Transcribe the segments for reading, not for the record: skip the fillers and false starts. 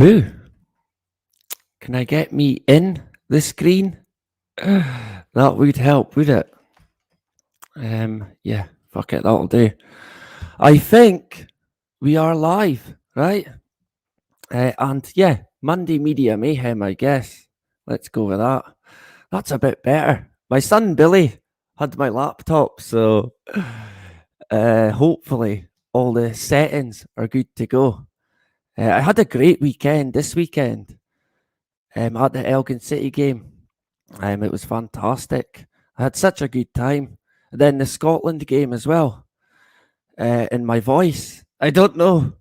Boo, can I get me in the screen? That would help, would it? Yeah, fuck it, that'll do. I think we are live, right? And yeah, Monday Media Mayhem, I guess. Let's go with that. That's a bit better. My son Billy had my laptop, so hopefully all the settings are good to go. I had a great weekend this weekend at the Elgin City game. It was fantastic. I had such a good time. Then the Scotland game as well. And my voice, I don't know.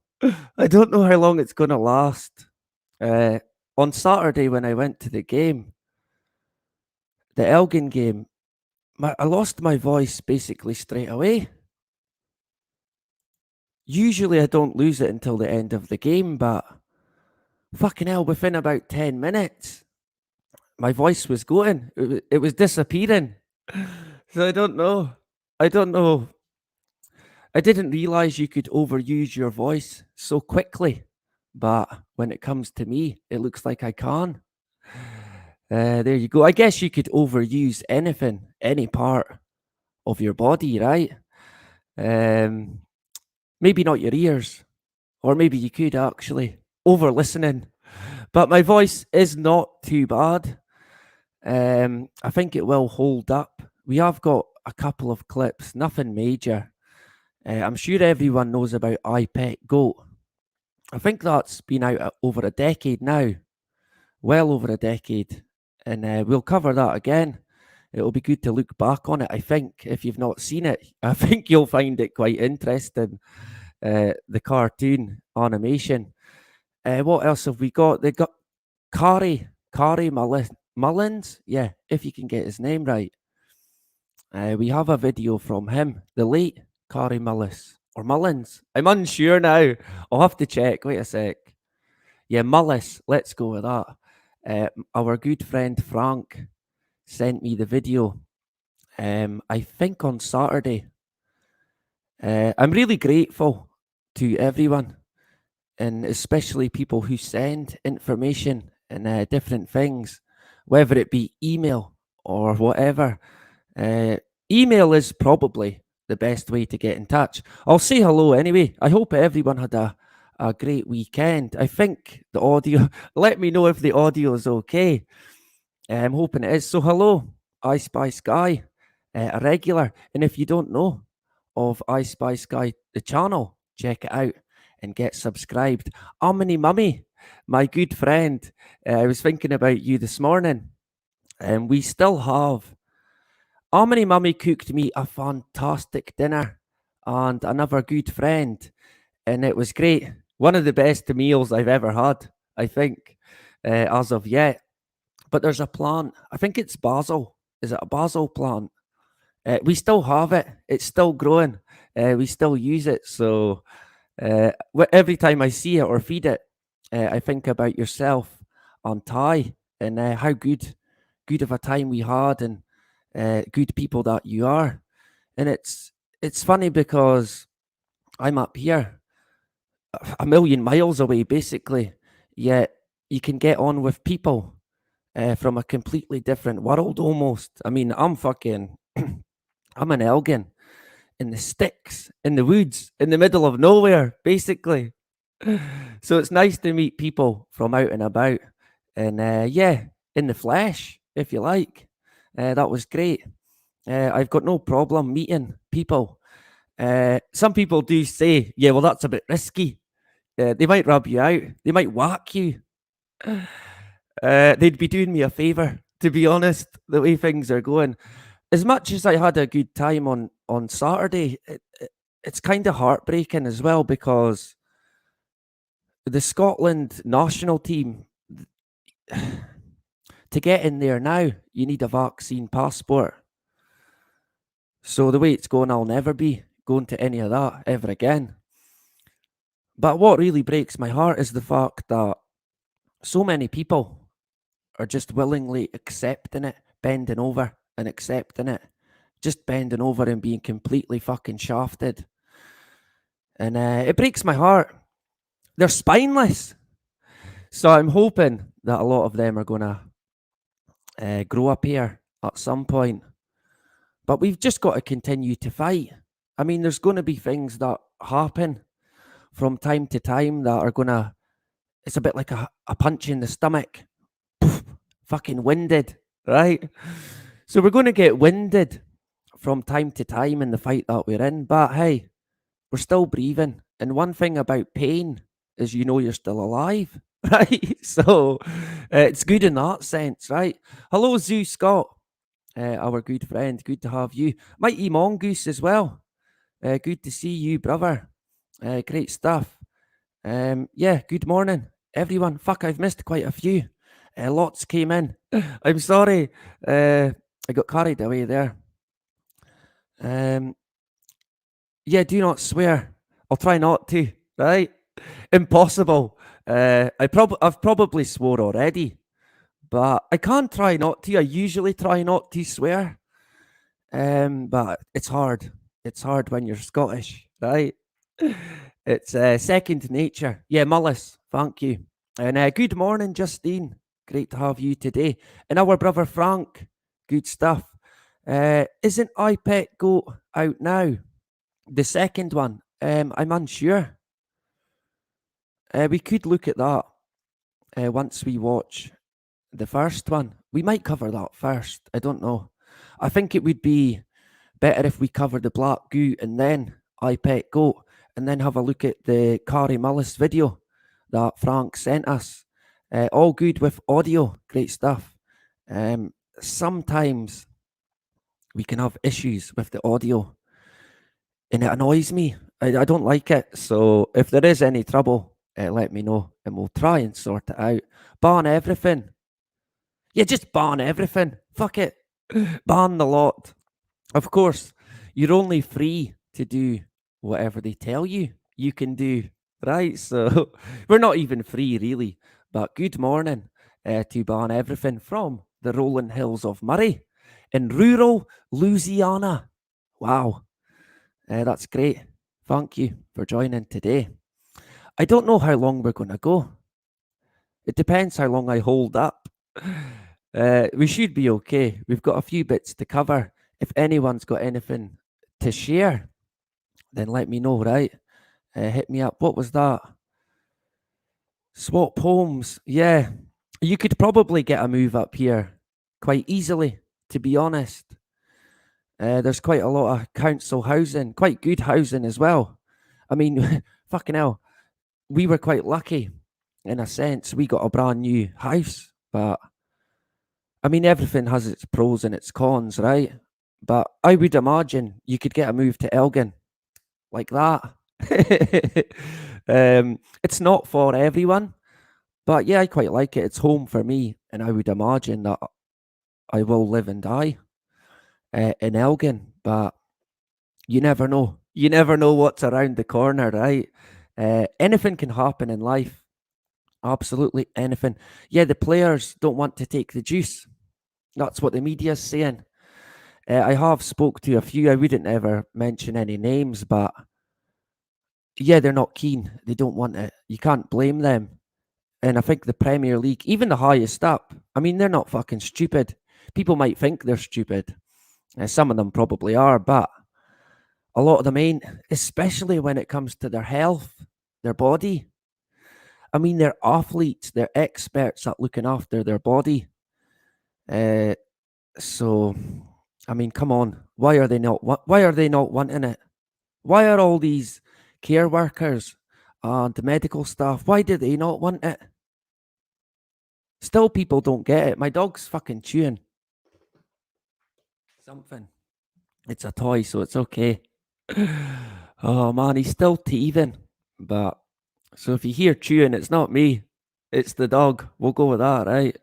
I don't know how long it's going to last. Uh, on Saturday when I went to the game, the Elgin game, I lost my voice basically straight away. Usually I don't lose it until the end of the game, but fucking hell, within about 10 minutes, my voice was going. It was disappearing. So I don't know. I don't know. I didn't realize you could overuse your voice so quickly, but when it comes to me, it looks like I can. There you go. I guess you could overuse anything, any part of your body, right? Um, maybe not your ears, or maybe you could actually over listening. But my voice is not too bad. I think it will hold up. We have got a couple of clips, nothing major. I'm sure everyone knows about I Pet Goat. I think that's been out over a decade now, well over a decade, and we'll cover that again. It'll be good to look back on it. I think if you've not seen it, I think you'll find it quite interesting. The cartoon animation. What else have we got? They got Carrie Mullins. Yeah, if you can get his name right. We have a video from him, the late Carrie Mullins. I'm unsure now. I'll have to check. Wait a sec. Yeah, Mullis. Let's go with that. Our good friend Frank sent me the video. I think on Saturday. I'm really grateful to everyone, and especially people who send information and different things, whether it be email or whatever. Uh, Email is probably the best way to get in touch. I'll say hello anyway. I hope everyone had a great weekend. I think the audio, let me know if the audio is okay. I'm hoping it is. So, hello, I Spy Sky, a regular. And if you don't know of I Spy Sky, the channel, check it out and get subscribed. Amini Mummy, my good friend, I was thinking about you this morning, and we still have. Amini Mummy cooked me a fantastic dinner and another good friend, and it was great. One of the best meals I've ever had, I think, as of yet. But there's a plant. I think it's basil. Is it a basil plant? We still have it. It's still growing. We still use it. So every time I see it or feed it, I think about yourself and Ty and how good of a time we had and good people that you are. And it's funny because I'm up here, a million miles away, basically. Yet you can get on with people from a completely different world almost. I mean, I'm fucking, I'm an Elgin in the sticks, in the woods, in the middle of nowhere, basically. So it's nice to meet people from out and about. And yeah, in the flesh, if you like. That was great. I've got no problem meeting people. Some people do say, yeah, well, that's a bit risky. They might rub you out, they might whack you. They'd be doing me a favor, to be honest, the way things are going. As much as I had a good time on Saturday, it's kind of heartbreaking as well because the Scotland national team, to get in there now, you need a vaccine passport. So the way it's going, I'll never be going to any of that ever again. But what really breaks my heart is the fact that so many people are just willingly accepting it, bending over and accepting it, just bending over and being completely fucking shafted. And it breaks my heart. They're spineless. So I'm hoping that a lot of them are going to grow up here at some point. But we've just got to continue to fight. I mean, there's going to be things that happen from time to time that are going to, it's a bit like a punch in the stomach. Poof, fucking winded, right? So we're going to get winded from time to time in the fight that we're in. But hey, we're still breathing. And one thing about pain is you know you're still alive, right? So it's good in that sense, right? Hello, Zoo Scott, our good friend. Good to have you. Mighty Mongoose as well. Good to see you, brother. Great stuff. Yeah, good morning, everyone. Fuck, I've missed quite a few. Lots came in. I'm sorry. I got carried away there. Um, yeah, do not swear. I'll try not to. Right? Impossible. I've probably swore already, but I can't try not to. I usually try not to swear. But it's hard. It's hard when you're Scottish, right? It's second nature. Yeah, Mullis, thank you. And good morning, Justine. Great to have you today. And our brother Frank, good stuff. Isn't iPet Goat out now? The second one, I'm unsure. We could look at that once we watch the first one. We might cover that first. I don't know. I think it would be better if we cover the Black Goo and then iPet Goat and then have a look at the Carrie Mullis video that Frank sent us. All good with audio. Great stuff. Sometimes we can have issues with the audio and it annoys me. I don't like it. So if there is any trouble, let me know and we'll try and sort it out. Ban everything. Yeah, just ban everything. Fuck it. Ban the lot. Of course, you're only free to do whatever they tell you you can do, right? So we're not even free, really. But good morning to ban everything from the rolling hills of Murray in rural Louisiana. Wow, that's great. Thank you for joining today. I don't know how long we're going to go. It depends how long I hold up. We should be okay. We've got a few bits to cover. If anyone's got anything to share, then let me know, right? Hit me up. What was that? Swap homes. Yeah. You could probably get a move up here quite easily, to be honest. There's quite a lot of council housing, quite good housing as well. I mean, fucking hell, we were quite lucky in a sense. We got a brand new house, but I mean, everything has its pros and its cons, right? But I would imagine you could get a move to Elgin like that. It's not for everyone, but yeah, I quite like it. It's home for me, and I would imagine that I will live and die in Elgin. But you never know. You never know what's around the corner, right? Anything can happen in life. Absolutely anything. Yeah, the players don't want to take the juice. That's what the media's saying. I have spoke to a few. I wouldn't ever mention any names, but yeah, they're not keen. They don't want it. You can't blame them. And I think the Premier League, even the highest up, I mean, they're not fucking stupid. People might think they're stupid. Some of them probably are, but a lot of them ain't, especially when it comes to their health, their body. I mean, they're athletes, they're experts at looking after their body. So, I mean, come on. Why are they not? Why are they not wanting it? Why are all these care workers and medical staff? Why do they not want it? Still, people don't get it. My dog's fucking chewing something. It's a toy, so it's okay. Oh man, he's still teething. But so if you hear chewing, it's not me. It's the dog. We'll go with that, right?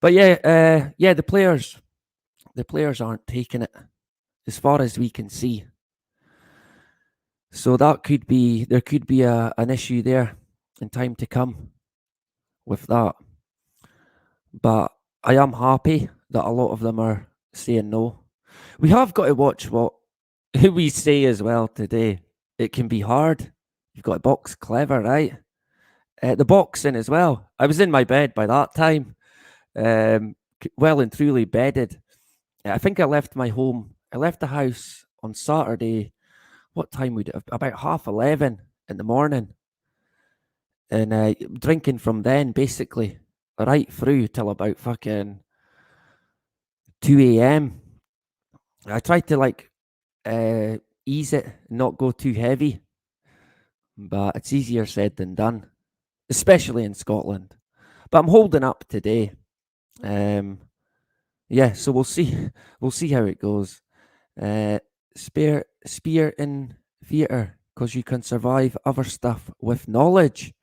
But yeah, yeah, the players aren't taking it as far as we can see. So that could be there could be an issue there in time to come with that. But I am happy that a lot of them are saying no. We have got to watch what we say as well today. It can be hard. You've got to box clever, right? The boxing as well. I was in my bed by that time, well and truly bedded. I think I left my home. I left the house on Saturday. What time would it have? About 11:30 in the morning, and drinking from then basically right through till about fucking 2 a.m. I tried to like ease it, not go too heavy, but it's easier said than done, especially in Scotland. But I'm holding up today. Um, yeah, so we'll see. We'll see how it goes. Uh, spear in theatre because you can survive other stuff with knowledge.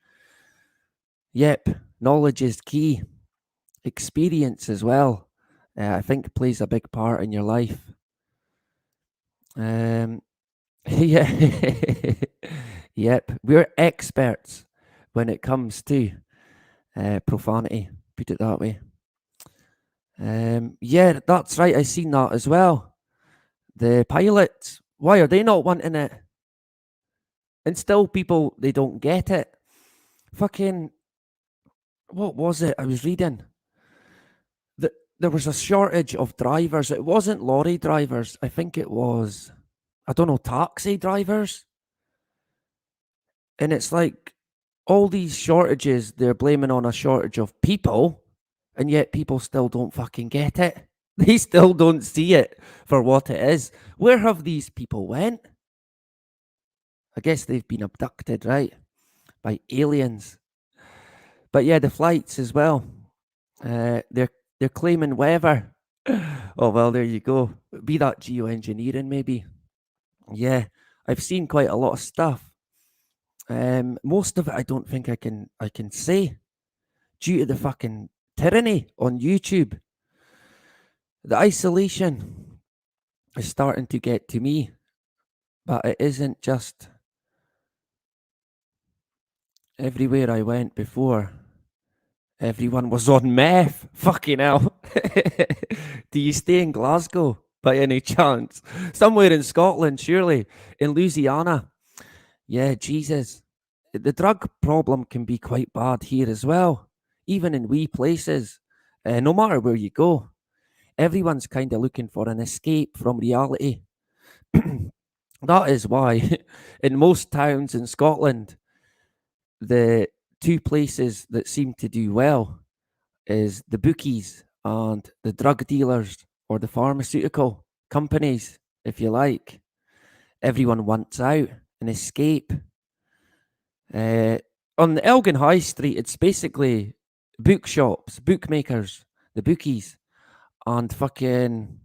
Yep, knowledge is key. Experience as well. I think plays a big part in your life. Um, yeah, yep, we're experts when it comes to profanity. Put it that way. Yeah, that's right. I seen that as well. The pilots, why are they not wanting it? And still, people they don't get it. Fucking, what was it? I was reading that there was a shortage of drivers. It wasn't lorry drivers. I think it was, I don't know, taxi drivers. And it's like all these shortages they're blaming on a shortage of people, and yet people still don't fucking get it. They still don't see it for what it is. Where have these people went? I guess they've been abducted, right? By aliens. But yeah, the flights as well. They're claiming weather. Oh well, there you go. Be that geoengineering, maybe. Yeah, I've seen quite a lot of stuff. Most of it I don't think I can say due to the fucking tyranny on YouTube. The isolation is starting to get to me, but it isn't just everywhere I went before. Everyone was on meth. Fucking hell. Do you stay in Glasgow by any chance? Somewhere in Scotland, surely. In Louisiana. Yeah, Jesus. The drug problem can be quite bad here as well, even in wee places. No matter where you go, everyone's kind of looking for an escape from reality. That is why, in most towns in Scotland, the two places that seem to do well is the bookies and the drug dealers or the pharmaceutical companies, if you like. Everyone wants out an escape. Uh, on the Elgin High Street, it's basically bookshops, bookmakers, the bookies, and fucking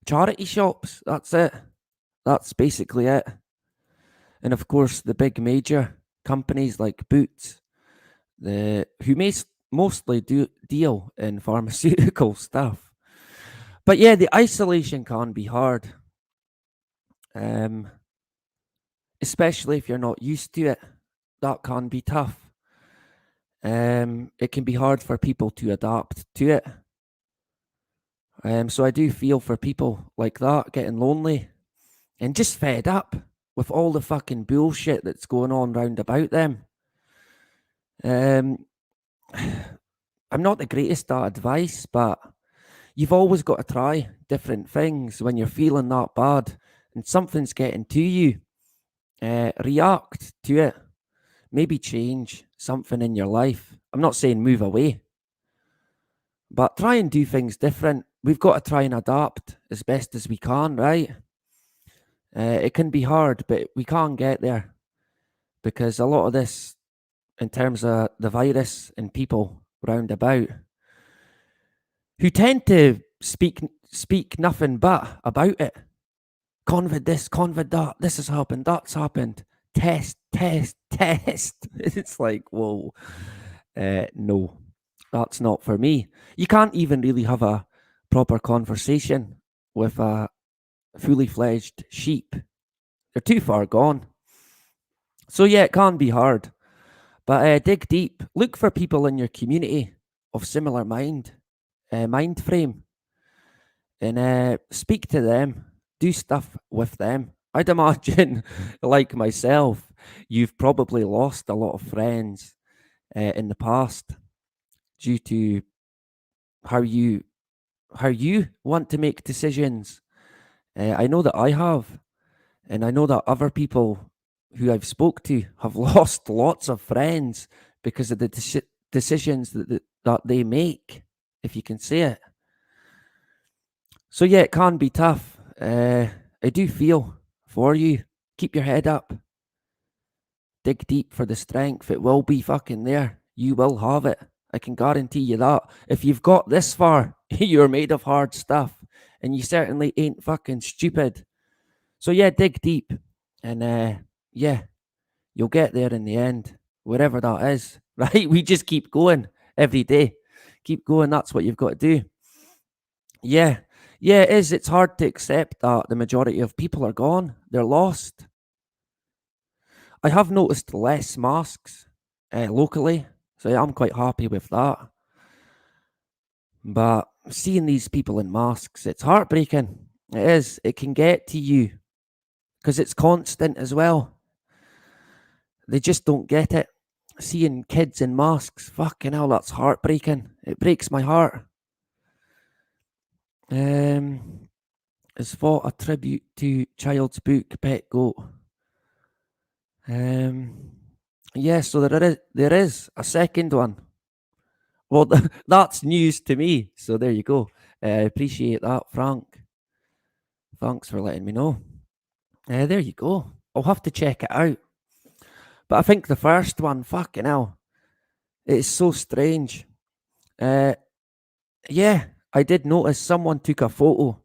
charity shops. That's it. That's basically it. And of course, the big major companies like Boots, the who mostly do deal in pharmaceutical stuff. But yeah, the isolation can be hard, um, especially if you're not used to it. That can be tough. It can be hard for people to adapt to it. So I do feel for people like that getting lonely and just fed up with all the fucking bullshit that's going on round about them. Um, I'm not the greatest at advice, but you've always got to try different things when you're feeling that bad and something's getting to you. React to it. Maybe change something in your life. I'm not saying move away, but try and do things different. We've got to try and adapt as best as we can, right? It can be hard, but we can get there because a lot of this, in terms of the virus and people round about, who tend to speak nothing but about it. Convid this, convid that, this has happened, that's happened. Test, test, test. It's like, whoa, no, that's not for me. You can't even really have a proper conversation with a fully fledged sheep. They're too far gone. So yeah, it can be hard. But dig deep. Look for people in your community of similar mind frame, and speak to them. Do stuff with them. I'd imagine, like myself, you've probably lost a lot of friends in the past due to how you how you want to make decisions. I know that I have, and I know that other people who I've spoke to have lost lots of friends because of the decisions that they make, if you can say it. So yeah, it can be tough. I do feel for you. Keep your head up. Dig deep for the strength. It will be fucking there. You will have it. I can guarantee you that. If you've got this far, you're made of hard stuff. And you certainly ain't fucking stupid. So yeah, dig deep. And yeah, you'll get there in the end. Wherever that is. Right? We just keep going every day. Keep going. That's what you've got to do. Yeah. Yeah, it is. It's hard to accept that the majority of people are gone. They're lost. I have noticed less masks locally, so yeah, I'm quite happy with that. But seeing these people in masks, it's heartbreaking. It is. It can get to you because it's constant as well. They just don't get it. Seeing kids in masks, fucking hell, that's heartbreaking. It breaks my heart. Is for a tribute to child's book Pet Goat. Um, yeah, so there is a second one. Well, that's news to me. So there you go. Appreciate that, Frank. Thanks for letting me know. There you go. I'll have to check it out. But I think the first one, fucking hell, it's so strange. Uh, yeah, I did notice someone took a photo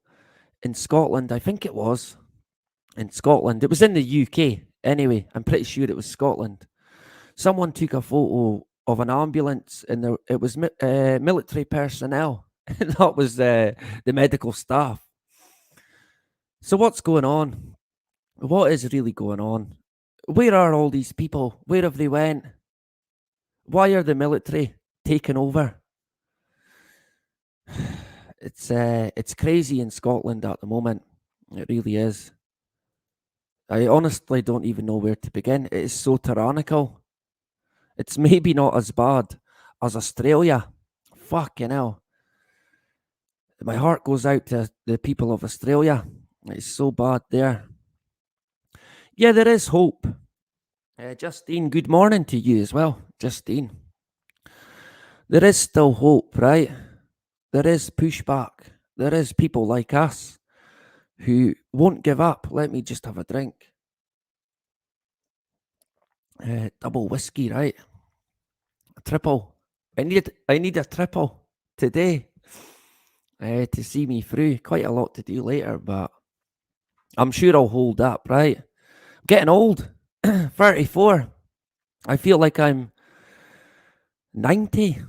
in Scotland. I think it was in Scotland. It was in the UK anyway. I'm pretty sure it was Scotland. Someone took a photo of an ambulance, and it was military personnel. That was the medical staff. So what's going on? What is really going on? Where are all these people? Where have they went? Why are the military taking over? It's crazy in Scotland at the moment. It really is. I honestly don't even know where to begin. It is so tyrannical. It's maybe not as bad as Australia. Fucking hell. My heart goes out to the people of Australia. It's so bad there. Yeah, there is hope. Justine, good morning to you as well. Justine. There is still hope, right? There is pushback. There is people like us who won't give up. Let me just have a drink. Double whiskey, right? A triple. I need a triple today to see me through. Quite a lot to do later, but I'm sure I'll hold up, right? I'm getting old. 34. I feel like I'm 90.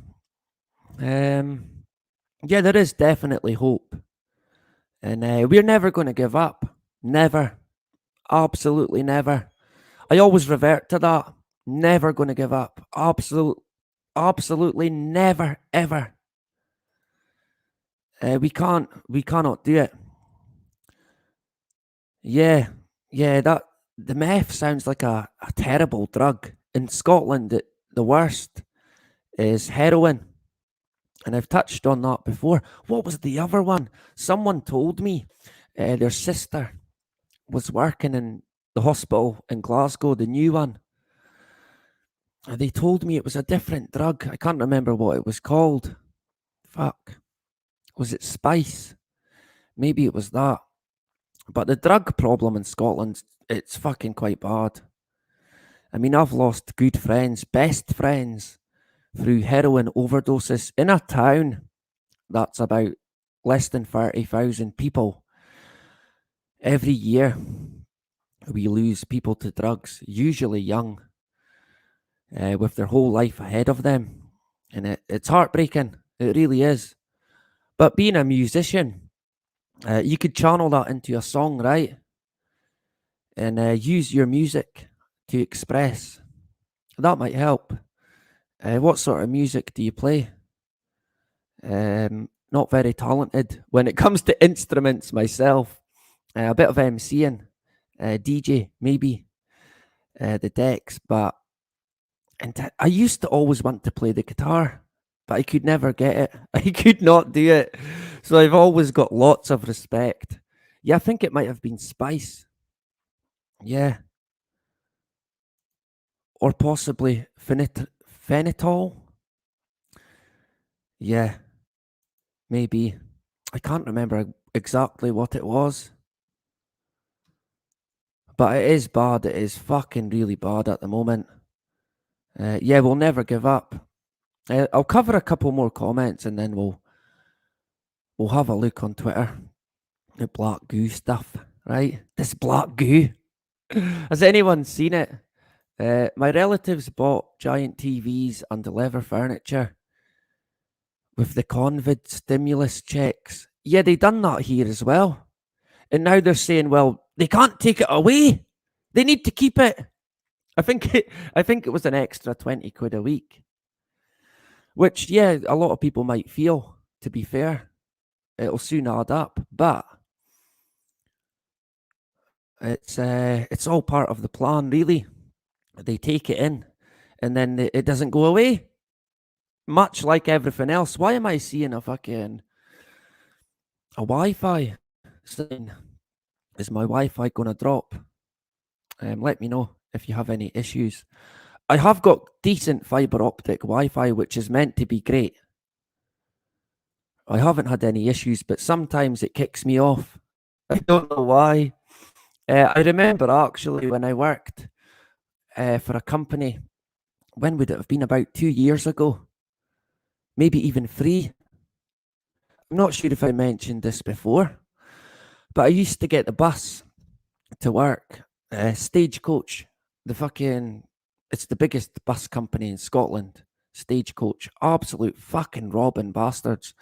Yeah, there is definitely hope. And we're never going to give up. Never. Absolutely never. I always revert to that. Never going to give up. Absolutely never, ever. We cannot do it. Yeah, yeah, the meth sounds like a terrible drug. In Scotland, the worst is heroin. And I've touched on that before. What was the other one? Someone told me their sister was working in the hospital in Glasgow, the new one. And they told me it was a different drug. I can't remember what it was called. Fuck. Was it spice? Maybe it was that. But the drug problem in Scotland, it's fucking quite bad. I mean, I've lost good friends, best friends, through heroin overdoses in a town that's about less than 30,000 people. Every year, we lose people to drugs, usually young, with their whole life ahead of them. And it's heartbreaking. It really is. But being a musician, you could channel that into a song, right? And use your music to express. That might help. What sort of music do you play? Not very talented when it comes to instruments myself. A bit of MCing, DJ maybe, the decks, but And I used to always want to play the guitar, but I could never get it. I could not do it. So I've always got lots of respect. Yeah, I think it might have been Spice. Yeah. Or possibly Phenitol. Yeah, maybe. I can't remember exactly what it was. But it is bad. It is fucking really bad at the moment. Yeah, we'll never give up. I'll cover a couple more comments and then we'll have a look on Twitter. The black goo stuff, right? This black goo. Has anyone seen it? My relatives bought giant TVs and leather furniture with the COVID stimulus checks. Yeah, they done that here as well. And now they're saying, well, they can't take it away. They need to keep it. I think it was an extra 20 quid a week. Which, yeah, a lot of people might feel, to be fair. It'll soon add up. But it's all part of the plan, really. They take it in and then it doesn't go away. Much like everything else. Why am I seeing a Wi-Fi saying, is my Wi-Fi gonna drop? Let me know if you have any issues. I have got decent fiber optic Wi-Fi, which is meant to be great. I haven't had any issues, but sometimes it kicks me off. I don't know why. I remember actually when I worked for a company, when would it have been? About 2 years ago, maybe even 3. I'm not sure if I mentioned this before, but I used to get the bus to work, Stagecoach, it's the biggest bus company in Scotland. Stagecoach, absolute fucking robbing bastards.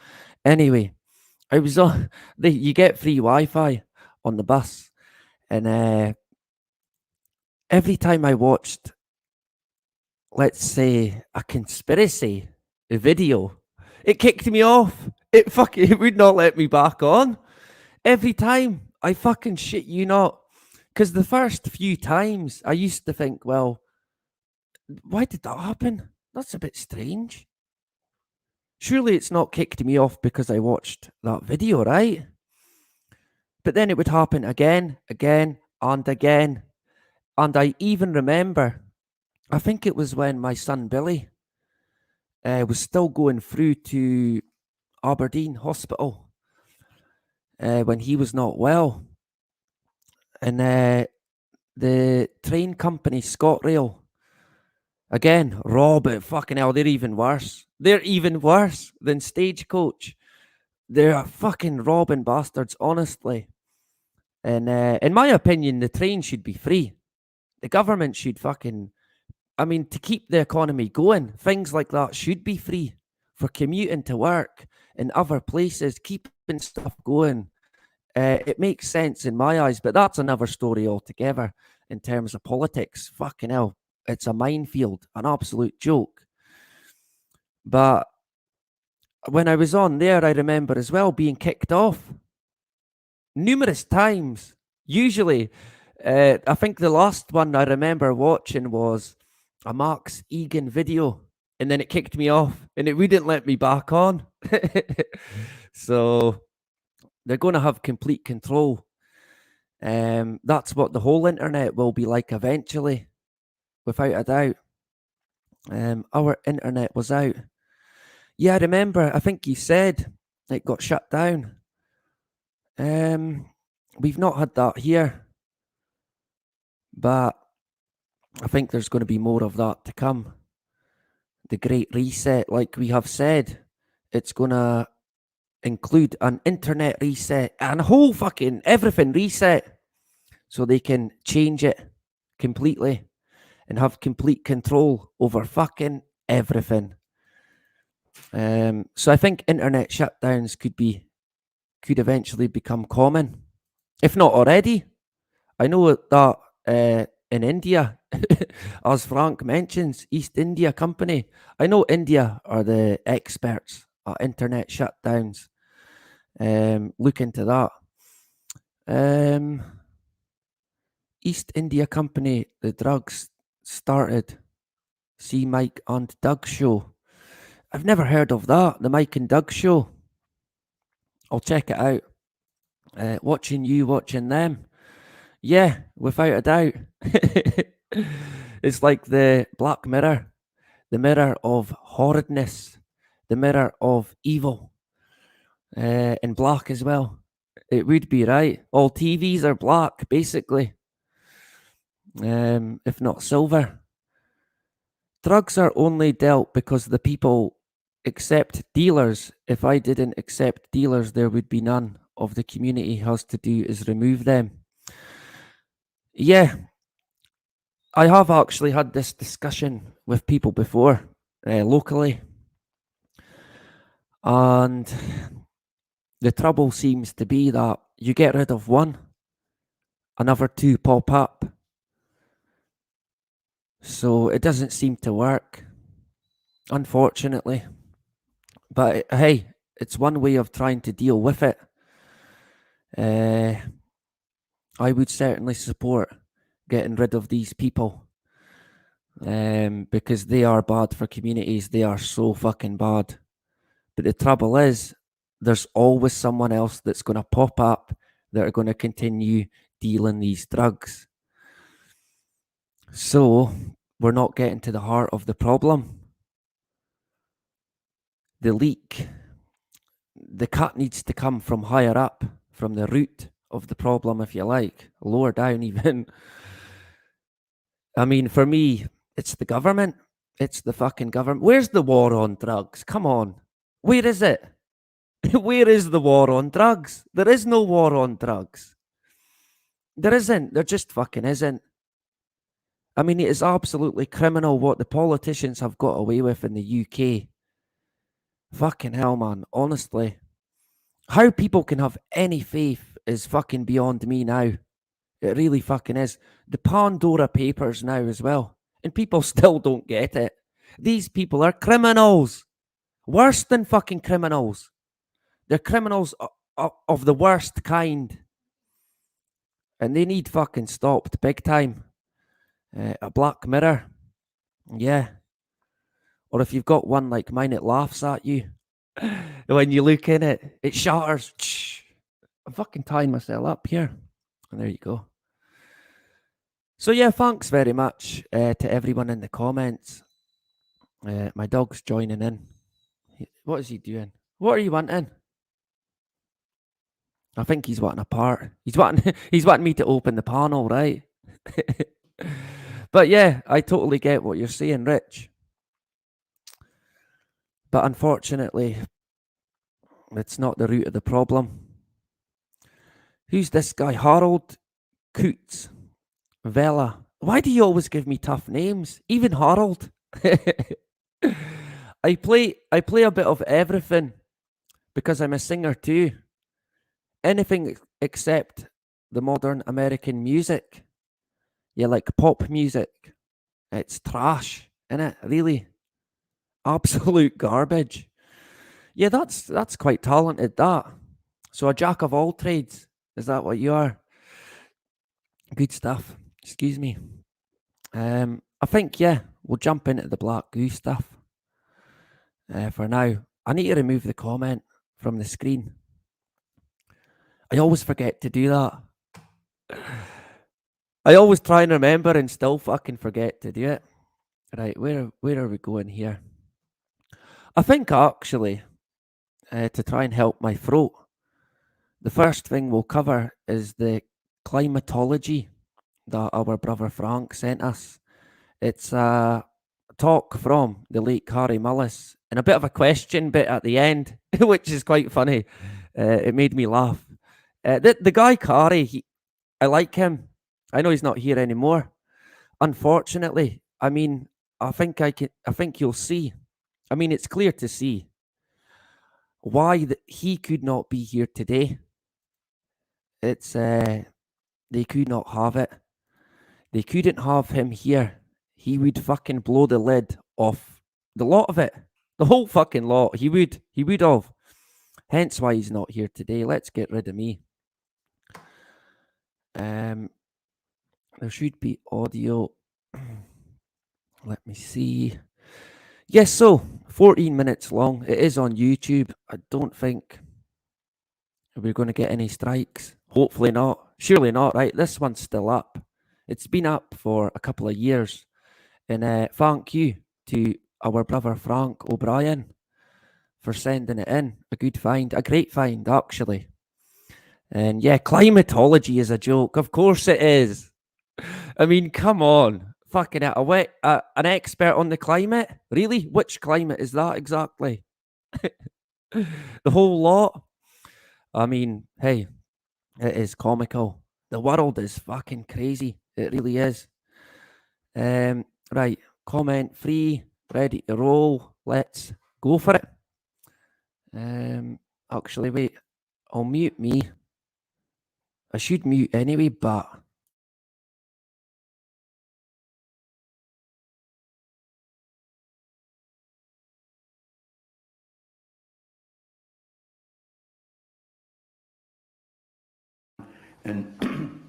Anyway, I was on. You get free Wi-Fi on the bus, and every time I watched, let's say, a conspiracy video, it kicked me off. It would not let me back on. Every time, I fucking shit you not. Because the first few times, I used to think, well, why did that happen? That's a bit strange. Surely it's not kicked me off because I watched that video, right? But then it would happen again, and again. And I even remember, I think it was when my son Billy was still going through to Aberdeen Hospital when he was not well. And the train company, ScotRail, again, Rob, fucking hell, they're even worse. They're even worse than Stagecoach. They're fucking robbing bastards, honestly. And in my opinion, the train should be free. The government should to keep the economy going, things like that should be free for commuting to work and other places, keeping stuff going. It makes sense in my eyes, but that's another story altogether in terms of politics. Fucking hell, it's a minefield, an absolute joke. But when I was on there, I remember as well being kicked off numerous times. Usually, I think the last one I remember watching was a Max Egan video, and then it kicked me off and it wouldn't let me back on. So they're going to have complete control. That's what the whole internet will be like eventually, without a doubt. Our internet was out. Yeah, I remember. I think you said it got shut down. We've not had that here, but I think there's going to be more of that to come. The Great Reset, like we have said, it's going to include an internet reset and a whole fucking everything reset so they can change it completely and have complete control over fucking everything. So I think internet shutdowns could eventually become common, if not already. I know that in India, as Frank mentions, East India Company. I know India are the experts at internet shutdowns. Look into that. East India Company, the drugs started See Mike and Doug show. I've never heard of that. The Mike and Doug show. I'll check it out. Watching you, watching them. Yeah, without a doubt. It's like the Black Mirror, the mirror of horridness, the mirror of evil, in black as well. It would be right. All TVs are black, basically, if not silver. Drugs are only dealt because the people accept dealers. If I didn't accept dealers, there would be none. Of the community has to do is remove them. Yeah, I have actually had this discussion with people before, locally, and the trouble seems to be that you get rid of one, another two pop up. So it doesn't seem to work, unfortunately. But hey, it's one way of trying to deal with it. I would certainly support getting rid of these people, because they are bad for communities. They are so fucking bad. But the trouble is, there's always someone else that's going to pop up that are going to continue dealing these drugs. So we're not getting to the heart of the problem. The leak, the cut needs to come from higher up, from the root of the problem, if you like, lower down even. I mean, for me, it's the government. It's the fucking government. Where's the war on drugs? Come on. Where is it? Where is the war on drugs? There is no war on drugs. There isn't. There just fucking isn't. I mean, it is absolutely criminal what the politicians have got away with in the UK. Fucking hell, man. Honestly. How people can have any faith is fucking beyond me now. It really fucking is. The Pandora Papers now as well. And people still don't get it. These people are criminals. Worse than fucking criminals. They're criminals of the worst kind. And they need fucking stopped big time. A Black Mirror. Yeah. Or if you've got one like mine, it laughs at you. When you look in it, it shatters. I'm fucking tying myself up here. And there you go. So yeah, thanks very much to everyone in the comments. My dog's joining in. What is he doing? What are you wanting? I think he's wanting a part. He's wanting he's wanting me to open the panel, right? But yeah, I totally get what you're saying, Rich. But unfortunately, it's not the root of the problem. Who's this guy? Harold Coots. Vela. Why do you always give me tough names? Even Harold. I play a bit of everything because I'm a singer too. Anything except the modern American music. Yeah, like pop music. It's trash, innit? Really. Absolute garbage. Yeah, that's quite talented, that. So a jack of all trades. Is that what you are? Good stuff. Excuse me. I think, yeah, we'll jump into the Black Goo stuff. For now, I need to remove the comment from the screen. I always forget to do that. I always try and remember and still fucking forget to do it. Right, where are we going here? I think actually, to try and help my throat, the first thing we'll cover is the Climatology that our brother Frank sent us. It's a talk from the late Harry Mullis and a bit of a question bit at the end, which is quite funny. It made me laugh. The guy Carey, I like him. I know he's not here anymore. Unfortunately, I mean, I think you'll see. I mean, it's clear to see why he could not be here today. It's they could not have it. They couldn't have him here. He would fucking blow the lid off the lot of it. The whole fucking lot. He would. He would have. Hence why he's not here today. Let's get rid of me. There should be audio. Let me see. Yes, so 14 minutes long. It is on YouTube. I don't think we're going to get any strikes. Hopefully not. Surely not, right? This one's still up. It's been up for a couple of years. And thank you to our brother Frank O'Brien for sending it in. A good find, a great find, actually. And yeah, climatology is a joke. Of course it is. I mean, come on. Fucking it. An expert on the climate? Really? Which climate is that exactly? The whole lot? I mean, hey, it is comical. The world is fucking crazy. It really is. Right. Comment free. Ready to roll. Let's go for it. Actually, wait. I'll mute me. I should mute anyway, but And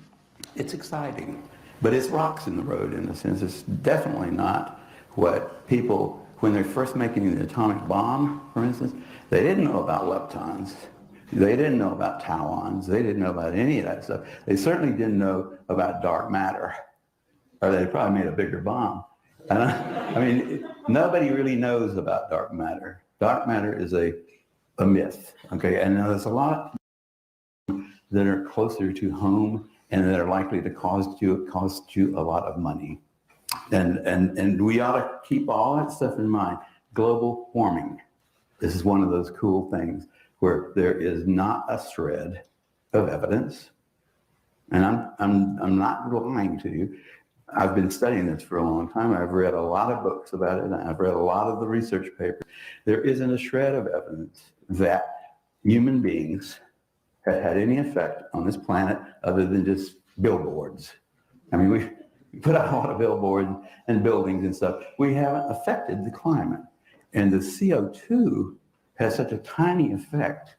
it's exciting, but it's rocks in the road in a sense. It's definitely not what people, when they're first making the atomic bomb, for instance, they didn't know about leptons. They didn't know about tauons. They didn't know about any of that stuff. They certainly didn't know about dark matter, or they probably made a bigger bomb. I mean, nobody really knows about dark matter. Dark matter is a myth, okay? And there's a lot that are closer to home and that are likely to cost you a lot of money. And we ought to keep all that stuff in mind. Global warming. This is one of those cool things where there is not a shred of evidence. And I'm not lying to you. I've been studying this for a long time. I've read a lot of books about it. And I've read a lot of the research papers. There isn't a shred of evidence that human beings had any effect on this planet other than just billboards. I mean, we put out a lot of billboards and buildings and stuff. We haven't affected the climate. And the CO2 has such a tiny effect.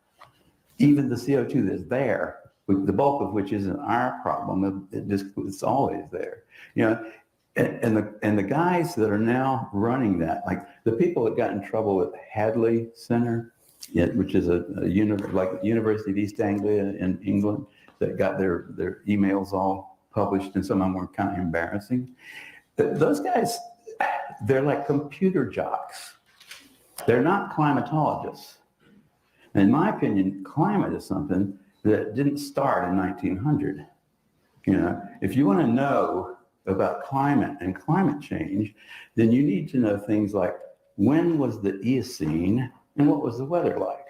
Even the CO2 that's there, the bulk of which isn't our problem, it's always there. You know, and the guys that are now running that, like the people that got in trouble at Hadley Center, which is like University of East Anglia in England, that got their emails all published, and some of them were kind of embarrassing. Those guys, they're like computer jocks. They're not climatologists. In my opinion, climate is something that didn't start in 1900. You know, if you want to know about climate and climate change, then you need to know things like when was the Eocene and what was the weather like.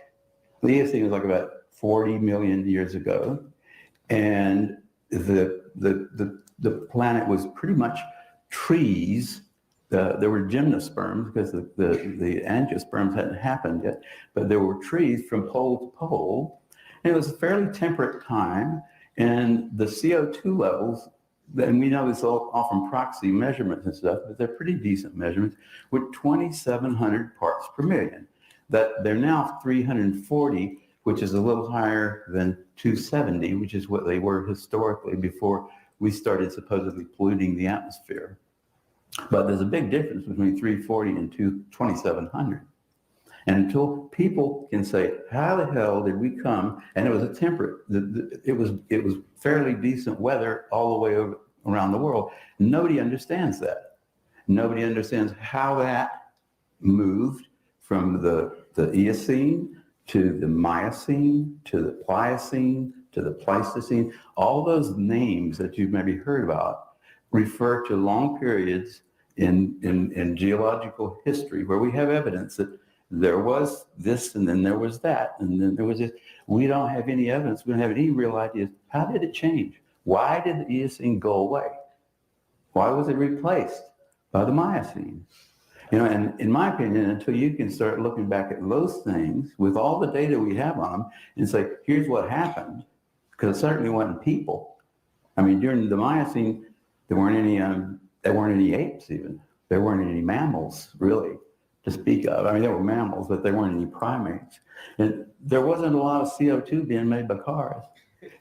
The Eocene was like about 40 million years ago, and the planet was pretty much trees. There were gymnosperms because the angiosperms hadn't happened yet, but there were trees from pole to pole. And it was a fairly temperate time, and the CO2 levels, and we know this all from proxy measurements and stuff, but they're pretty decent measurements, with 2,700 parts per million. That they're now 340, which is a little higher than 270, which is what they were historically before we started supposedly polluting the atmosphere. But there's a big difference between 340 and 2,700. And until people can say, how the hell did we come? And it was a temperate, it was fairly decent weather all the way around the world. Nobody understands that. Nobody understands how that moved from the Eocene to the Miocene to the Pliocene to the Pleistocene. All those names that you've maybe heard about refer to long periods in geological history where we have evidence that there was this and then there was that and then there was this. We don't have any evidence. We don't have any real ideas. How did it change? Why did the Eocene go away? Why was it replaced by the Miocene? You know, and in my opinion, until you can start looking back at those things with all the data we have on them and say, here's what happened, because it certainly wasn't people. I mean, during the Miocene, there weren't any apes even. There weren't any mammals really to speak of. I mean, there were mammals, but there weren't any primates. And there wasn't a lot of CO2 being made by cars.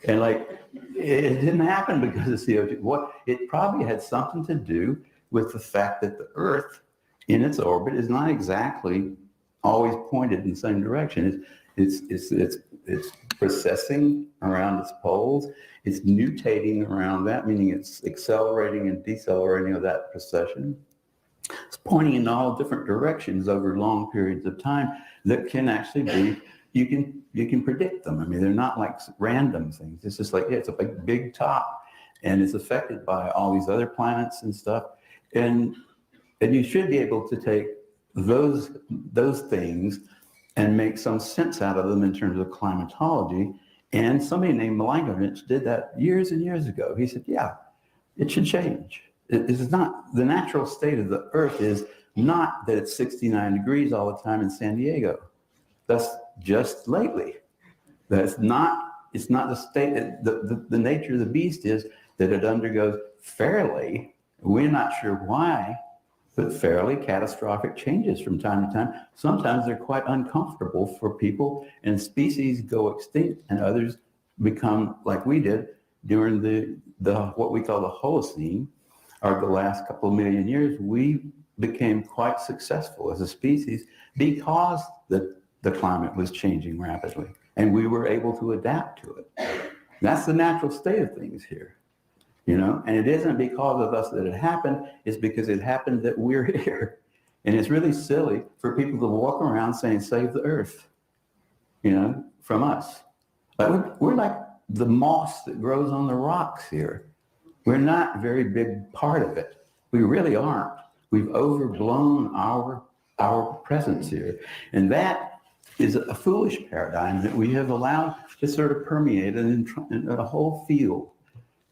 And like, it didn't happen because of CO2. It probably had something to do with the fact that the Earth in its orbit is not exactly always pointed in the same direction. It's precessing around its poles. It's nutating around that, meaning it's accelerating and decelerating of that precession. It's pointing in all different directions over long periods of time that can actually be, you can predict them. I mean, they're not like random things. It's just like, yeah, it's a big top, and it's affected by all these other planets and stuff. And you should be able to take those things and make some sense out of them in terms of climatology. And somebody named Milankovitch did that years and years ago. He said, yeah, it should change. It is not, the natural state of the Earth is not that it's 69 degrees all the time in San Diego. That's just lately. It's not the state, the nature of the beast is that it undergoes fairly, we're not sure why, but fairly catastrophic changes from time to time. Sometimes they're quite uncomfortable for people, and species go extinct and others become like we did during the what we call the Holocene, or the last couple of million years. We became quite successful as a species because the climate was changing rapidly, and we were able to adapt to it. That's the natural state of things here. You know, and it isn't because of us that it happened, it's because it happened that we're here. And it's really silly for people to walk around saying, save the Earth, you know, from us. Like we're like the moss that grows on the rocks here. We're not a very big part of it. We really aren't. We've overblown our presence here. And that is a foolish paradigm that we have allowed to sort of permeate in a whole field.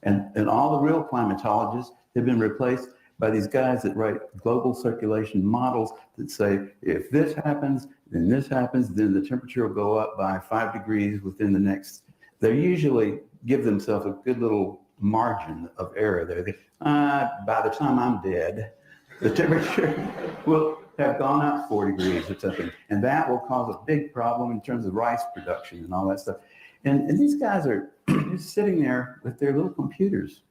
And all the real climatologists have been replaced by these guys that write global circulation models that say, if this happens, then the temperature will go up by 5 degrees within the next. They usually give themselves a good little margin of error there. By the time I'm dead, the temperature will have gone up 4 degrees or something. And that will cause a big problem in terms of rice production and all that stuff. And these guys are just sitting there with their little computers,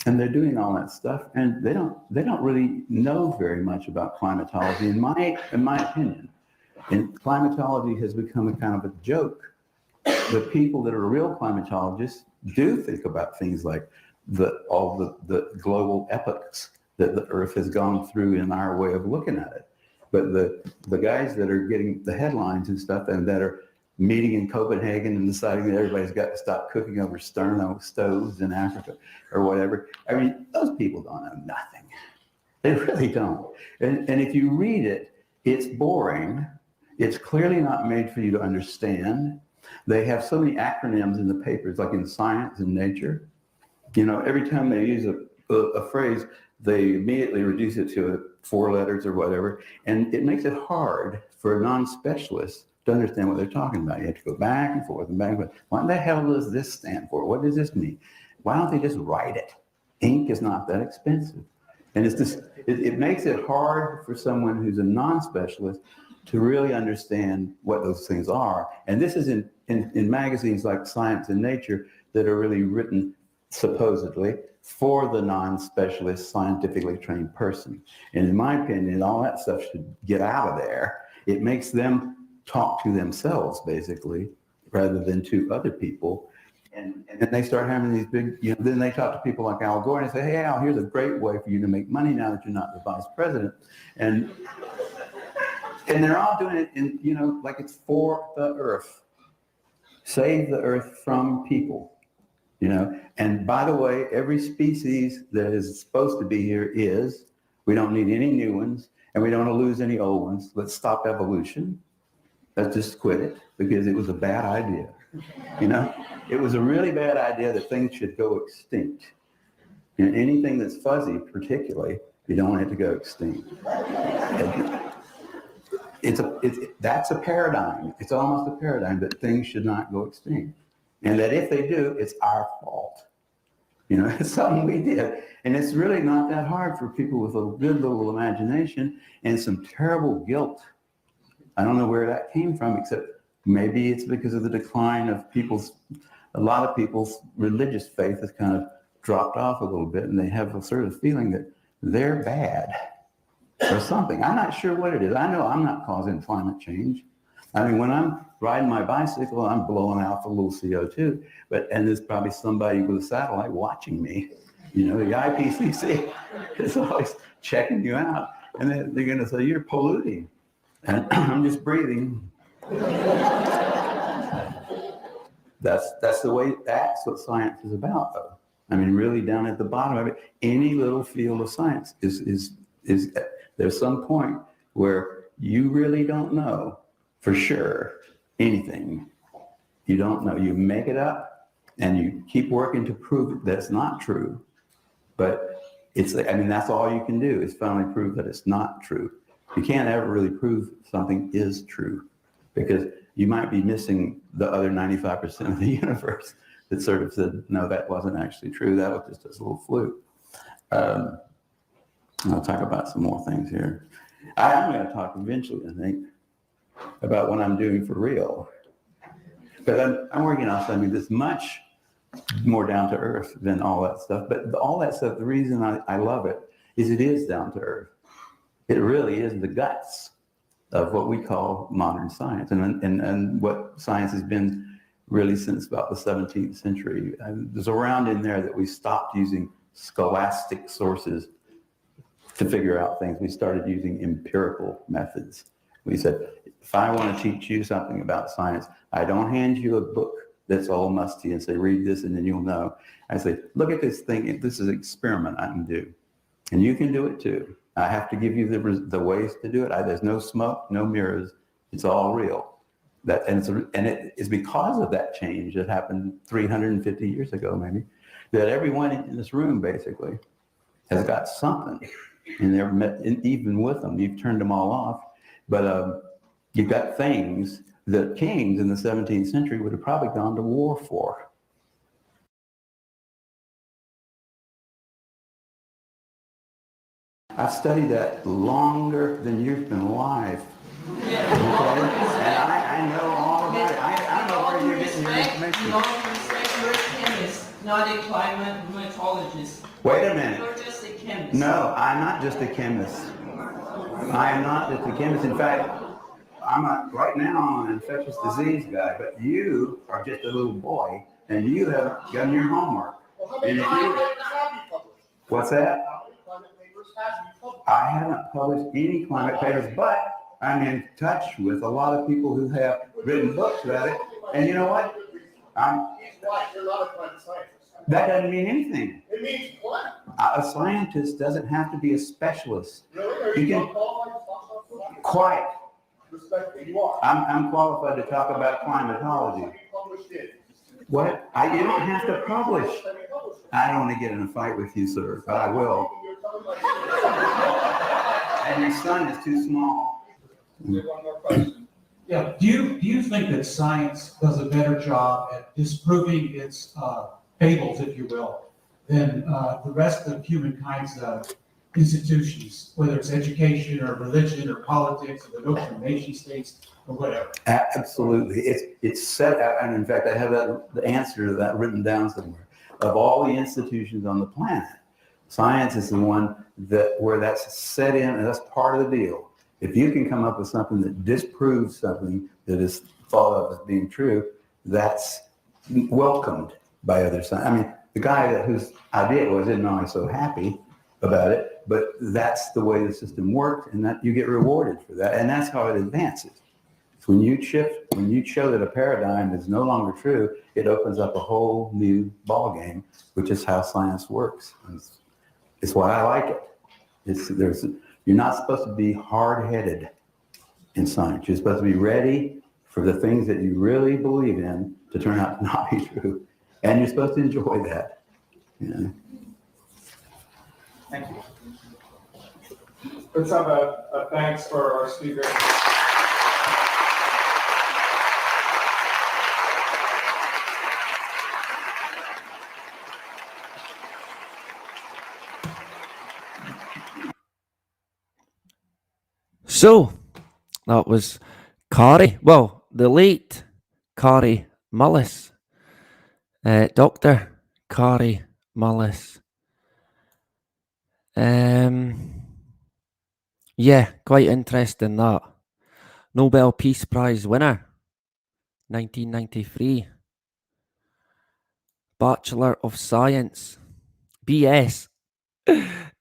and they're doing all that stuff, and they don't really know very much about climatology, in my opinion. And climatology has become a kind of a joke. The people that are real climatologists do think about things like all the global epochs that the Earth has gone through in our way of looking at it. But the guys that are getting the headlines and stuff, and that are meeting in Copenhagen and deciding that everybody's got to stop cooking over stoves in Africa or whatever. I mean, those people don't know nothing. They really don't. And if you read it, it's boring. It's clearly not made for you to understand. They have so many acronyms in the papers, like in Science and Nature. You know, every time they use a phrase, they immediately reduce it to 4 letters or whatever. And it makes it hard for a non-specialist to understand what they're talking about. You have to go back and forth and back and forth. What the hell does this stand for? What does this mean? Why don't they just write it? Ink is not that expensive. And it's just, it makes it hard for someone who's a non-specialist to really understand what those things are. And this is in magazines like Science and Nature that are really written supposedly for the non-specialist, scientifically trained person. And in my opinion, all that stuff should get out of there. It makes them talk to themselves, basically, rather than to other people. And then they start having these big, you know, then they talk to people like Al Gore and say, hey, Al, here's a great way for you to make money now that you're not the vice president. And they're all doing it in, you know, like it's for the Earth. Save the Earth from people, you know. And by the way, every species that is supposed to be here is. We don't need any new ones, and we don't want to lose any old ones. Let's stop evolution. Let's just quit it, because it was a bad idea. You know, it was a really bad idea that things should go extinct. And anything that's fuzzy, particularly, you don't want it to go extinct. That's a paradigm. It's almost a paradigm that things should not go extinct. And that if they do, it's our fault. You know, it's something we did. And it's really not that hard for people with a good little imagination and some terrible guilt. I don't know where that came from, except maybe it's because of the decline of a lot of people's religious faith has kind of dropped off a little bit, and they have a sort of feeling that they're bad or something. I'm not sure what it is. I know I'm not causing climate change. I mean, when I'm riding my bicycle, I'm blowing out a little CO2, and there's probably somebody with a satellite watching me. You know, the IPCC is always checking you out, and they're going to say, you're polluting. And I'm just breathing. That's the way, that's what science is about, though. I mean, really down at the bottom of it, any little field of science is there's some point where you really don't know for sure anything. You don't know. You make it up and you keep working to prove that's not true. But that's all you can do is finally prove that it's not true. You can't ever really prove something is true because you might be missing the other 95% of the universe that sort of said, no, that wasn't actually true. That was just a little fluke. I'll talk about some more things here. I'm going to talk eventually, I think, about what I'm doing for real. But I'm working on something that's much more down to earth than all that stuff. But all that stuff, the reason I love it is down to earth. It really is the guts of what we call modern science and what science has been really since about the 17th century. There's around in there that we stopped using scholastic sources to figure out things. We started using empirical methods. We said, if I want to teach you something about science, I don't hand you a book that's all musty and say, read this and then you'll know. I say, look at this thing. This is an experiment I can do. And you can do it too. I have to give you the ways to do it. There's no smoke, no mirrors. It's all real. It is because of that change that happened 350 years ago, maybe, that everyone in this room basically has got something in there, even with them. You've turned them all off, but you've got things that kings in the 17th century would have probably gone to war for. I've studied that longer than you've been alive. Okay? And I know all about it. I know where you're getting your information. You all respect you're a chemist, not a climatologist. Wait a minute. You're just a chemist. No, I'm not just a chemist. I am not just a chemist. In fact, right now I'm an infectious disease guy, but you are just a little boy, and you have done your homework. What's that? I haven't published any climate papers, but I'm in touch with a lot of people who have written books about it. And you know what? That doesn't mean anything. It means what? A scientist doesn't have to be a specialist. Really? You can quiet. Respectfully, you are. I'm qualified to talk about climatology. What? You don't have to publish. I don't want to get in a fight with you, sir, but I will. And your son is too small. One more question. Yeah. Do you think that science does a better job at disproving its fables, if you will, than the rest of humankind's institutions, whether it's education or religion or politics or the notion of nation states or whatever? Absolutely. It's set out, and in fact, I have the answer to that written down somewhere. Of all the institutions on the planet, science is the one where that's set in, and that's part of the deal. If you can come up with something that disproves something that is thought of as being true, that's welcomed by other science. I mean, the guy whose idea it was didn't know I was so happy about it, but that's the way the system worked, and that you get rewarded for that, and that's how it advances. So when you show that a paradigm is no longer true, it opens up a whole new ball game, which is how science works. It's why I like it. You're not supposed to be hard-headed in science. You're supposed to be ready for the things that you really believe in to turn out to not be true, and you're supposed to enjoy that. Thank you. Let's have a thanks for our speaker. So, that was the late Corey Mullis, Dr. Corey Mullis. Yeah, quite interesting that. Nobel Peace Prize winner, 1993. Bachelor of Science, BS.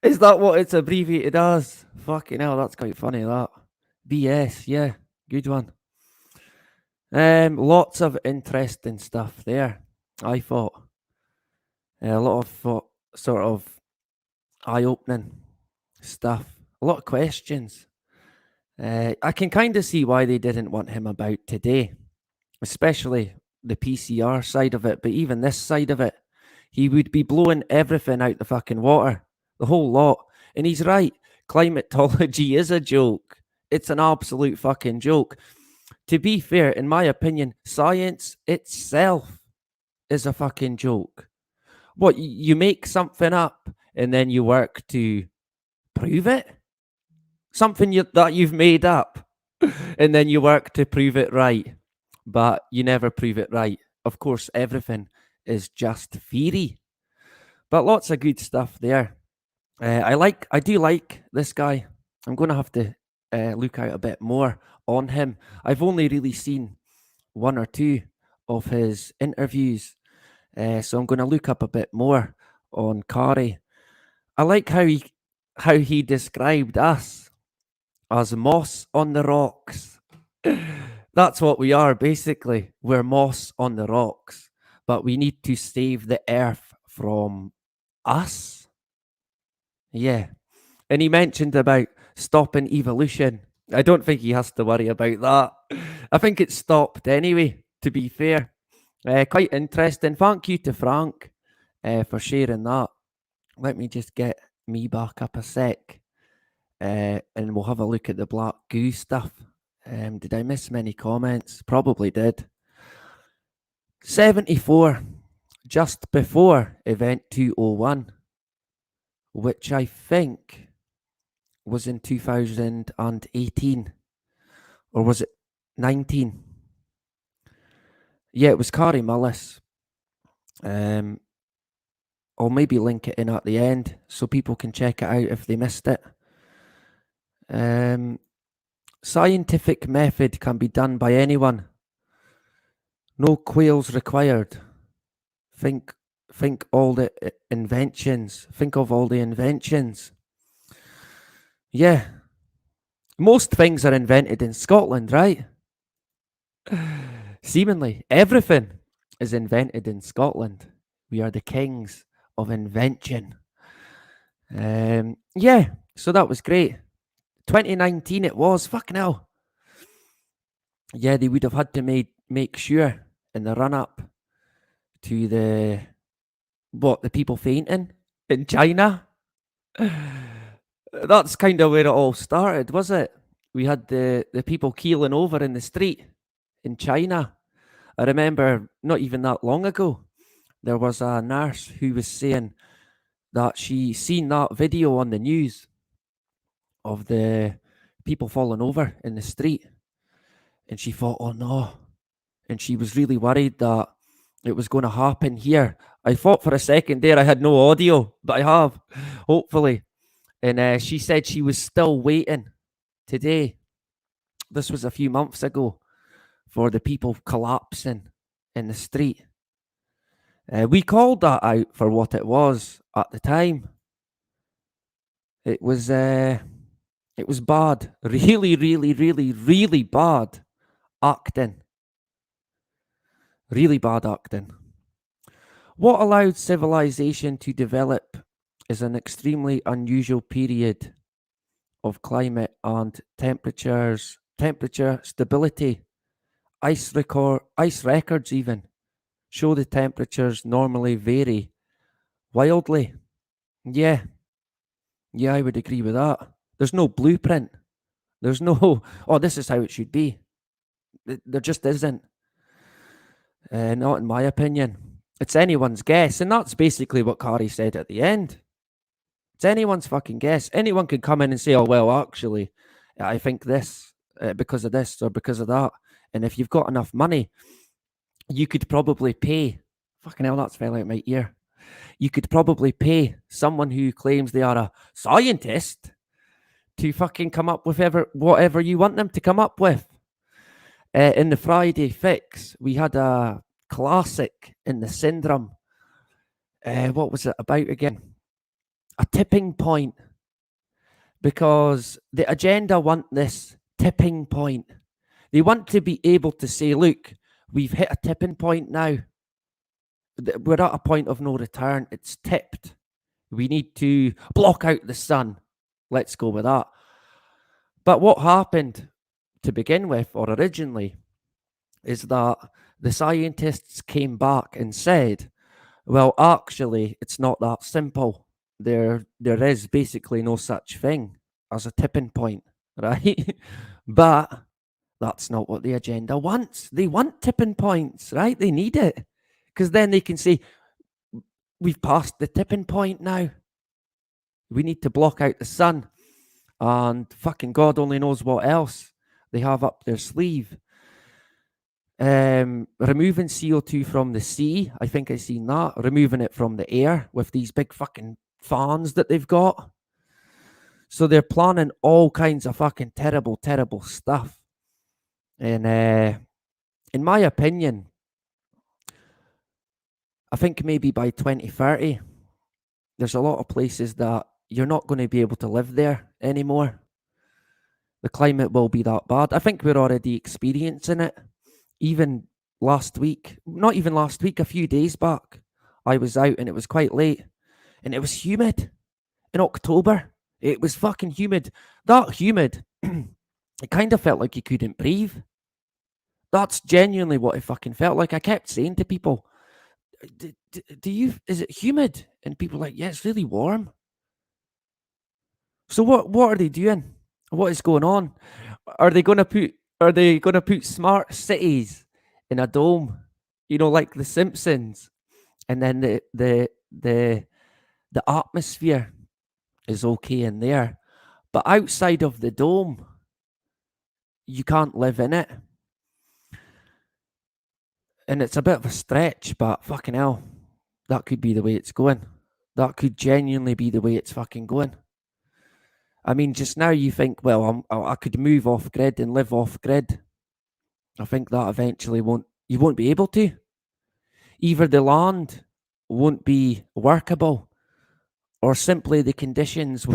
Is that what it's abbreviated as? Fucking hell, that's quite funny, that. BS, yeah, good one. Lots of interesting stuff there, I thought. A lot of sort of eye-opening stuff. A lot of questions. I can kind of see why they didn't want him about today, especially the PCR side of it, but even this side of it, he would be blowing everything out the fucking water, the whole lot. And he's right. Climatology is a joke. It's an absolute fucking joke. To be fair, in my opinion, science itself is a fucking joke. What, you make something up and then you work to prove it? Something that you've made up and then you work to prove it right, but you never prove it right. Of course, everything is just theory, but lots of good stuff there. I do like this guy. I'm going to have to look out a bit more on him. I've only really seen one or two of his interviews, so I'm going to look up a bit more on Kari. I like how he described us as moss on the rocks. That's what we are, basically. We're moss on the rocks, but we need to save the earth from us. Yeah. And he mentioned about stopping evolution. I don't think he has to worry about that. I think it's stopped anyway, to be fair. Quite interesting. Thank you to Frank for sharing that. Let me just get me back up a sec. And we'll have a look at the black goo stuff. Did I miss many comments? Probably did. 74, just before event 201, which I think was in 2018. Or was it 19? Yeah, it was Kari Mullis. I'll maybe link it in at the end so people can check it out if they missed it. Scientific method can be done by anyone. No quails required. Think all the inventions. Think of all the inventions. Yeah. Most things are invented in Scotland, right? Seemingly everything is invented in Scotland. We are the kings of invention. Yeah, so that was great. 2019 it was, fucking hell. Yeah, they would have had to make sure in the run up to the people fainting in China. That's kind of where it all started, was it? We had the people keeling over in the street in China. I remember not even that long ago, there was a nurse who was saying that she seen that video on the news of the people falling over in the street. And she thought, oh no. And she was really worried that it was going to happen here. I thought for a second there I had no audio, but I have, hopefully. And she said she was still waiting today. This was a few months ago for the people collapsing in the street. We called that out for what it was at the time. It was bad, really, really, really, really bad acting. Really bad acting. What allowed civilization to develop is an extremely unusual period of climate and temperature stability. Ice records even show the temperatures normally vary wildly. Yeah, I would agree with that. There's no blueprint. There's no, oh, this is how it should be. There just isn't. Not in my opinion. It's anyone's guess. And that's basically what Kari said at the end. It's anyone's fucking guess. Anyone could come in and say, oh, well, actually, I think this because of this or because of that. And if you've got enough money, you could probably pay. Fucking hell, that's fell out my ear. You could probably pay someone who claims they are a scientist to fucking come up with whatever you want them to come up with. In the Friday Fix, we had a classic in the syndrome. What was it about again? A tipping point. Because the agenda want this tipping point. They want to be able to say, look, we've hit a tipping point now. We're at a point of no return. It's tipped. We need to block out the sun. Let's go with that. But what happened to begin with, or originally, is that the scientists came back and said, well, actually, it's not that simple. There is basically no such thing as a tipping point, right? But that's not what the agenda wants. They want tipping points, right? They need it. Because then they can say, we've passed the tipping point now. We need to block out the sun. And fucking God only knows what else they have up their sleeve. Removing CO2 from the sea. I think I've seen that. Removing it from the air with these big fucking fans that they've got. So they're planning all kinds of fucking terrible, terrible stuff. And in my opinion, I think maybe by 2030, there's a lot of places that you're not going to be able to live there anymore. The climate will be that bad. I think we're already experiencing it. Even last week, not even last week, a few days back, I was out and it was quite late and it was humid in October. It was fucking humid. That humid, it kind of felt like you couldn't breathe. That's genuinely what it fucking felt like. I kept saying to people, is it humid? And people were like, yeah, it's really warm. So what are they doing? What is going on? Are they gonna put smart cities in a dome? You know, like the Simpsons. And then the atmosphere is okay in there. But outside of the dome, you can't live in it. And it's a bit of a stretch, but fucking hell, that could be the way it's going. That could genuinely be the way it's fucking going. I mean, just now you think, well, I could move off grid and live off grid. I think that eventually you won't be able to. Either the land won't be workable, or simply the conditions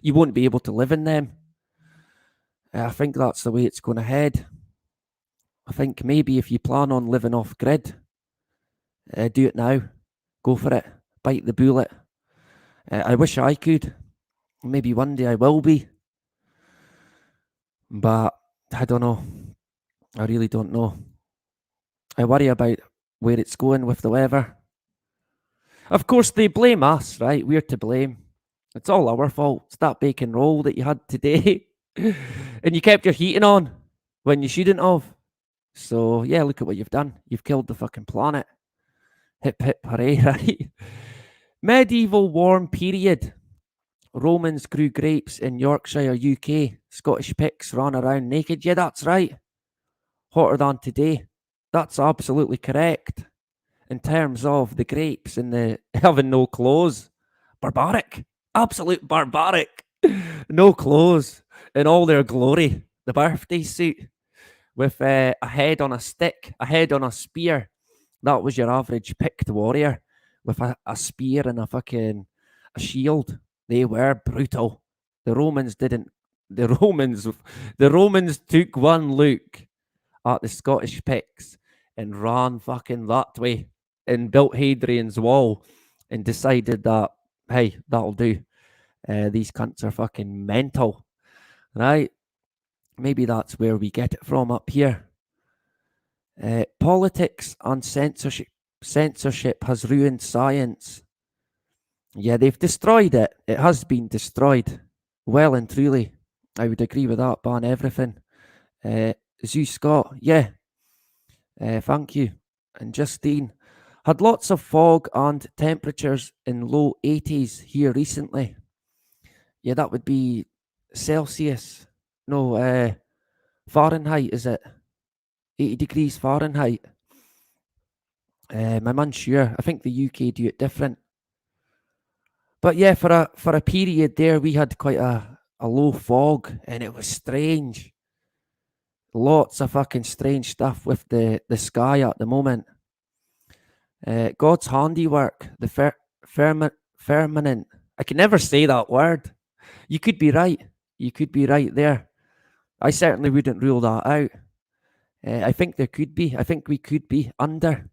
you won't be able to live in them. I think that's the way it's going to head. I think maybe if you plan on living off grid, do it now. Go for it. Bite the bullet. I wish I could. Maybe one day I will be. But I don't know. I really don't know. I worry about where it's going with the weather. Of course, they blame us, right? We're to blame. It's all our fault. It's that bacon roll that you had today. And you kept your heating on when you shouldn't have. So, yeah, look at what you've done. You've killed the fucking planet. Hip, hip, hooray, right? Medieval warm period. Romans grew grapes in Yorkshire, UK. Scottish pigs ran around naked. Yeah, that's right. Hotter than today. That's absolutely correct. In terms of the grapes and the having no clothes. Barbaric. Absolute barbaric. No clothes in all their glory. The birthday suit with a head on a stick, a head on a spear. That was your average picked warrior with a spear and a shield. They were brutal. The Romans didn't. The Romans took one look at the Scottish picks and ran fucking that way and built Hadrian's Wall and decided that, hey, that'll do. These cunts are fucking mental, right? Maybe that's where we get it from up here. Politics and censorship has ruined science. Yeah, they've destroyed it. It has been destroyed. Well and truly. I would agree with that. Ban everything. Zeus Scott, yeah. Thank you. And Justine. Had lots of fog and temperatures in low 80s here recently. Yeah, that would be Celsius. No, Fahrenheit, is it? 80 degrees Fahrenheit. I'm unsure. I think the UK do it different. But yeah, for a period there, we had quite a low fog, and it was strange. Lots of fucking strange stuff with the sky at the moment. God's handiwork, the firmament. I can never say that word. You could be right. You could be right there. I certainly wouldn't rule that out. I think there could be. I think we could be under.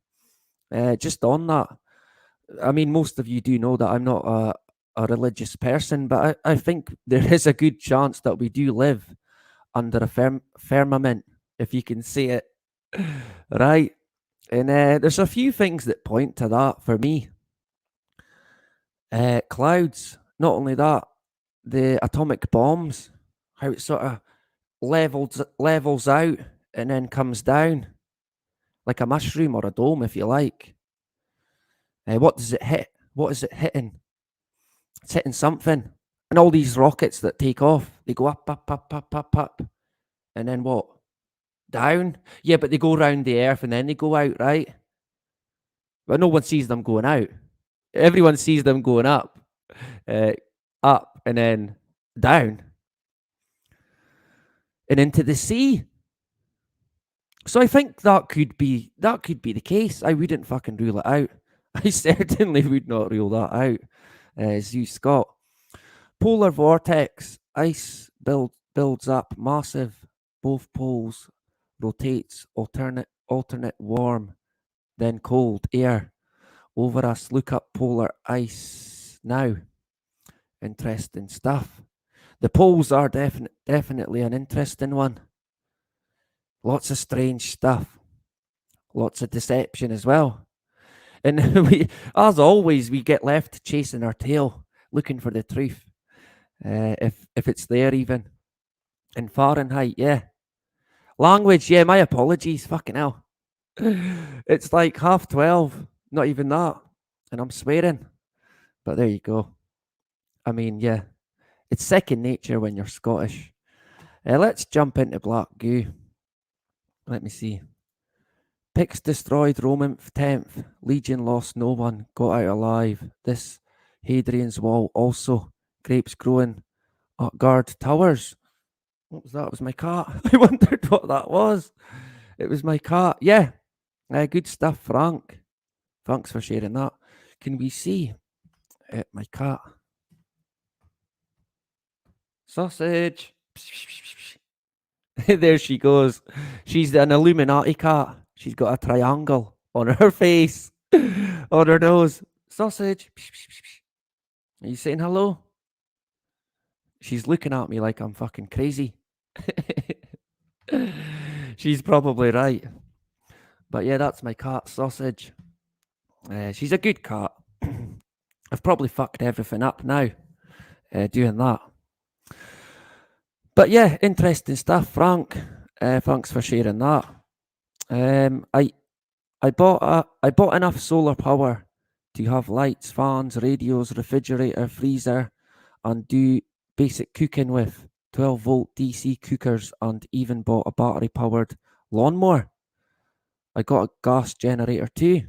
Just on that, I mean, most of you do know that I'm not a religious person, but I think there is a good chance that we do live under a firmament, if you can say it right. And there's a few things that point to that for me. Clouds, not only that, the atomic bombs, how it sort of levels out and then comes down like a mushroom or a dome, if you like. What does it hit? What is it hitting? It's hitting something. And all these rockets that take off, they go up, up, up, up, up, up. And then what? Down? Yeah, but they go around the earth and then they go out, right? But no one sees them going out. Everyone sees them going uh, up and then down and into the sea. So I think that could be the case. I wouldn't fucking rule it out. I certainly would not rule that out. Zeus Scott. Polar vortex. Ice builds up massive. Both poles rotates alternate warm, then cold air over us. Look up polar ice now. Interesting stuff. The poles are definitely an interesting one. Lots of strange stuff. Lots of deception as well. And as always, we get left chasing our tail, looking for the truth. If it's there even. In Fahrenheit, yeah. Language, yeah, my apologies. Fucking hell. It's like 12:30, not even that. And I'm swearing. But there you go. I mean, yeah, it's second nature when you're Scottish. Let's jump into Black Goo. Let me see. Picts destroyed Roman 10th. Legion lost no one. Got out alive. This Hadrian's Wall also. Grapes growing at guard towers. What was that? It was my cat. I wondered what that was. It was my cat. Yeah. Good stuff, Frank. Thanks for sharing that. Can we see my cat? Sausage. There she goes. She's an Illuminati cat. She's got a triangle on her face, on her nose. Sausage. Are you saying hello? She's looking at me like I'm fucking crazy. She's probably right. But yeah, that's my cat, Sausage. She's a good cat. I've probably fucked everything up now doing that. But yeah, interesting stuff, Frank. Thanks for sharing that. I bought enough solar power to have lights, fans, radios, refrigerator, freezer, and do basic cooking with 12-volt DC cookers, and even bought a battery powered lawnmower. I got a gas generator too.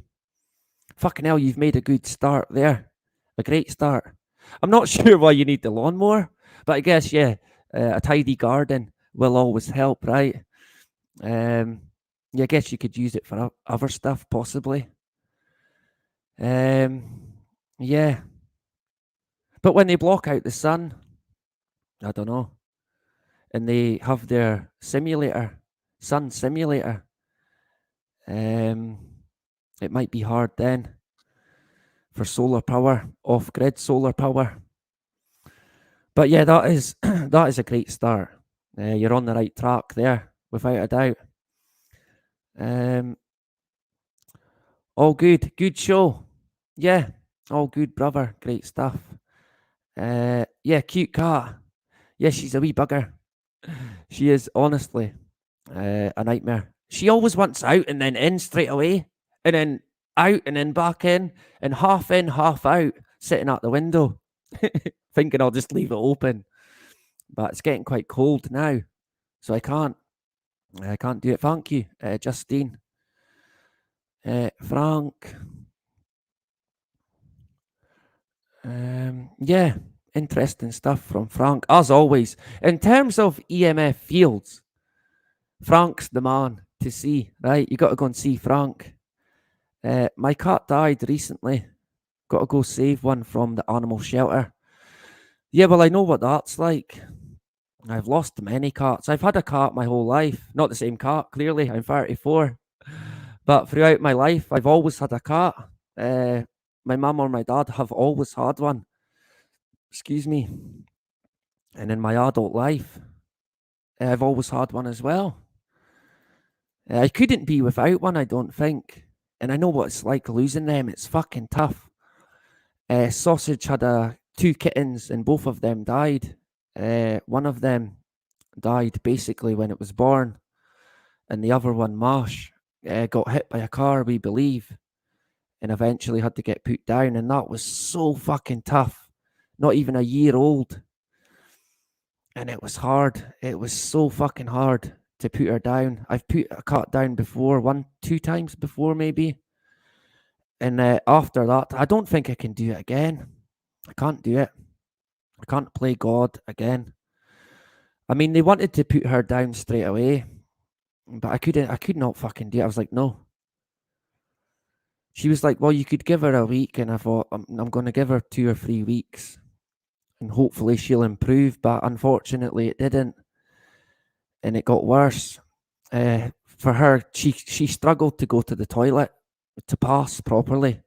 Fucking hell, you've made a good start there. A great start. I'm not sure why you need the lawnmower, but I guess, yeah, a tidy garden will always help, right? Yeah, I guess you could use it for other stuff, possibly. Yeah. But when they block out the sun, I don't know, and they have their sun simulator, it might be hard then for solar power, off-grid solar power. But yeah, that is that is a great start. You're on the right track there, without a doubt. All good show. Yeah, all good, brother. Great stuff. Yeah, cute cat. Yeah, she's a wee bugger. She is honestly a nightmare. She always wants out and then in straight away, and then out and then back in, half out, sitting at the window, thinking I'll just leave it open. But it's getting quite cold now, so I can't do it. Thank you, Justine. Frank. Yeah, interesting stuff from Frank, as always. In terms of EMF fields, Frank's the man to see, right? You got to go and see Frank. My cat died recently. Got to go save one from the animal shelter. Yeah, well, I know what that's like. I've lost many cats. I've had a cat my whole life. Not the same cat, clearly. I'm 34. But throughout my life, I've always had a cat. Uh, my mum or my dad have always had one. Excuse me. And in my adult life, I've always had one as well. I couldn't be without one, I don't think. And I know what it's like losing them. It's fucking tough. Sausage had two kittens, and both of them died. One of them died basically when it was born, and the other one, Marsh, got hit by a car, we believe, and eventually had to get put down. And that was so fucking tough. Not even a year old. And it was hard. It was so fucking hard to put her down. I've put a cat down before, two times before maybe. And after that, I don't think I can do it again. I can't do it. I can't play God again. I mean, they wanted to put her down straight away, but I couldn't. I could not fucking do it. I was like, no. She was like, well, you could give her a week, and I thought, I'm going to give her 2 or 3 weeks, and hopefully she'll improve. But unfortunately, it didn't, and it got worse. For her, she struggled to go to the toilet to pass properly,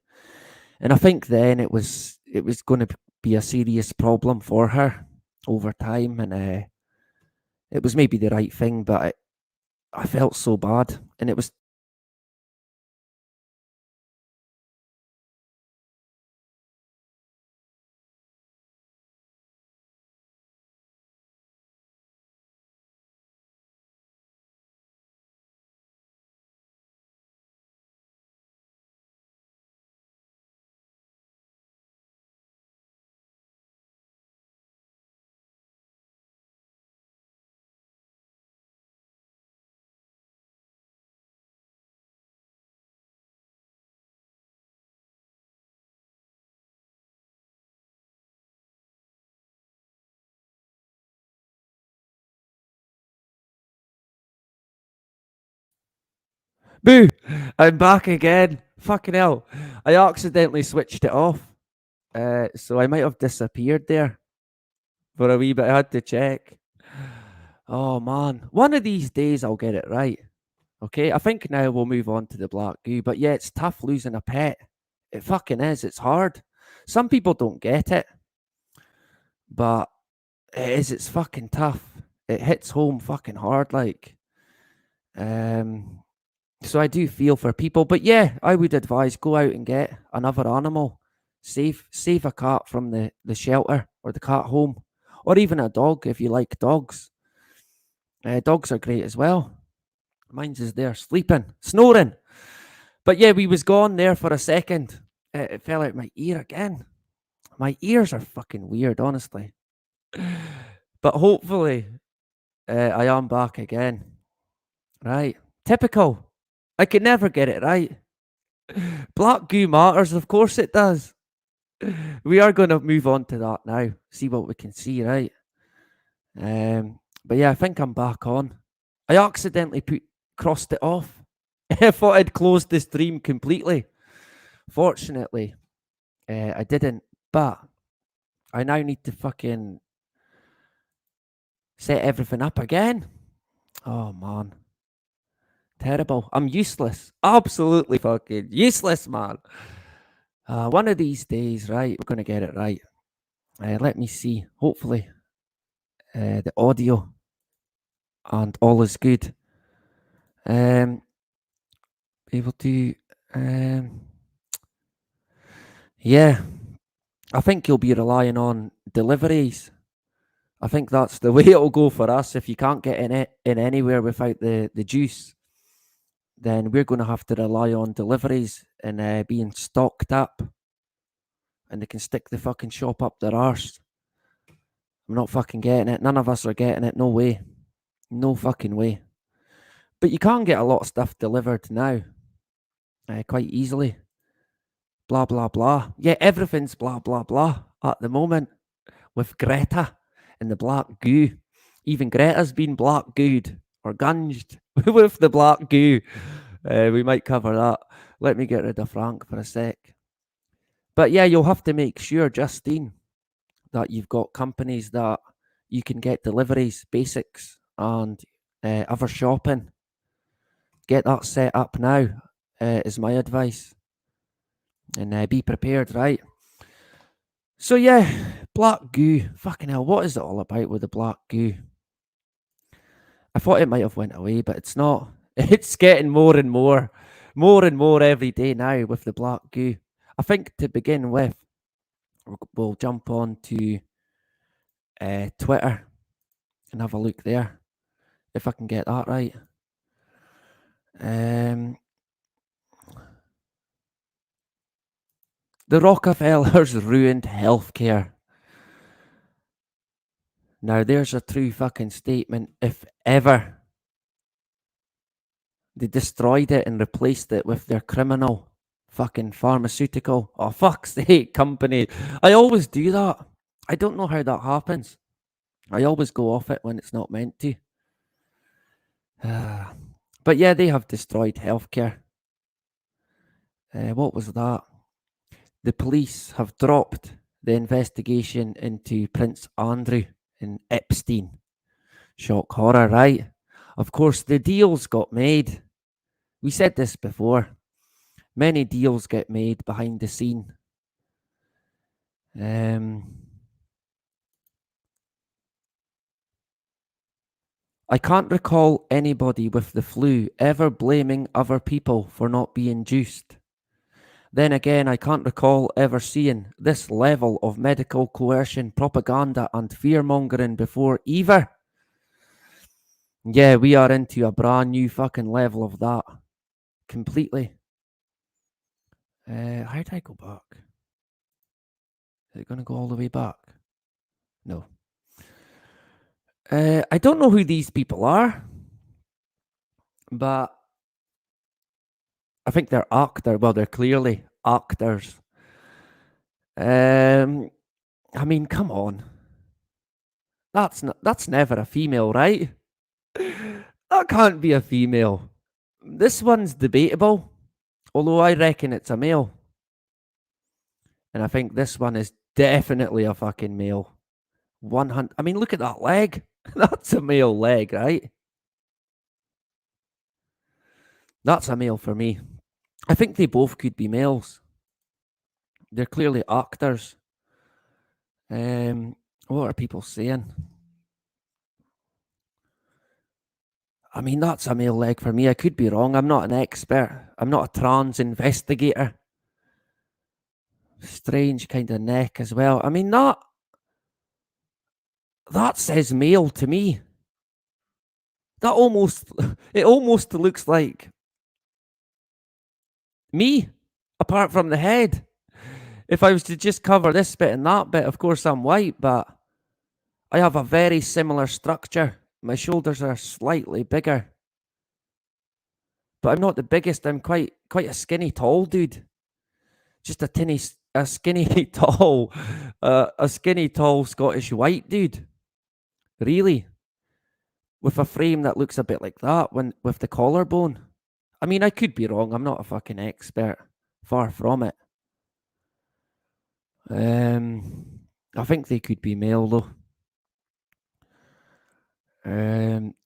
and I think then it was going to be a serious problem for her over time, and it was maybe the right thing, but I felt so bad, and it was. Boo! I'm back again. Fucking hell. I accidentally switched it off. So I might have disappeared there for a wee bit. I had to check. Oh man. One of these days I'll get it right. Okay. I think now we'll move on to the black goo. But yeah, it's tough losing a pet. It fucking is. It's hard. Some people don't get it. But it is. It's fucking tough. It hits home fucking hard. Like, so I do feel for people, but yeah, I would advise go out and get another animal. Save a cat from the shelter or the cat home, or even a dog if you like dogs. Dogs are great as well. Mine's is there sleeping, snoring. But yeah, we was gone there for a second. It fell out my ear again. My ears are fucking weird, honestly. But hopefully, I am back again. Right, typical. I can never get it right. Black goo matters, of course it does. We are going to move on to that now. See what we can see, right? But yeah, I think I'm back on. I accidentally crossed it off. I thought I'd closed the stream completely. Fortunately, I didn't. But I now need to fucking set everything up again. Oh man, terrible. I'm useless. Absolutely fucking useless, man. One of these days, right? We're gonna get it right. Let me see. Hopefully, the audio and all is good. Able to, yeah. I think you'll be relying on deliveries. I think that's the way it'll go for us. If you can't get in anywhere without the juice, then we're going to have to rely on deliveries and being stocked up, and they can stick the fucking shop up their arse. I'm not fucking getting it. None of us are getting it. No way. No fucking way. But you can get a lot of stuff delivered now, quite easily. blah, blah, blah. Yeah, everything's blah, blah, blah at the moment with Greta and the black goo. Even Greta's been black gooed or gunged with the black goo. We might cover that. Let me get rid of Frank for a sec. But yeah, you'll have to make sure, Justine, that you've got companies that you can get deliveries, basics, and other shopping. Get that set up now, is my advice. And be prepared, right? So yeah, black goo. Fucking hell, what is it all about with the black goo? I thought it might have went away, but it's not. It's getting more and more every day now with the black goo. I think to begin with, we'll jump on to Twitter and have a look there, if I can get that right. The Rockefellers ruined healthcare. Now there's a true fucking statement, if ever. They destroyed it and replaced it with their criminal fucking pharmaceutical, oh fuck's sake, company. I always do that. I don't know how that happens. I always go off it when it's not meant to. But yeah, they have destroyed healthcare. What was that? The police have dropped the investigation into Prince Andrew and Epstein. Shock horror, right? Of course, the deals got made. We said this before. Many deals get made behind the scene. I can't recall anybody with the flu ever blaming other people for not being juiced. Then again, I can't recall ever seeing this level of medical coercion, propaganda, and fear-mongering before either. Yeah, we are into a brand new fucking level of that. Completely. How do I go back? Is it going to go all the way back? No. I don't know who these people are, but I think they're actors. Well, they're clearly actors. I mean, come on. That's never a female, right? That can't be a female. This one's debatable, although I reckon it's a male. And I think this one is definitely a fucking male. 100. I mean, look at that leg. That's a male leg, right? That's a male for me. I think they both could be males. They're clearly actors. What are people saying? I mean, that's a male leg for me. I could be wrong. I'm not an expert. I'm not a trans investigator. Strange kind of neck as well. I mean, that says male to me. It almost looks like me, apart from the head. If I was to just cover this bit and that bit, of course I'm white, but I have a very similar structure. My shoulders are slightly bigger. But I'm not the biggest. I'm quite a skinny, tall dude. Just a skinny, tall Scottish white dude. Really? With a frame that looks a bit like that with the collarbone. I mean, I could be wrong. I'm not a fucking expert. Far from it. I think they could be male though.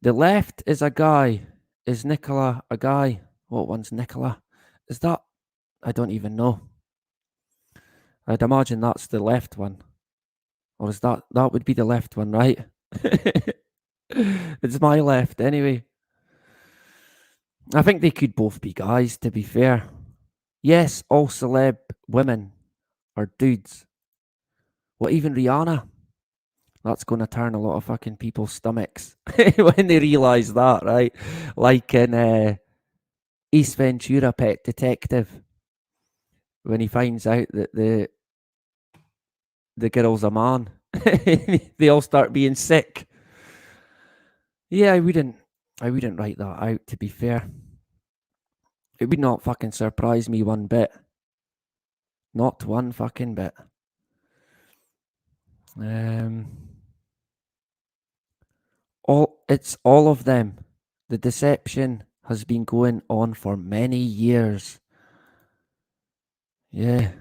The left is a guy. Is Nicola a guy? What one's Nicola? Is that? I don't even know. I'd imagine that's the left one. Or is that would be the left one, right? It's my left anyway. I think they could both be guys, to be fair. Yes, all celeb women are dudes. Well, even Rihanna. That's going to turn a lot of fucking people's stomachs when they realise that, right? Like in Ace Ventura, Pet Detective, when he finds out that the girl's a man, they all start being sick. Yeah, I wouldn't write that out, to be fair. It would not fucking surprise me one bit. Not one fucking bit. It's all of them. The deception has been going on for many years. Yeah.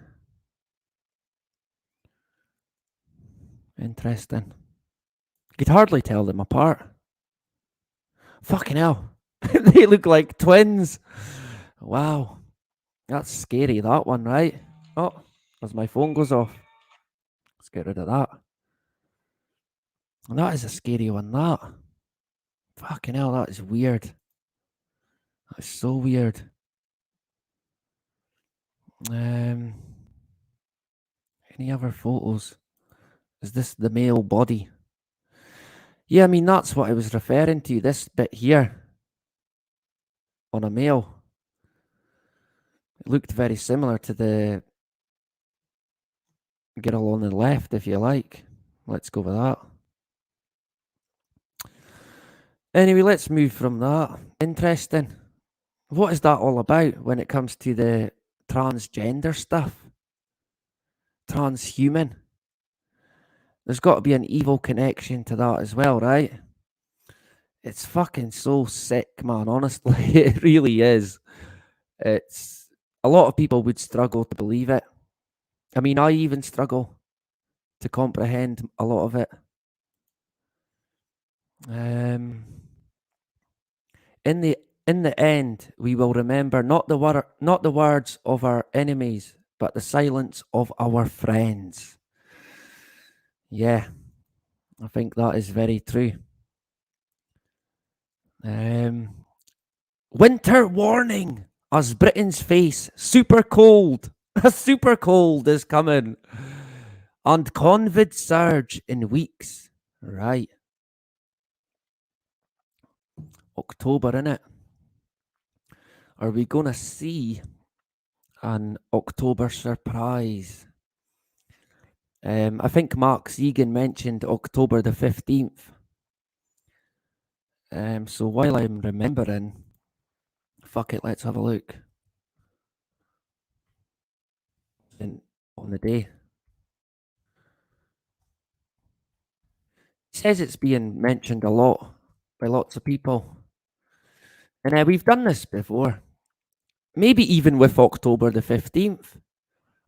Interesting. Could hardly tell them apart. Fucking hell. They look like twins. Wow. That's scary, that one, right? Oh, as my phone goes off. Let's get rid of that. And that is a scary one, that. Fucking hell, that is weird. That's so weird. Any other photos? Is this the male body? Yeah, I mean, that's what I was referring to. This bit here on a male. It looked very similar to the girl on the left, if you like. Let's go with that. Anyway, let's move from that. Interesting. What is that all about when it comes to the transgender stuff? Transhuman. There's got to be an evil connection to that as well, right? It's fucking so sick, man. Honestly, it really is. It's a lot of people would struggle to believe it. I mean, I even struggle to comprehend a lot of it. In the end, we will remember not the words of our enemies, but the silence of our friends. Yeah, I think that is very true. Winter warning as Britain's face super cold. A super cold is coming. And COVID surge in weeks. Right. October, innit? Are we going to see an October surprise? I think Mark Segan mentioned October the 15th. So while I'm remembering, fuck it, let's have a look. On the day. It says it's being mentioned a lot by lots of people. And we've done this before. Maybe even with October the 15th.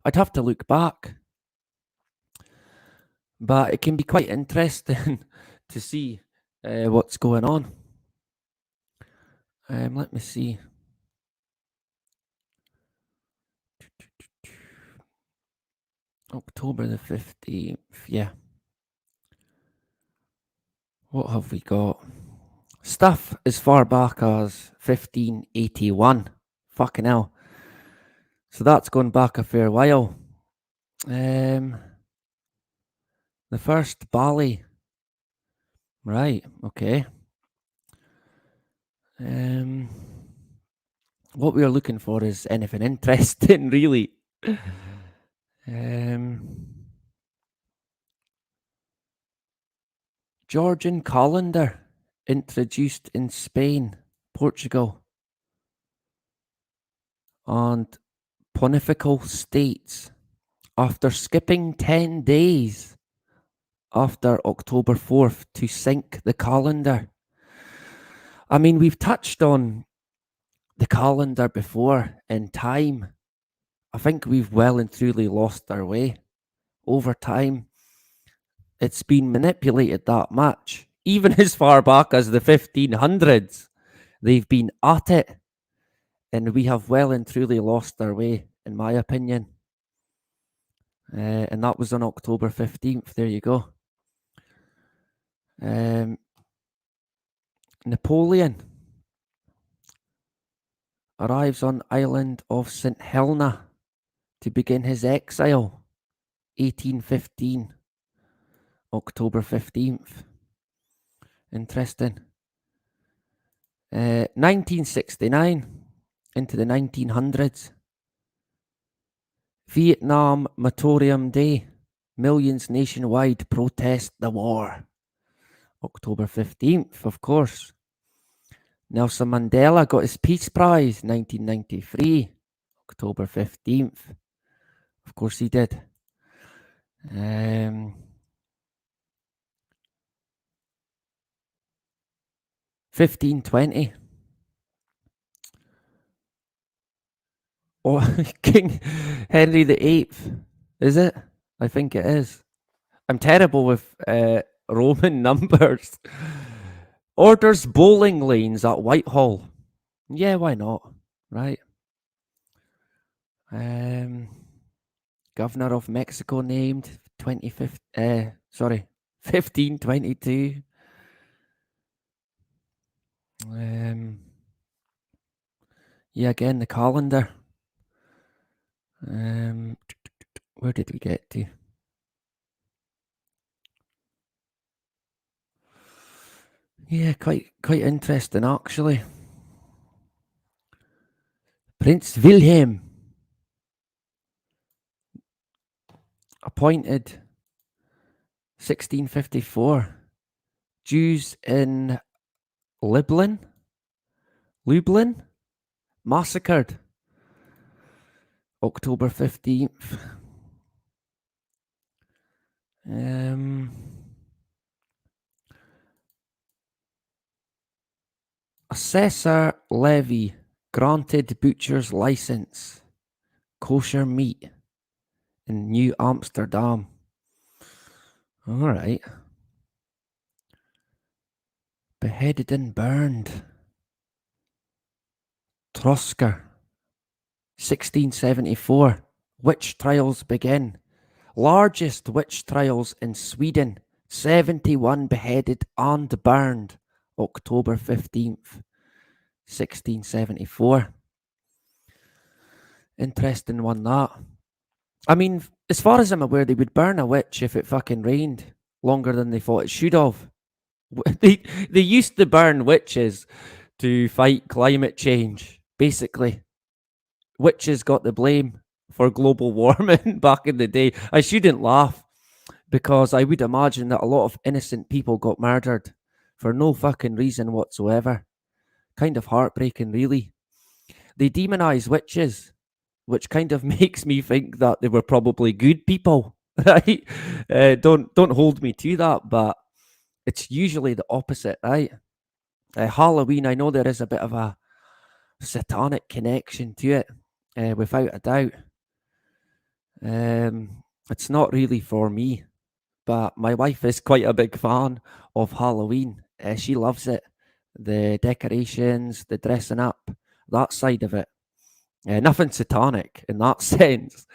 I'd have to look back. But it can be quite interesting to see what's going on. Let me see. October the 15th, yeah. What have we got? Stuff as far back as 1581. Fucking hell. So that's gone back a fair while. The first Bali. Right, okay. What we are looking for is anything interesting, really. Georgian calendar introduced in Spain, Portugal, and pontifical states after skipping 10 days after October 4th to sync the calendar. I mean, we've touched on the calendar before in time. I think we've well and truly lost our way over time. It's been manipulated that much. Even as far back as the 1500s, they've been at it. And we have well and truly lost our way, in my opinion. And that was on October 15th. There you go. Napoleon arrives on island of St. Helena to begin his exile. 1815. October 15th. Interesting. 1969 into the 1900s. Vietnam Moratorium Day. Millions nationwide protest the war. October 15th, of course. Nelson Mandela got his Peace Prize, 1993. October 15th. Of course he did. 1520. Oh, King Henry VIII. Is it? I think it is. I'm terrible with Roman numbers. Orders bowling lanes at Whitehall. Yeah, why not? Right. Governor of Mexico named 25th. 1522. Yeah, again the calendar. Where did we get to? Yeah, quite interesting actually. Prince Wilhelm appointed 1654. Jews in Lublin massacred October 15th. Assessor levy granted butcher's license. Kosher meat in New Amsterdam. All right. Beheaded and burned. Trosker. 1674. Witch trials begin. Largest witch trials in Sweden. 71 beheaded and burned. October 15th, 1674. Interesting one, that. I mean, as far as I'm aware, they would burn a witch if it fucking rained longer than they thought it should have. They used to burn witches to fight climate change, basically. Witches got the blame for global warming back in the day. I shouldn't laugh because I would imagine that a lot of innocent people got murdered for no fucking reason whatsoever. Kind of heartbreaking, really. They demonize witches, which kind of makes me think that they were probably good people, right? Don't hold me to that, but it's usually the opposite, right? Halloween, I know there is a bit of a satanic connection to it, without a doubt. It's not really for me, but my wife is quite a big fan of Halloween. She loves it. The decorations, the dressing up, that side of it. Nothing satanic in that sense,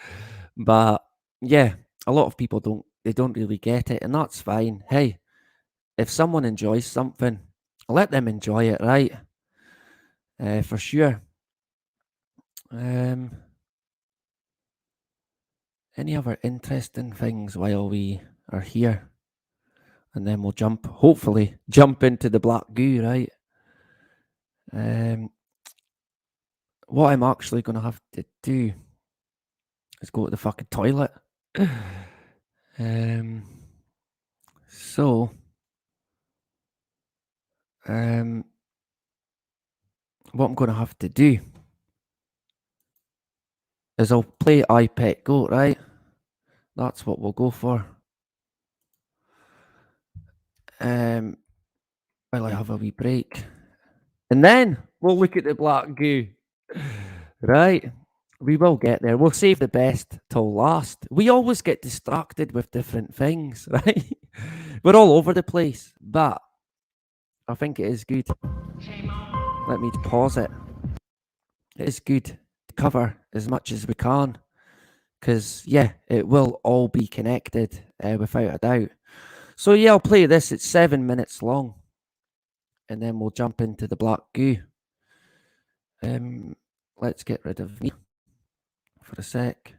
but yeah, a lot of people don't really get it, and that's fine. Hey, if someone enjoys something, let them enjoy it, right? For sure. Um, any other interesting things while we are here? And then we'll hopefully jump into the black goo, right? What I'm actually going to have to do is go to the fucking toilet. um, so, what I'm going to have to do is I'll play iPet Goat, right? That's what we'll go for. While I have a wee break. And then we'll look at the black goo. Right? We will get there. We'll save the best till last. We always get distracted with different things, right? We're all over the place, but I think it is good. Let me pause it. It is good to cover as much as we can because, yeah, it will all be connected without a doubt. So, yeah, I'll play this. It's 7 minutes long and then we'll jump into the black goo. Let's get rid of me for a sec.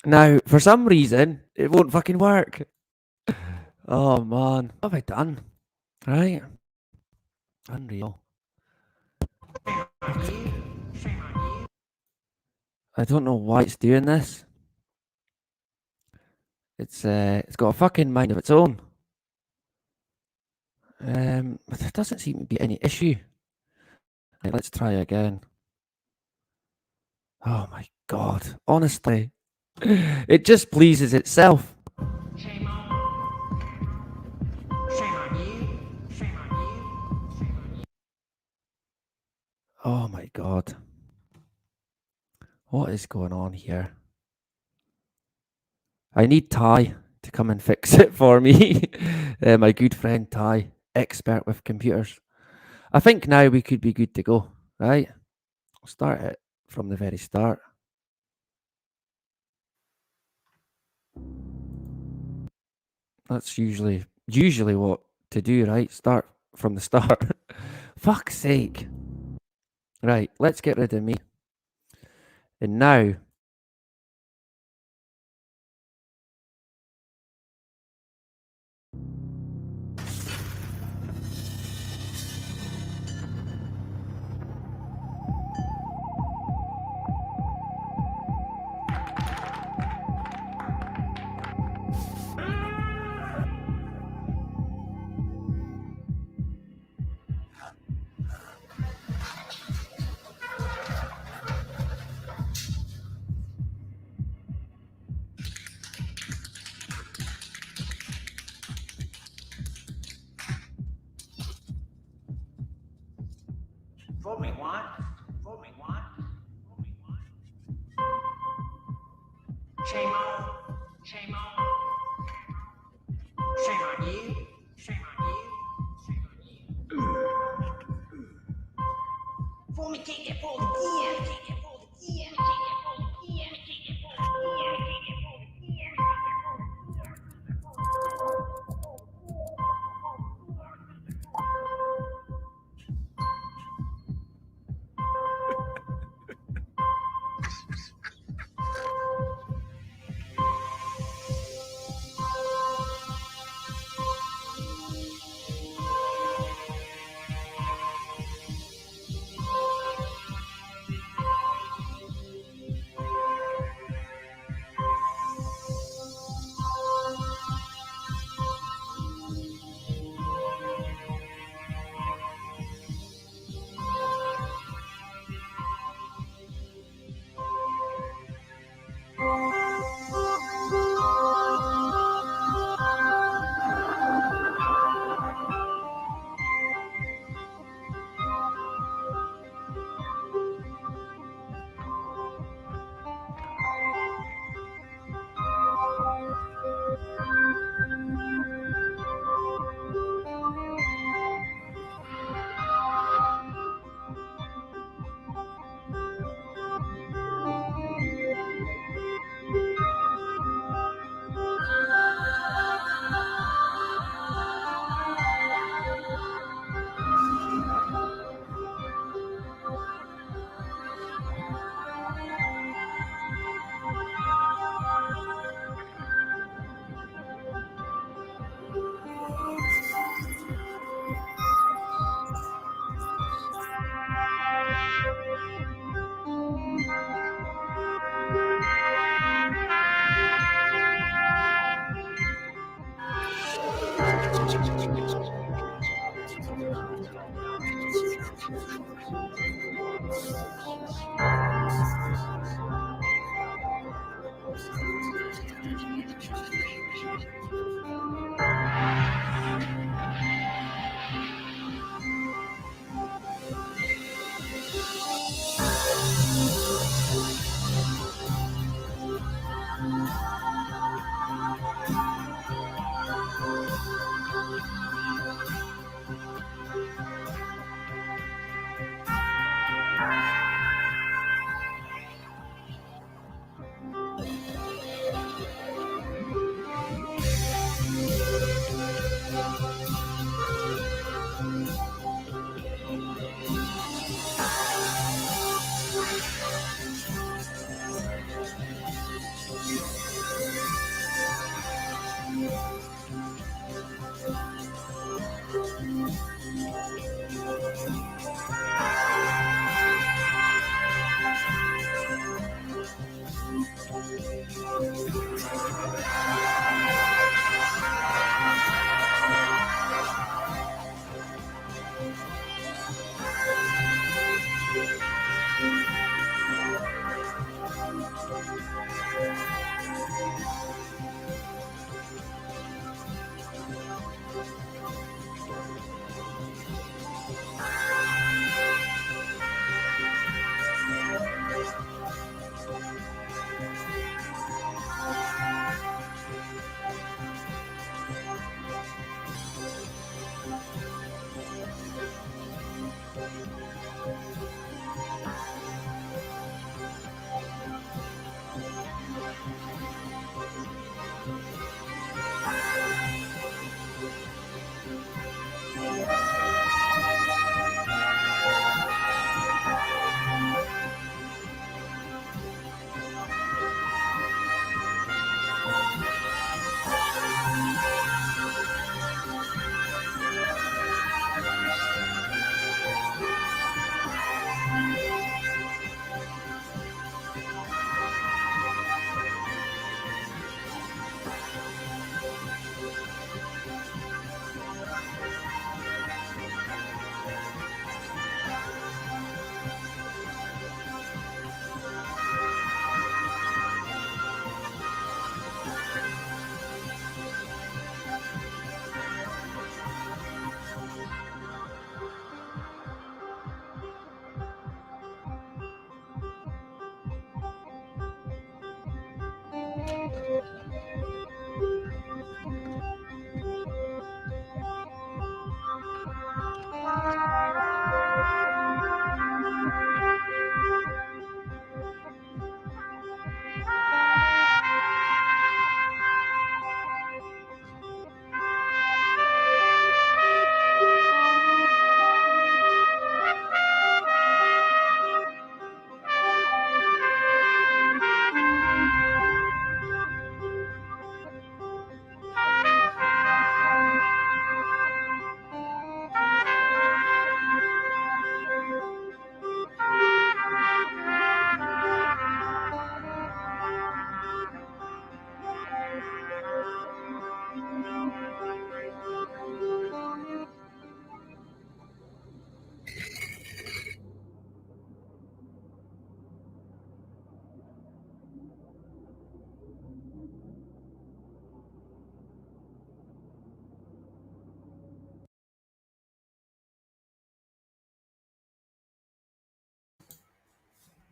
Now, for some reason, it won't fucking work. Oh man, what have I done? Right? Unreal. I don't know why it's doing this. It's got a fucking mind of its own. But there doesn't seem to be any issue. Right, let's try again. Oh my god, honestly, it just pleases itself. Shame on. Shame on you. Shame on you. Shame on you. Oh my god, what is going on here? I need Ty to come and fix it for me. My good friend Ty, expert with computers. I think now we could be good to go, right? I'll start it from the very start. That's usually what to do, right? Start from the start. Fuck's sake. Right, let's get rid of me. And now Fool me once. Fool me once. Fool me once. Shame on. Shame on. Shame on you. Shame on you. Shame on you. Fool me, can't get fooled again. Can't get fooled again. Can't get fooled again. Can't get fooled again. Can't get fooled again. Can't get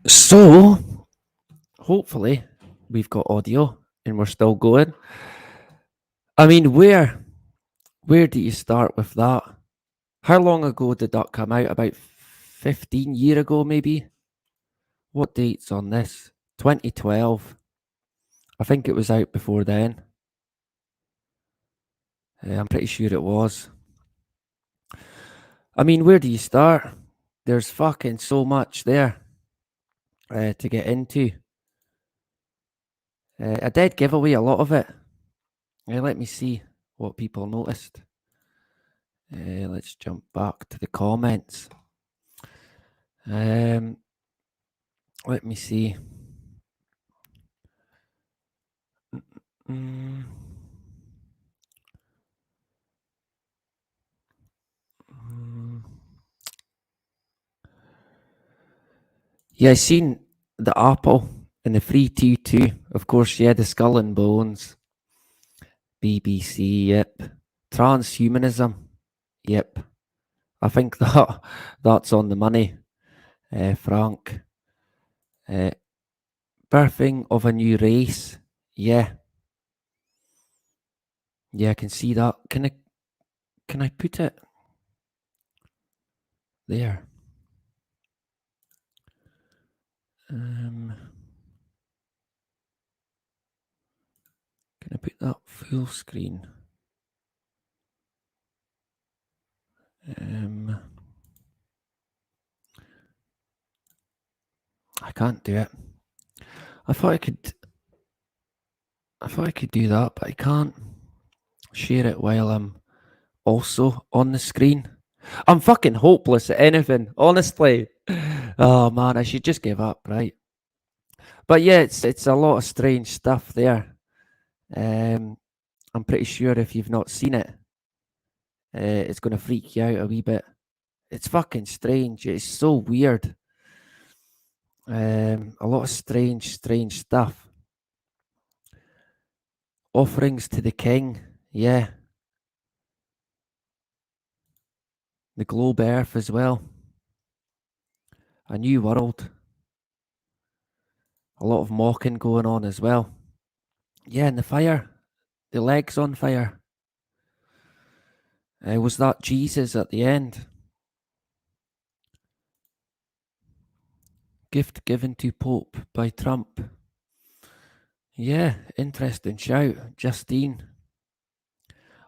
So, hopefully, we've got audio and we're still going. I mean, where do you start with that? How long ago did that come out? About 15 year ago, maybe? What date's on this? 2012. I think it was out before then. I'm pretty sure it was. I mean, where do you start? There's fucking so much there to get into. I did give away a lot of it. Let me see what people noticed. Let's jump back to the comments. Let me see. Mm. Mm. Yeah, I seen the apple and the 322. Of course, yeah, the skull and bones. BBC, yep. Transhumanism, yep. I think that's on the money, Frank. Uh, birthing of a new race, yeah. Yeah, I can see that. Can I put it there? Can I put that full screen? I can't do it. I thought I could. If I could do that, but I can't share it while I'm also on the screen. I'm fucking hopeless at anything, honestly. Oh man, I should just give up, right? But yeah, it's a lot of strange stuff there. I'm pretty sure if you've not seen it, it's going to freak you out a wee bit. It's fucking strange. It's so weird. A lot of strange stuff. Offerings to the king. Yeah. The globe earth as well. A new world. A lot of mocking going on as well. Yeah, and the fire. The legs on fire. Was that Jesus at the end? Gift given to Pope by Trump. Yeah, interesting shout. Justine.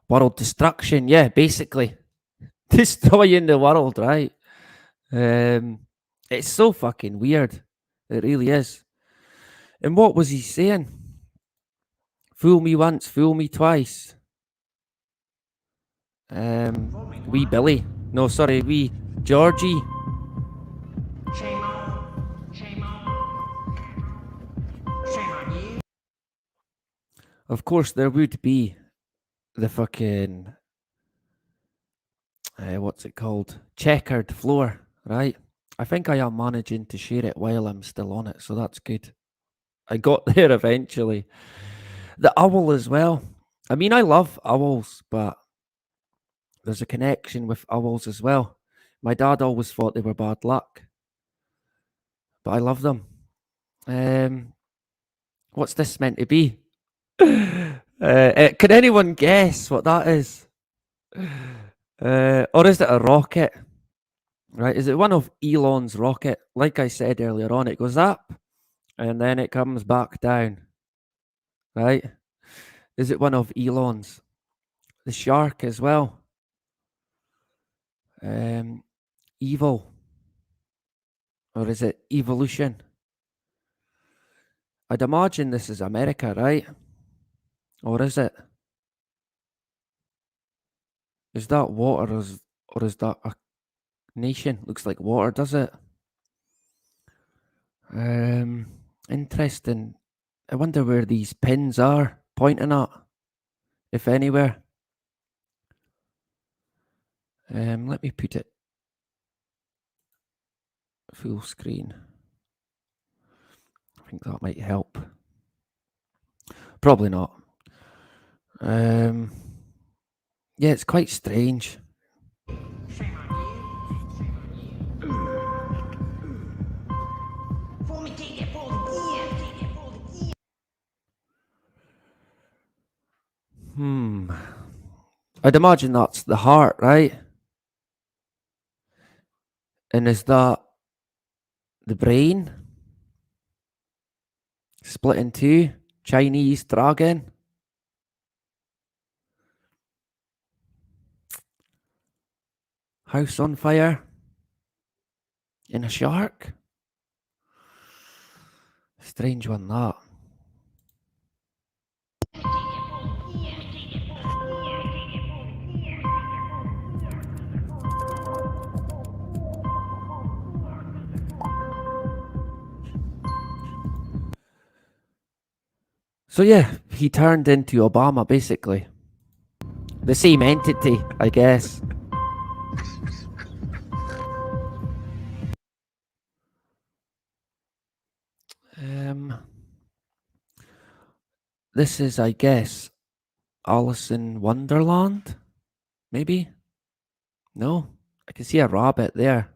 World destruction. Yeah, basically. Destroying the world, right? It's so fucking weird. It really is. And what was he saying? Fool me once, fool me twice. Wee Billy. No, sorry, wee Georgie. Shame on, shame on, shame on you. Of course, there would be the fucking what's it called? Checkered floor, right? I think I am managing to share it while I'm still on it, so that's good. I got there eventually. The owl as well. I mean, I love owls, but there's a connection with owls as well. My dad always thought they were bad luck, but I love them. What's this meant to be? Can anyone guess what that is? Or is it a rocket? Right? Is it one of Elon's rocket? Like I said earlier on, it goes up and then it comes back down. Right? Is it one of Elon's? The shark as well. Evil. Or is it evolution? I'd imagine this is America, right? Or is it? Is that water or is that a nation? Looks like water, does it? Interesting. I wonder where these pins are pointing at, if anywhere. Let me put it full screen. I think that might help. Probably not. Yeah, it's quite strange. Shame on you. For me, take that for again, take that for again. I'd imagine that's the heart, right? And is that the brain? Split in two? Chinese dragon? House on fire? In a shark? Strange one, that. So yeah, he turned into Obama, basically. The same entity, I guess. This is, I guess, Alice in Wonderland? Maybe? No? I can see a rabbit there.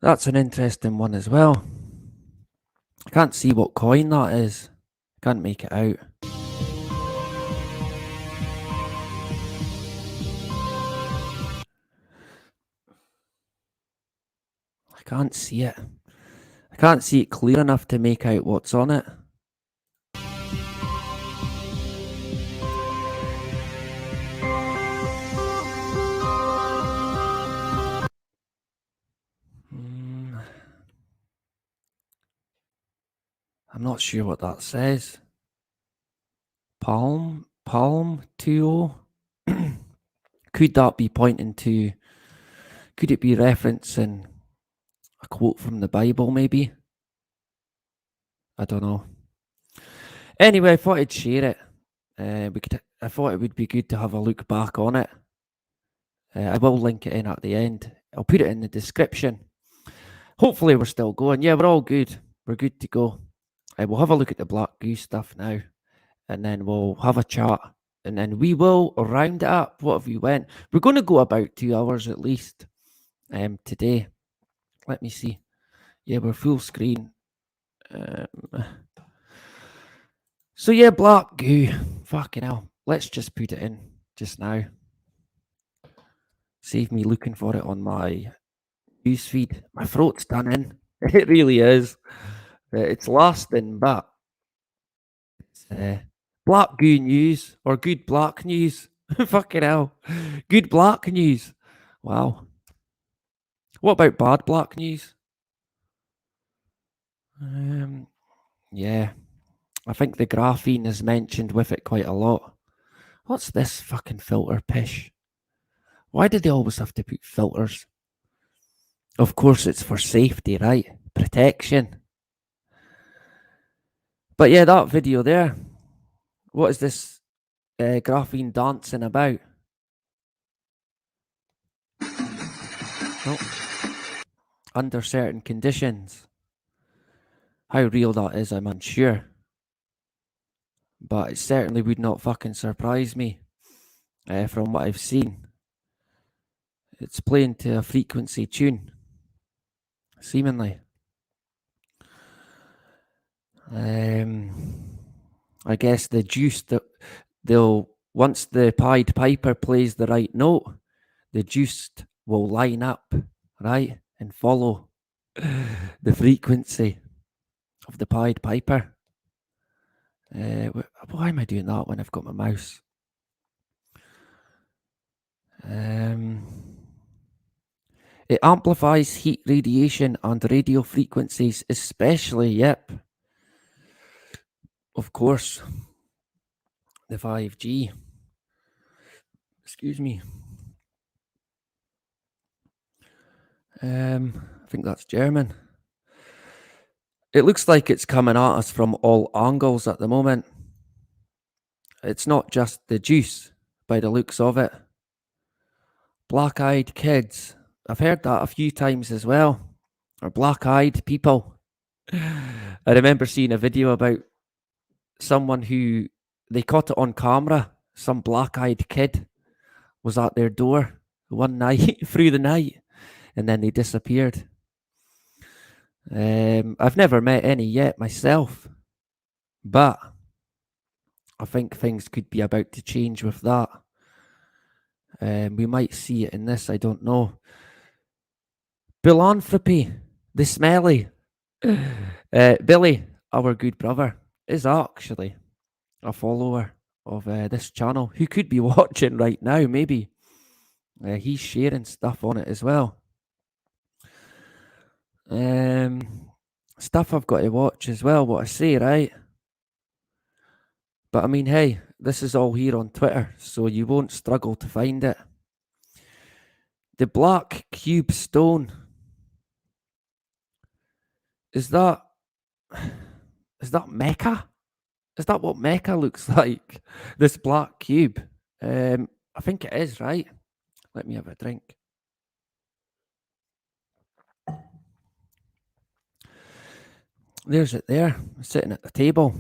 That's an interesting one as well. I can't see what coin that is. Can't make it out. I can't see it. I can't see it clear enough to make out what's on it. I'm not sure what that says. Palm 2. Could that be pointing to, could it be referencing a quote from the Bible maybe? I don't know. Anyway, I thought I'd share it. I thought it would be good to have a look back on it. I will link it in at the end. I'll put it in the description. Hopefully we're still going. Yeah, we're all good. We're good to go. We'll have a look at the Black Goose stuff now, and then we'll have a chat, and then we will round it up. What have we went? We're going to go about 2 hours at least today. Let me see. Yeah, we're full screen. So yeah, Black Goo. Fucking hell. Let's just put it in just now. Save me looking for it on my news feed. My throat's done in. It really is. It's lasting, but it's Black Goo news or good black news. Fucking hell. Good black news. Wow. What about bad black news? Yeah. I think the graphene is mentioned with it quite a lot. What's this fucking filter pish? Why do they always have to put filters? Of course, it's for safety, right? Protection. But yeah, that video there. What is this graphene dancing about? Oh, under certain conditions. How real that is, I'm unsure. But it certainly would not fucking surprise me from what I've seen. It's playing to a frequency tune, seemingly. I guess the juice that they'll, once the Pied Piper plays the right note, the juice will line up, right, and follow the frequency of the Pied Piper. Why am I doing that when I've got my mouse? It amplifies heat radiation and radio frequencies, especially, yep, of course, the 5G. Excuse me. I think that's German. It looks like it's coming at us from all angles at the moment. It's not just the juice, by the looks of it. Black-eyed kids. I've heard that a few times as well. Or black-eyed people. I remember seeing a video about someone who, they caught it on camera. Some black-eyed kid was at their door one night, through the night, and then they disappeared. I've never met any yet myself, but I think things could be about to change with that. We might see it in this, I don't know. Philanthropy, the smelly. Billy, our good brother, is actually a follower of this channel who could be watching right now, maybe. He's sharing stuff on it as well. Stuff I've got to watch as well, what I say, right? But I mean, hey, this is all here on Twitter, so you won't struggle to find it. The black cube stone. Is that Mecca? Is that what Mecca looks like? This black cube. I think it is, right? Let me have a drink. There's it there, sitting at the table.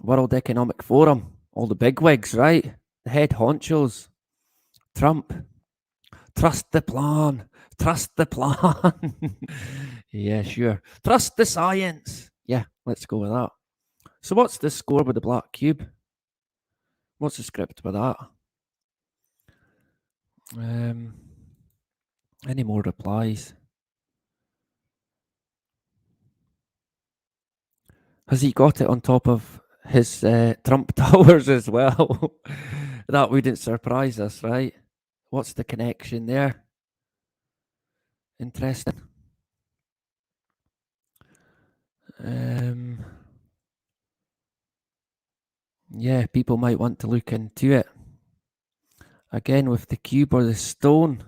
World Economic Forum. All the bigwigs, right? The head honchos. Trump. Trust the plan. Trust the plan. Yeah, sure. Trust the science. Yeah, let's go with that. So what's the score with the black cube? What's the script with that? Any more replies? Has he got it on top of his Trump towers as well? That wouldn't surprise us, right? What's the connection there? Interesting. Yeah, people might want to look into it. Again, with the cube or the stone.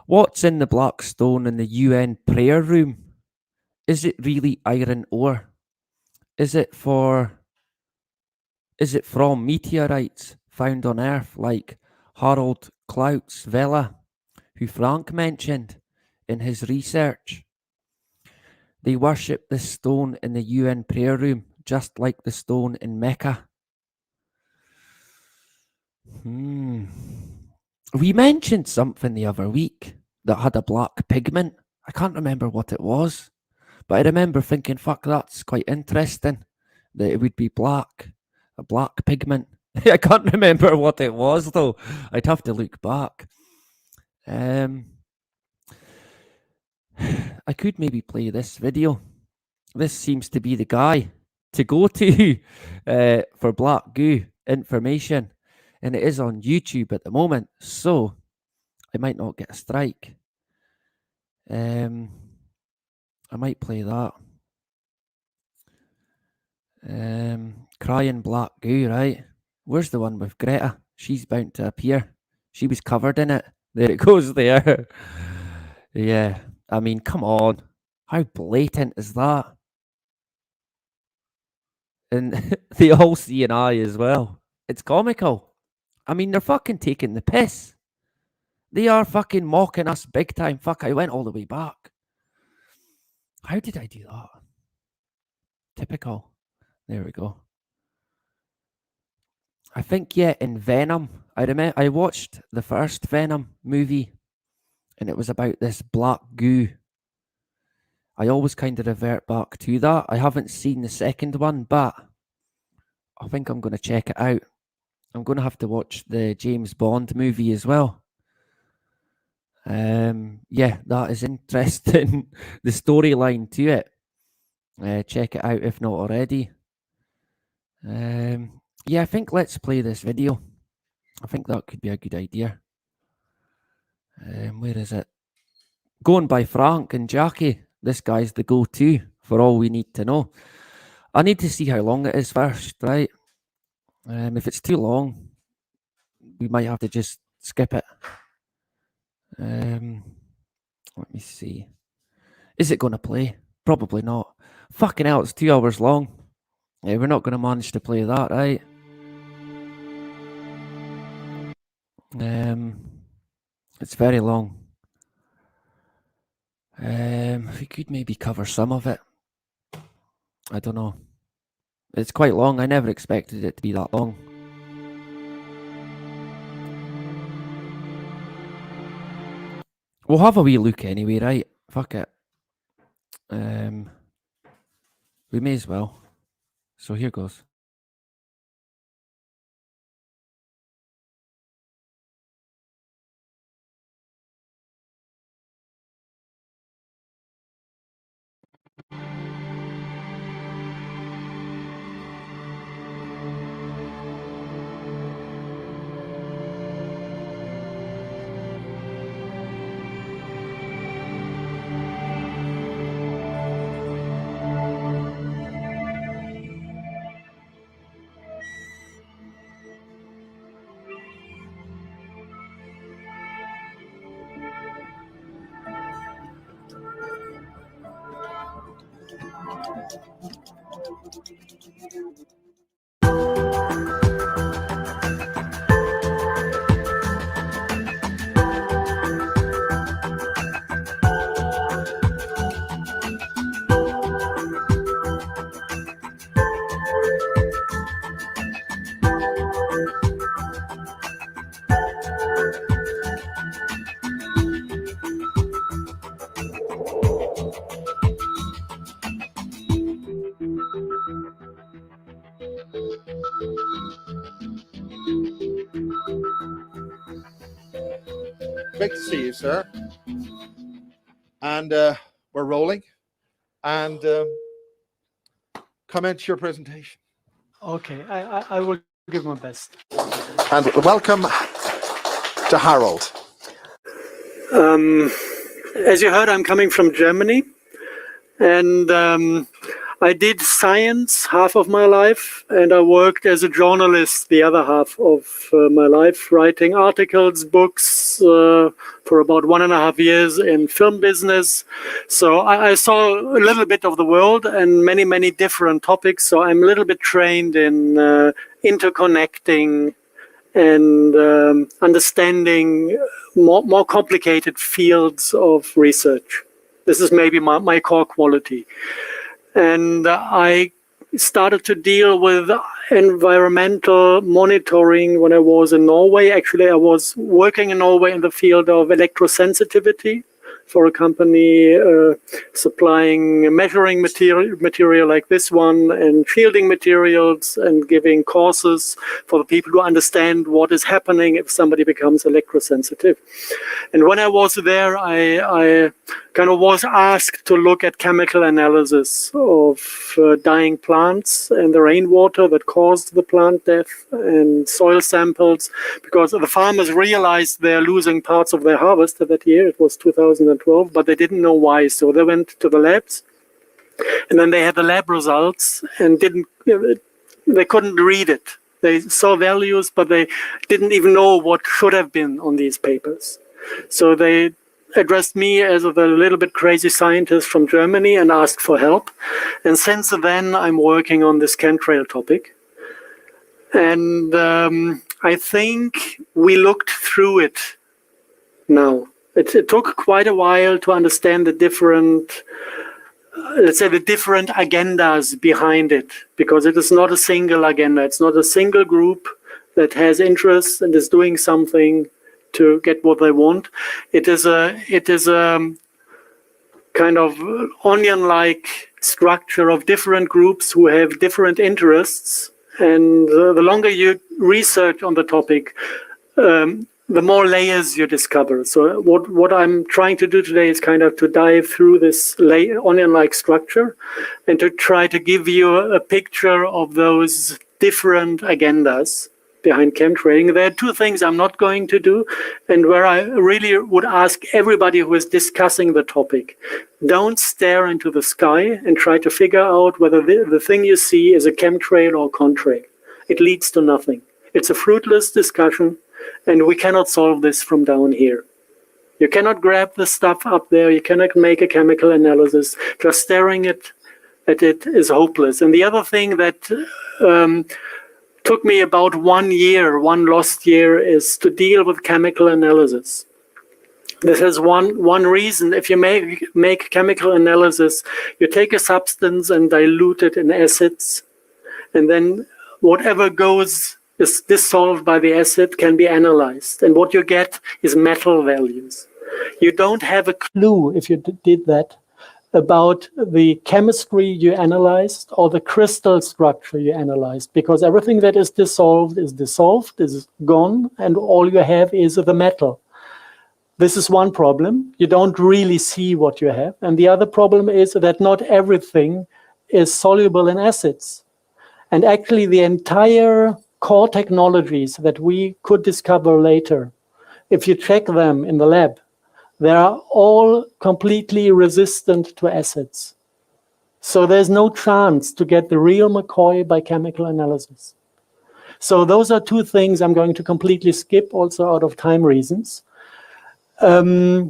What's in the black stone in the UN prayer room? Is it really iron ore? Is it from meteorites found on Earth like Harold Klaut's Vela, who Frank mentioned in his research? They worship this stone in the UN prayer room, just like the stone in Mecca. We mentioned something the other week that had a black pigment. I can't remember what it was, but I remember thinking, fuck, that's quite interesting that it would be black, a black pigment. I can't remember what it was though. I'd have to look back. I could maybe play this video. This seems to be the guy to go to for black goo information, and it is on YouTube at the moment, so I might not get a strike. I might play that. Crying black goo, right? Where's the one with Greta? She's bound to appear. She was covered in it. There it goes there. Yeah, I mean, come on. How blatant is that? And they all see an eye as well. It's comical. I mean, they're fucking taking the piss. They are fucking mocking us big time. Fuck, I went all the way back. How did I do that? Typical. There we go. I think, yeah, in Venom, I watched the first Venom movie, and it was about this black goo. I always kind of revert back to that. I haven't seen the second one, but I think I'm going to check it out. I'm going to have to watch the James Bond movie as well. Yeah, that is interesting. The storyline to it. Check it out if not already. Yeah, I think let's play this video. I think that could be a good idea. Where is it? Going by Frank and Jackie. This guy's the go-to for all we need to know. I need to see how long it is first, right? If it's too long, we might have to just skip it. Let me see. Is it going to play? Probably not. Fucking hell, it's 2 hours long. Yeah, we're not going to manage to play that, right? It's very long. We could maybe cover some of it. I don't know. It's quite long. I never expected it to be that long. We'll have a wee look anyway, right? Fuck it. We may as well. So here goes. Great to see you, sir. And we're rolling. And comment to your presentation. Okay, I will give my best. And welcome to Harold. As you heard, I'm coming from Germany, and I did science half of my life, and I worked as a journalist the other half of my life, writing articles, books for about 1.5 years in film business. So I saw a little bit of the world and many, many different topics. So I'm a little bit trained in interconnecting and understanding more complicated fields of research. This is maybe my core quality. And I started to deal with environmental monitoring when I was in Norway. Actually, I was working in Norway in the field of electrosensitivity for a company supplying measuring material like this one and shielding materials and giving courses for the people to understand what is happening if somebody becomes electrosensitive. And when I was there, I kind of was asked to look at chemical analysis of dying plants and the rainwater that caused the plant death and soil samples, because the farmers realized they're losing parts of their harvest that year. It was 2012, but they didn't know why. So they went to the labs, and then they had the lab results and they couldn't read it. They saw values, but they didn't even know what should have been on these papers. So they addressed me as a little bit crazy scientist from Germany and asked for help. And since then, I'm working on this chemtrail topic. And I think we looked through it now. It took quite a while to understand the different, let's say, the different agendas behind it, because it is not a single agenda. It's not a single group that has interests and is doing something to get what they want. It is a kind of onion-like structure of different groups who have different interests. And the longer you research on the topic, the more layers you discover. So what I'm trying to do today is kind of to dive through this onion-like structure and to try to give you a picture of those different agendas behind chemtrailing. There are two things I'm not going to do, and where I really would ask everybody who is discussing the topic, don't stare into the sky and try to figure out whether the thing you see is a chemtrail or contrail. It leads to nothing. It's a fruitless discussion, and we cannot solve this from down here. You cannot grab the stuff up there. You cannot make a chemical analysis. Just staring at it is hopeless. And the other thing that took me about 1 year, one lost year, is to deal with chemical analysis. This is one reason. If you make chemical analysis, you take a substance and dilute it in acids, and then whatever is dissolved by the acid can be analyzed. And what you get is metal values. You don't have a clue, if you did that, about the chemistry you analyzed or the crystal structure you analyzed, because everything that is dissolved, is gone, and all you have is the metal. This is one problem. You don't really see what you have. And the other problem is that not everything is soluble in acids. And actually the entire core technologies that we could discover later, if you check them in the lab, they are all completely resistant to acids. So there's no chance to get the real McCoy by chemical analysis. So those are two things I'm going to completely skip, also out of time reasons. I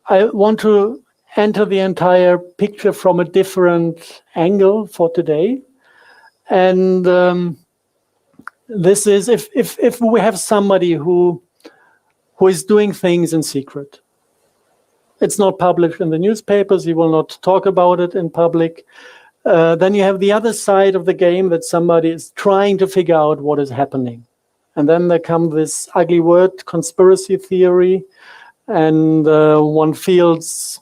want to enter the entire picture from a different angle for today. And this is if we have somebody who is doing things in secret. It's not published in the newspapers. He will not talk about it in public. Then you have the other side of the game, that somebody is trying to figure out what is happening. And then there comes this ugly word, conspiracy theory, and one feels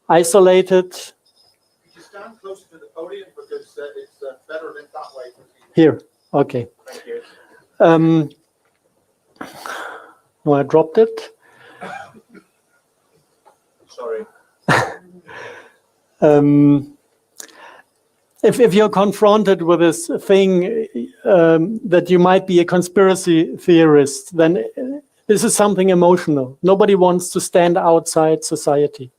isolated. Could you stand closer to the podium, because it's better lit that way. Here, okay. Thank you. No, I dropped it. Sorry. if you're confronted with this thing that you might be a conspiracy theorist, then this is something emotional. Nobody wants to stand outside society.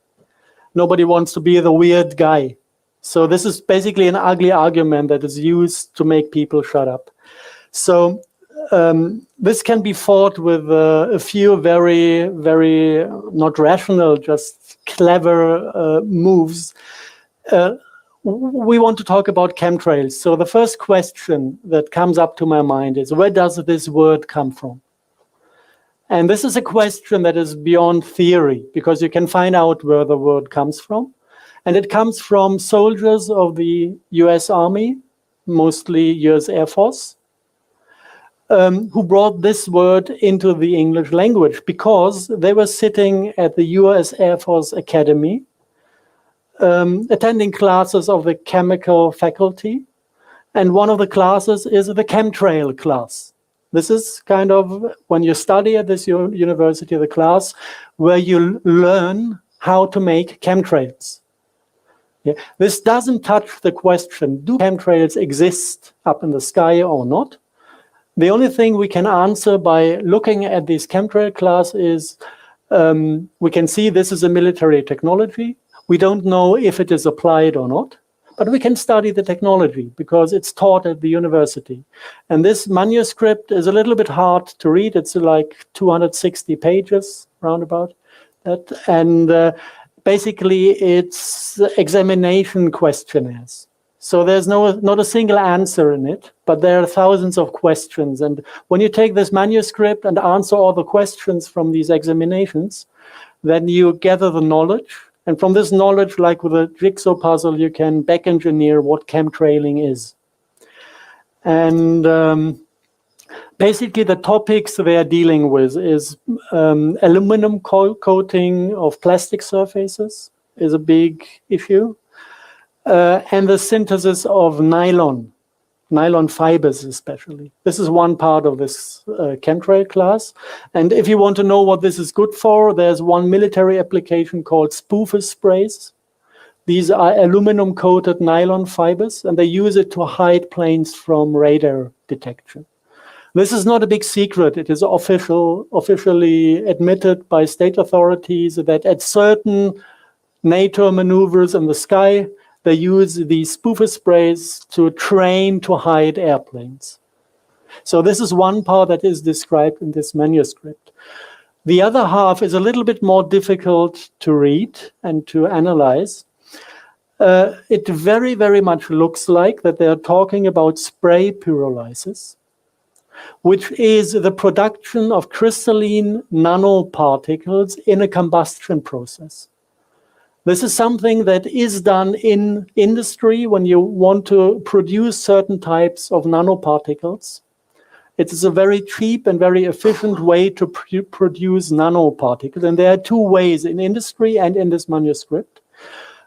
Nobody wants to be the weird guy. So this is basically an ugly argument that is used to make people shut up. So this can be fought with a few very, very not rational, just clever moves. We want to talk about chemtrails. So the first question that comes up to my mind is, where does this word come from? And this is a question that is beyond theory, because you can find out where the word comes from. And it comes from soldiers of the US Army, mostly US Air Force, who brought this word into the English language because they were sitting at the US Air Force Academy, attending classes of the chemical faculty. And one of the classes is the chemtrail class. This is kind of, when you study at this university, the class where you learn how to make chemtrails. Yeah. This doesn't touch the question, do chemtrails exist up in the sky or not? The only thing we can answer by looking at this chemtrail class is we can see this is a military technology. We don't know if it is applied or not, but we can study the technology because it's taught at the university. And this manuscript is a little bit hard to read. It's like 260 pages, roundabout that. And basically, it's examination questionnaires. So there's not a single answer in it, but there are thousands of questions. And when you take this manuscript and answer all the questions from these examinations, then you gather the knowledge. And from this knowledge, like with a jigsaw puzzle, you can back engineer what chemtrailing is. And basically, the topics they are dealing with is aluminum coating of plastic surfaces is a big issue. And the synthesis of nylon fibers especially. This is one part of this chemtrail class. And if you want to know what this is good for, there's one military application called spoofer sprays. These are aluminum-coated nylon fibers, and they use it to hide planes from radar detection. This is not a big secret. It is officially admitted by state authorities that at certain NATO maneuvers in the sky, they use these spoofer sprays to train to hide airplanes. So this is one part that is described in this manuscript. The other half is a little bit more difficult to read and to analyze. It very, very much looks like that they are talking about spray pyrolysis, which is the production of crystalline nanoparticles in a combustion process. This is something that is done in industry when you want to produce certain types of nanoparticles. It is a very cheap and very efficient way to produce nanoparticles. And there are two ways in industry and in this manuscript.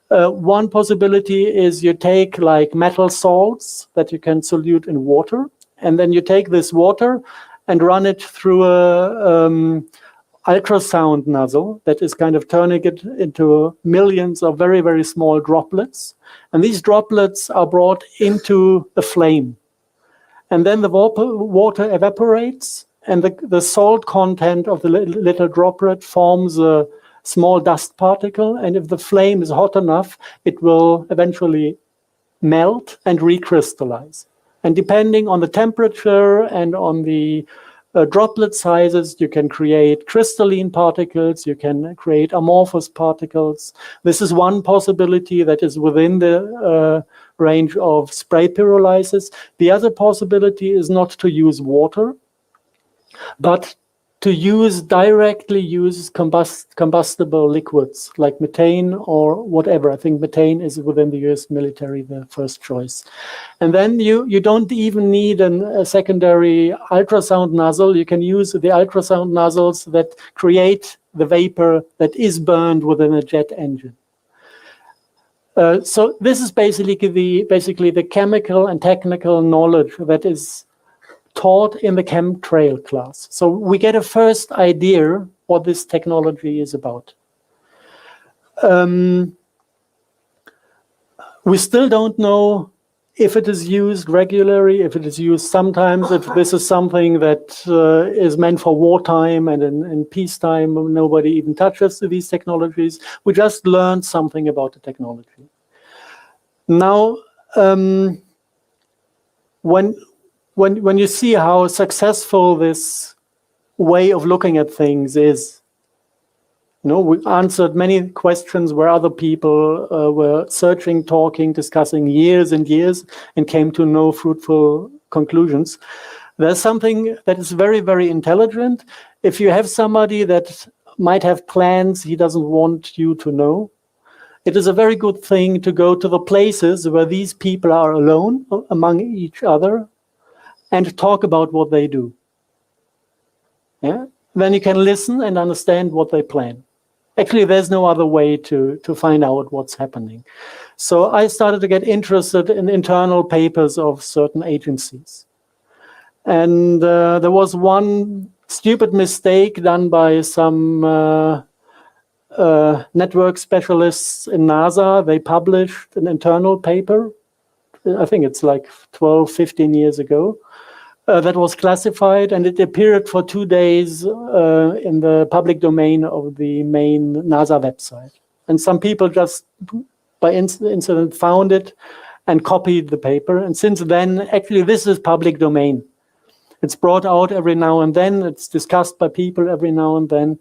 One possibility is you take like metal salts that you can solute in water, and then you take this water and run it through a ultrasound nozzle that is kind of turning it into millions of very, very small droplets. And these droplets are brought into the flame. And then the water evaporates, and the salt content of the little droplet forms a small dust particle. And if the flame is hot enough, it will eventually melt and recrystallize. And depending on the temperature and on the droplet sizes, you can create crystalline particles, you can create amorphous particles. This is one possibility that is within the range of spray pyrolysis. The other possibility is not to use water, but to directly use combustible liquids like methane or whatever. I think methane is within the US military the first choice. And then you don't even need a secondary ultrasound nozzle. You can use the ultrasound nozzles that create the vapor that is burned within a jet engine. So this is basically the chemical and technical knowledge that is taught in the chemtrail class. So we get a first idea what this technology is about. We still don't know if it is used regularly, if it is used sometimes, if this is something that is meant for wartime and in peacetime, nobody even touches these technologies. We just learned something about the technology. Now, when you see how successful this way of looking at things is, we answered many questions where other people were searching, talking, discussing years and years and came to no fruitful conclusions. There's something that is very, very intelligent. If you have somebody that might have plans he doesn't want you to know, it is a very good thing to go to the places where these people are alone among each other and talk about what they do. Yeah? Then you can listen and understand what they plan. Actually, there's no other way to find out what's happening. So I started to get interested in internal papers of certain agencies. And there was one stupid mistake done by some network specialists in NASA. They published an internal paper. I think it's like 12, 15 years ago. That was classified, and it appeared for 2 days in the public domain of the main NASA website. And some people just by incident found it and copied the paper. And since then, actually, this is public domain. It's brought out every now and then. It's discussed by people every now and then.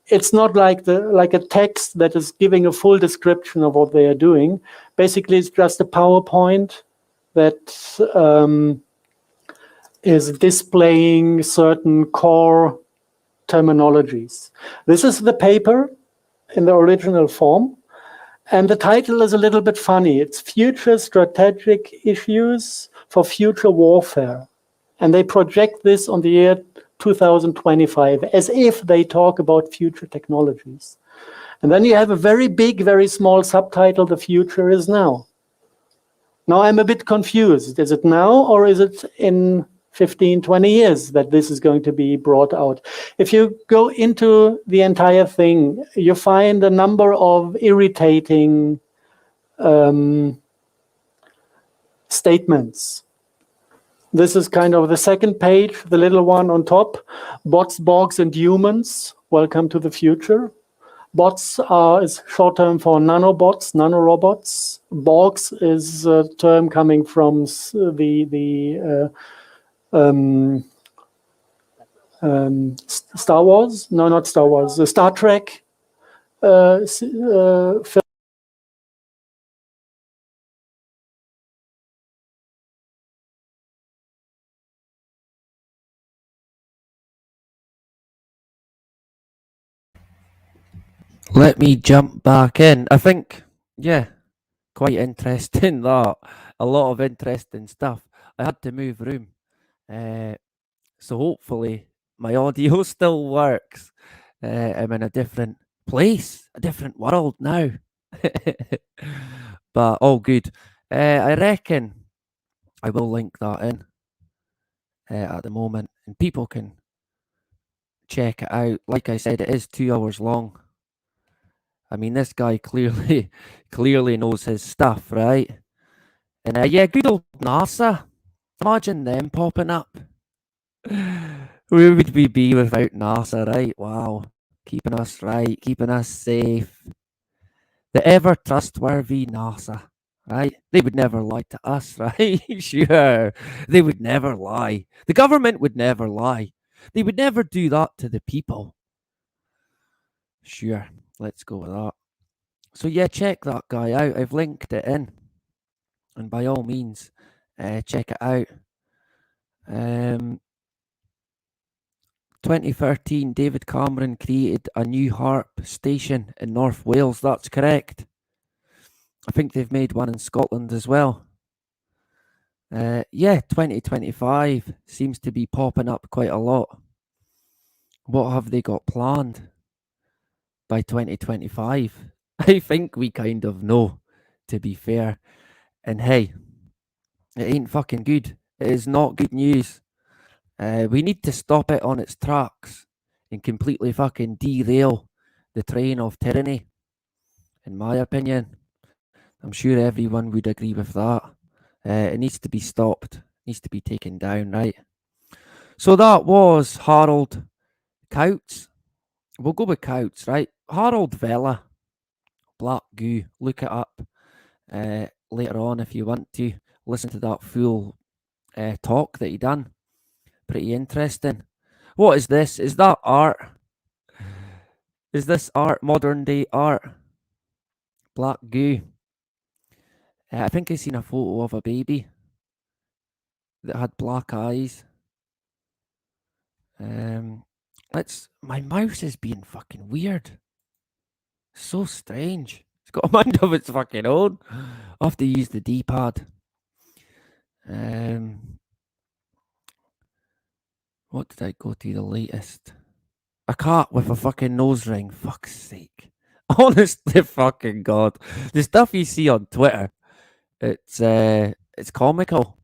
It's not like a text that is giving a full description of what they are doing. Basically, it's just a PowerPoint that is displaying certain core terminologies. This is the paper in the original form, and the title is a little bit funny. It's Future Strategic Issues for Future Warfare. And they project this on the year 2025 as if they talk about future technologies. And then you have a very big, very small subtitle, The Future is Now. Now I'm a bit confused. Is it now or is it in 15, 20 years that this is going to be brought out? If you go into the entire thing, you find a number of irritating statements. This is kind of the second page, the little one on top. Bots, Borgs, and humans. Welcome to the future. Bots is short term for nanobots, nanorobots. Borgs is a term coming from the Star Wars. No, not Star Wars. The Star Trek film. Let me jump back in. I think, yeah, quite interesting that. A lot of interesting stuff. I had to move room. So hopefully my audio still works. I'm in a different place, a different world now. But all good. I reckon I will link that in at the moment, and people can check it out. Like I said, it is 2 hours long. I mean, this guy clearly knows his stuff, right? And yeah, good old NASA. Imagine them popping up. Where would we be without NASA, right? Wow. Keeping us right, keeping us safe. The ever trustworthy NASA, right? They would never lie to us, right? Sure. They would never lie. The government would never lie. They would never do that to the people. Sure. Let's go with that. So yeah, check that guy out. I've linked it in. And by all means, check it out. 2013, David Cameron created a new HARP station in North Wales. That's correct. I think they've made one in Scotland as well. Yeah, 2025 seems to be popping up quite a lot. What have they got planned by 2025? I think we kind of know, to be fair. And hey, it ain't fucking good. It is not good news. We need to stop it on its tracks and completely fucking derail the train of tyranny, in my opinion. I'm sure everyone would agree with that. It needs to be stopped, needs to be taken down, right? So that was Harold Couts. We'll go with Couts, right? Harold Vella, Black Goo. Look it up later on if you want to listen to that full talk that he done. Pretty interesting. What is this? Is that art? Is this art? Modern day art? Black Goo. I think I seen a photo of a baby that had black eyes. My mouse is being fucking weird. So strange. It's got a mind of its fucking own. I have to use the D-pad. What did I go to the latest? A cat with a fucking nose ring. Fuck's sake. Honestly, fucking God. The stuff you see on Twitter, it's comical.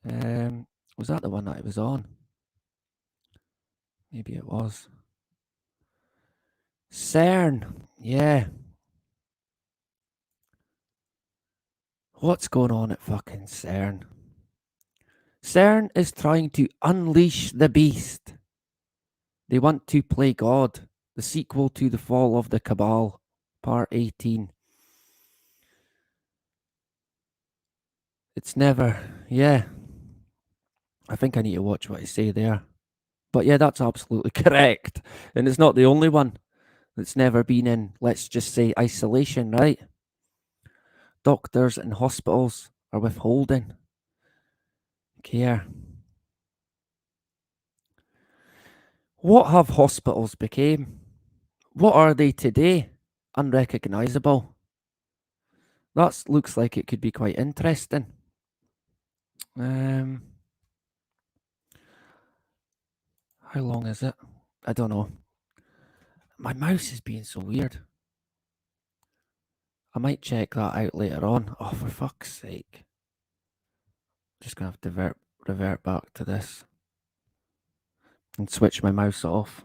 Was that the one that I was on? Maybe it was. CERN. Yeah. What's going on at fucking CERN? CERN is trying to unleash the beast. They want to play God. The sequel to The Fall of the Cabal, Part 18. It's never, yeah. I think I need to watch what I say there. But yeah, that's absolutely correct. And it's not the only one that's never been in, let's just say, isolation, right? Doctors and hospitals are withholding care. What have hospitals become? What are they today? Unrecognisable. That looks like it could be quite interesting. How long is it? I don't know. My mouse is being so weird. I might check that out later on. Oh, for fuck's sake. Just gonna have to revert back to this and switch my mouse off.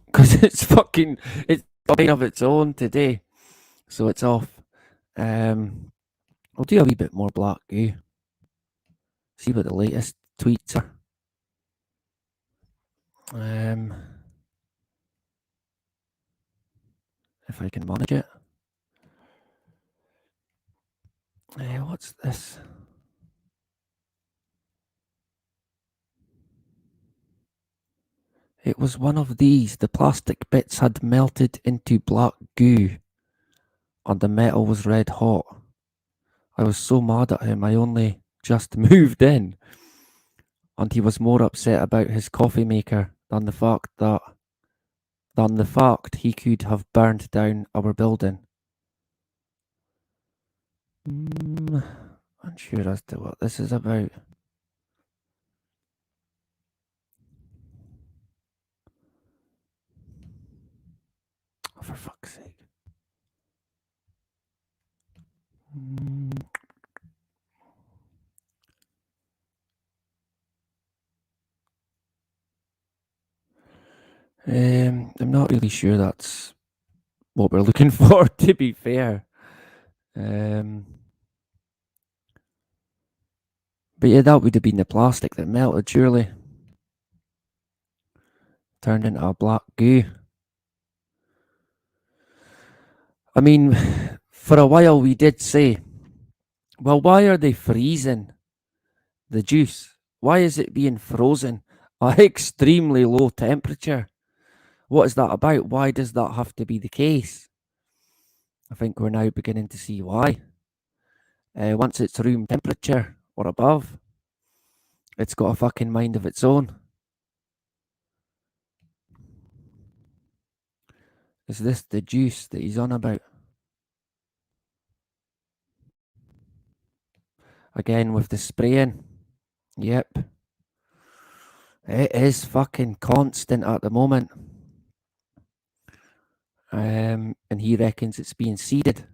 Because it's a mind of its own today. So it's off. I'll do a wee bit more Black Goo. See what the latest tweets are. If I can manage it. What's this? It was one of these. The plastic bits had melted into black goo, and the metal was red hot. I was so mad at him, I only just moved in. And he was more upset about his coffee maker than the fact he could have burned down our building. Unsure as to what this is about. Oh, for fuck's sake. I'm not really sure that's what we're looking for, to be fair. But yeah, that would have been the plastic that melted, surely. Turned into a black goo. I mean, for a while we did say, well, why are they freezing the juice? Why is it being frozen at extremely low temperature? What is that about? Why does that have to be the case? I think we're now beginning to see why. Once it's room temperature or above, it's got a fucking mind of its own. Is this the juice that he's on about? Again with the spraying. Yep. It is fucking constant at the moment. And he reckons it's being seeded.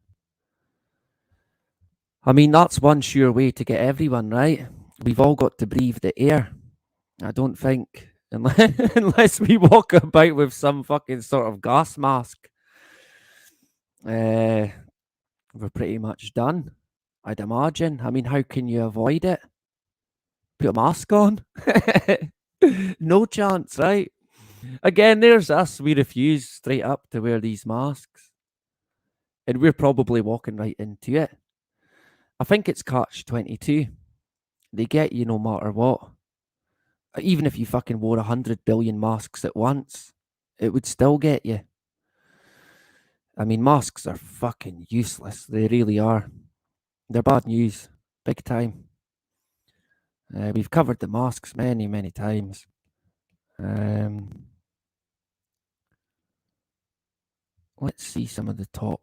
I mean, that's one sure way to get everyone, right? We've all got to breathe the air. I don't think, unless we walk about with some fucking sort of gas mask. we're pretty much done, I'd imagine. I mean, how can you avoid it? Put a mask on? No chance, right? Again, there's us. We refuse straight up to wear these masks. And we're probably walking right into it. I think it's catch 22. They get you no matter what. Even if you fucking wore 100 billion masks at once, it would still get you. I mean, masks are fucking useless. They really are. They're bad news. Big time. We've covered the masks many, many times. Let's see some of the top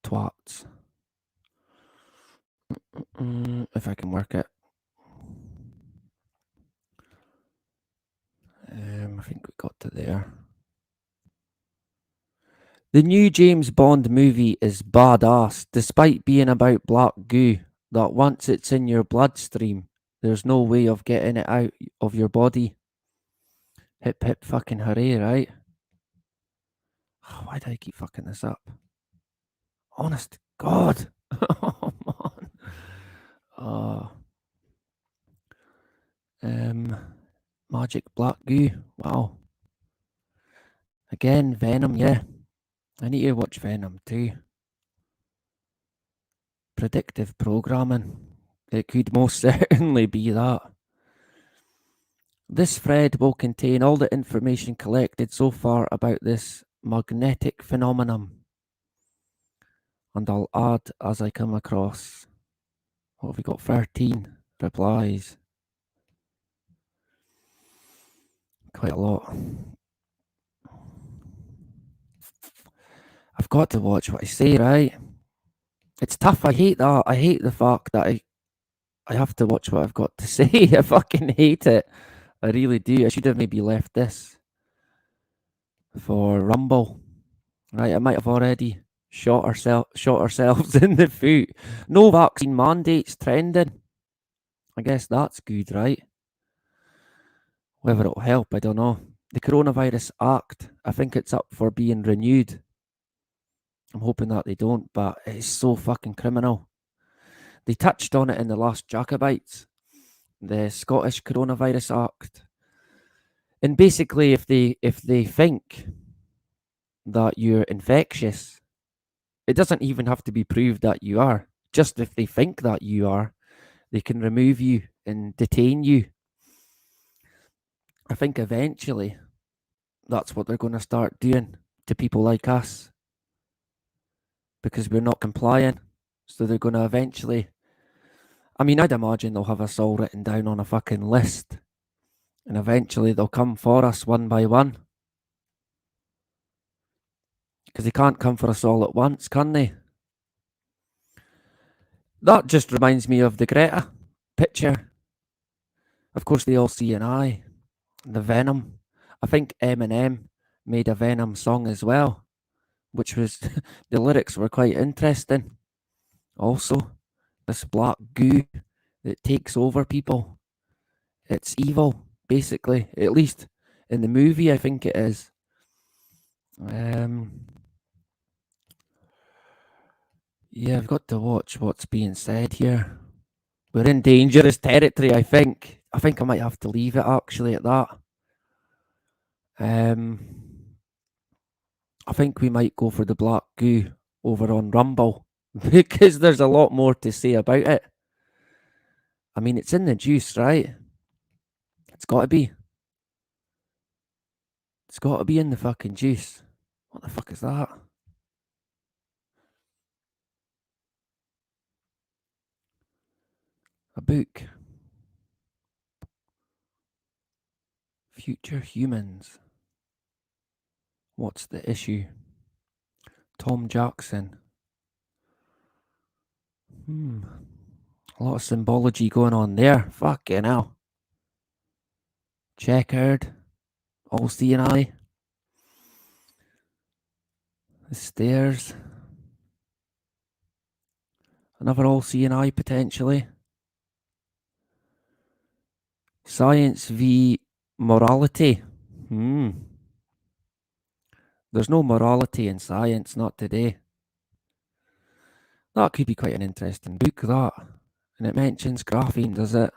twats. If I can work it. I think we got to there. The new James Bond movie is badass, despite being about black goo that once it's in your bloodstream, there's no way of getting it out of your body. Hip hip fucking hooray, right? Why do I keep fucking this up? Honest to God. Oh, man. Magic black goo. Wow. Again, Venom, yeah. I need to watch Venom too. Predictive programming. It could most certainly be that. This thread will contain all the information collected so far about this magnetic phenomenon. And I'll add as I come across. What have we got? 13 replies. Quite a lot. I've got to watch what I say, right? It's tough. I hate that. I hate the fact that I have to watch what I've got to say. I fucking hate it. I really do. I should have maybe left this for Rumble. Right, I might have already shot ourselves in the foot. No vaccine mandates trending. I guess that's good, right? Whether it'll help, I don't know. The Coronavirus Act, I think it's up for being renewed. I'm hoping that they don't, but it's so fucking criminal. They touched on it in the last Jacobites, the Scottish Coronavirus Act. And basically, if they think that you're infectious, it doesn't even have to be proved that you are. Just if they think that you are, they can remove you and detain you. I think eventually that's what they're going to start doing to people like us because we're not complying. So they're going to eventually, I mean, I'd imagine they'll have us all written down on a fucking list and eventually they'll come for us one by one. Because they can't come for us all at once, can they? That just reminds me of the Greta picture. Of course, they all see an eye. The Venom. I think Eminem made a Venom song as well, which was the lyrics were quite interesting. Also, this black goo that takes over people. It's evil, basically. At least in the movie, I think it is. Yeah, I've got to watch what's being said here. We're in dangerous territory, I think. I think I might have to leave it actually at that. I think we might go for the black goo over on Rumble because there's a lot more to say about it. I mean, it's in the juice, right? It's got to be. It's got to be in the fucking juice. What the fuck is that? A book. Future Humans. What's the issue? Tom Jackson. A lot of symbology going on there. Fucking hell. Checkered. All seeing eye. The stairs. Another all seeing eye potentially. Science v morality. There's no morality in science, not today. That could be quite an interesting book, that. And it mentions graphene, does it?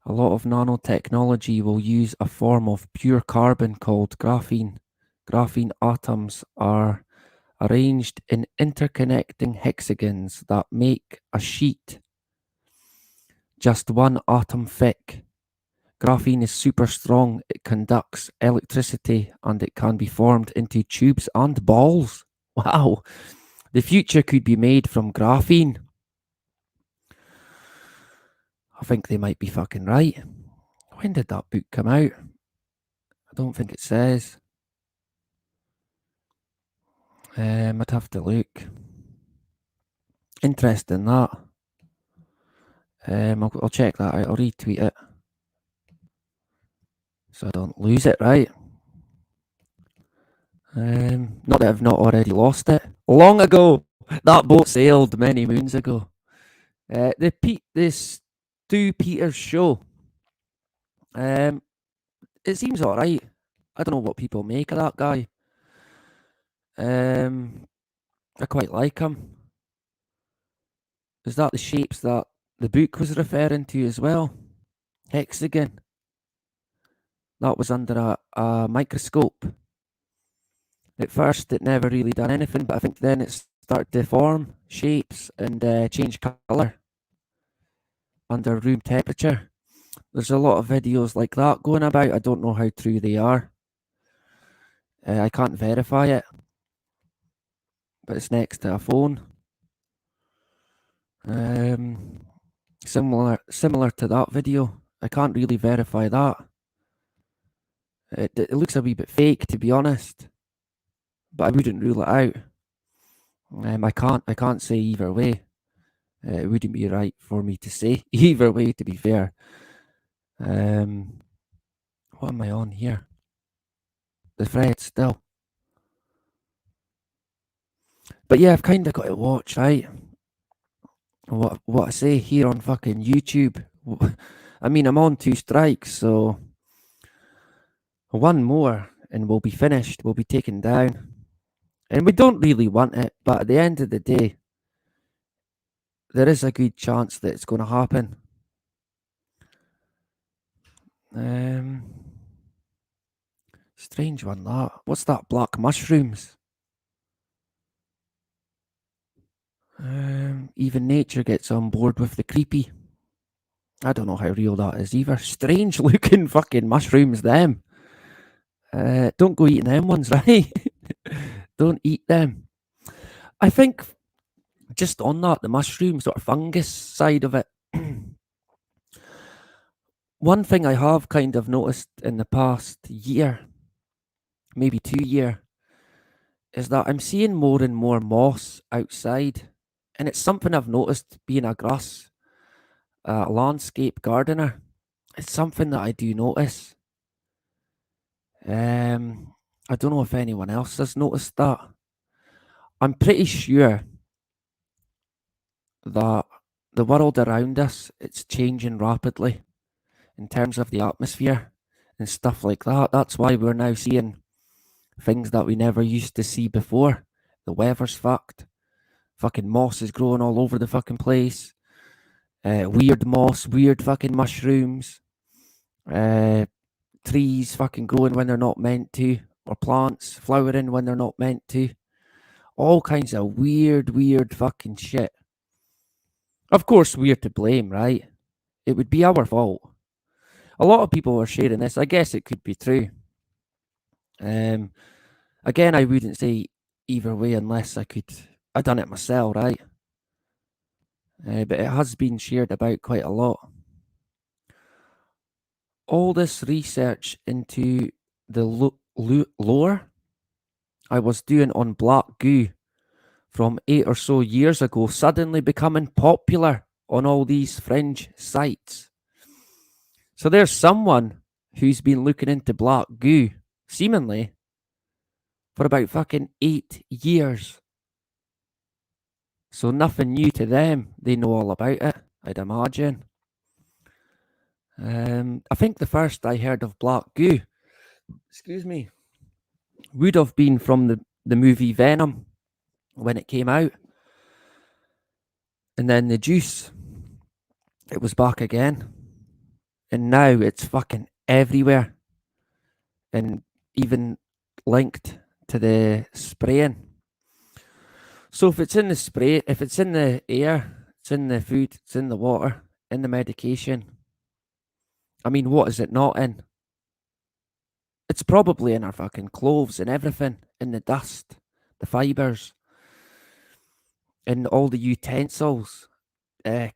A lot of nanotechnology will use a form of pure carbon called graphene. Graphene atoms are arranged in interconnecting hexagons that make a sheet just one atom thick. Graphene is super strong, it conducts electricity, and it can be formed into tubes and balls. Wow, the future could be made from graphene. I think they might be fucking right. When did that book come out? I don't think it says. I'd have to look. Interesting, that. I'll check that out. I'll retweet it so I don't lose it, right? Not that I've not already lost it. Long ago, that boat sailed many moons ago. This Stu Peters show. It seems alright. I don't know what people make of that guy. I quite like him. Is that the shapes that the book was referring to as well? Hexagon. That was under a microscope. At first, it never really done anything, but I think then it started to form shapes and change colour under room temperature. There's a lot of videos like that going about. I don't know how true they are. I can't verify it, but it's next to a phone. Similar to that video. I can't really verify that. It looks a wee bit fake, to be honest, but I wouldn't rule it out. I can't say either way. It wouldn't be right for me to say either way, to be fair. What am I on here? The thread still. But yeah, I've kind of got to watch, right? What I say here on fucking YouTube. I mean, I'm on 2 strikes, so one more and we'll be finished. We'll be taken down. And we don't really want it, but at the end of the day, there is a good chance that it's going to happen. Strange one, that. What's that? Black mushrooms. Even nature gets on board with the creepy. I don't know how real that is either. Strange looking fucking mushrooms, them. Don't go eating them ones, right? Don't eat them. I think, just on that, the mushroom sort of fungus side of it. One thing I have kind of noticed in the past year, maybe 2 year, is that I'm seeing more and more moss outside. And it's something I've noticed being a grass landscape gardener. It's something that I do notice. I don't know if anyone else has noticed that. I'm pretty sure that the world around us, it's changing rapidly in terms of the atmosphere and stuff like that. That's why we're now seeing things that we never used to see before. The weather's fucked. Fucking moss is growing all over the fucking place. Weird moss, weird fucking mushrooms. Trees fucking growing when they're not meant to. Or plants flowering when they're not meant to. All kinds of weird fucking shit. Of course, we're to blame, right? It would be our fault. A lot of people are sharing this. I guess it could be true. Again, I wouldn't say either way unless I done it myself, right? But it has been shared about quite a lot. All this research into the lore I was doing on black goo from 8 or so years ago suddenly becoming popular on all these fringe sites. So there's someone who's been looking into black goo, seemingly, for about fucking 8 years. So nothing new to them. They know all about it, I'd imagine. I think the first I heard of black goo, excuse me, would have been from the movie Venom when it came out. And then the juice, it was back again. And now it's fucking everywhere. And even linked to the spraying. So if it's in the spray, if it's in the air, it's in the food, it's in the water, in the medication, I mean, what is it not in? It's probably in our fucking clothes and everything, in the dust, the fibres, in all the utensils,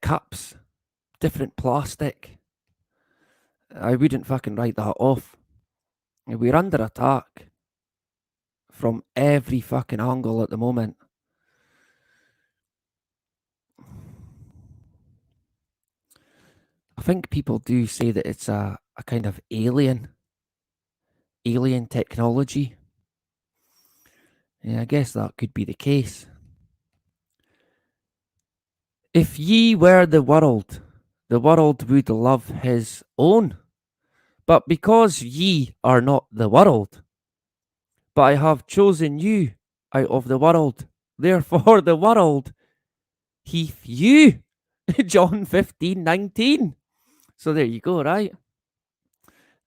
cups, different plastic. I wouldn't fucking write that off. We're under attack from every fucking angle at the moment. I think people do say that it's a kind of alien technology. Yeah, I guess that could be the case. If ye were the world would love his own. But because ye are not the world, but I have chosen you out of the world, therefore the world hath you. John 15:19. So there you go, right?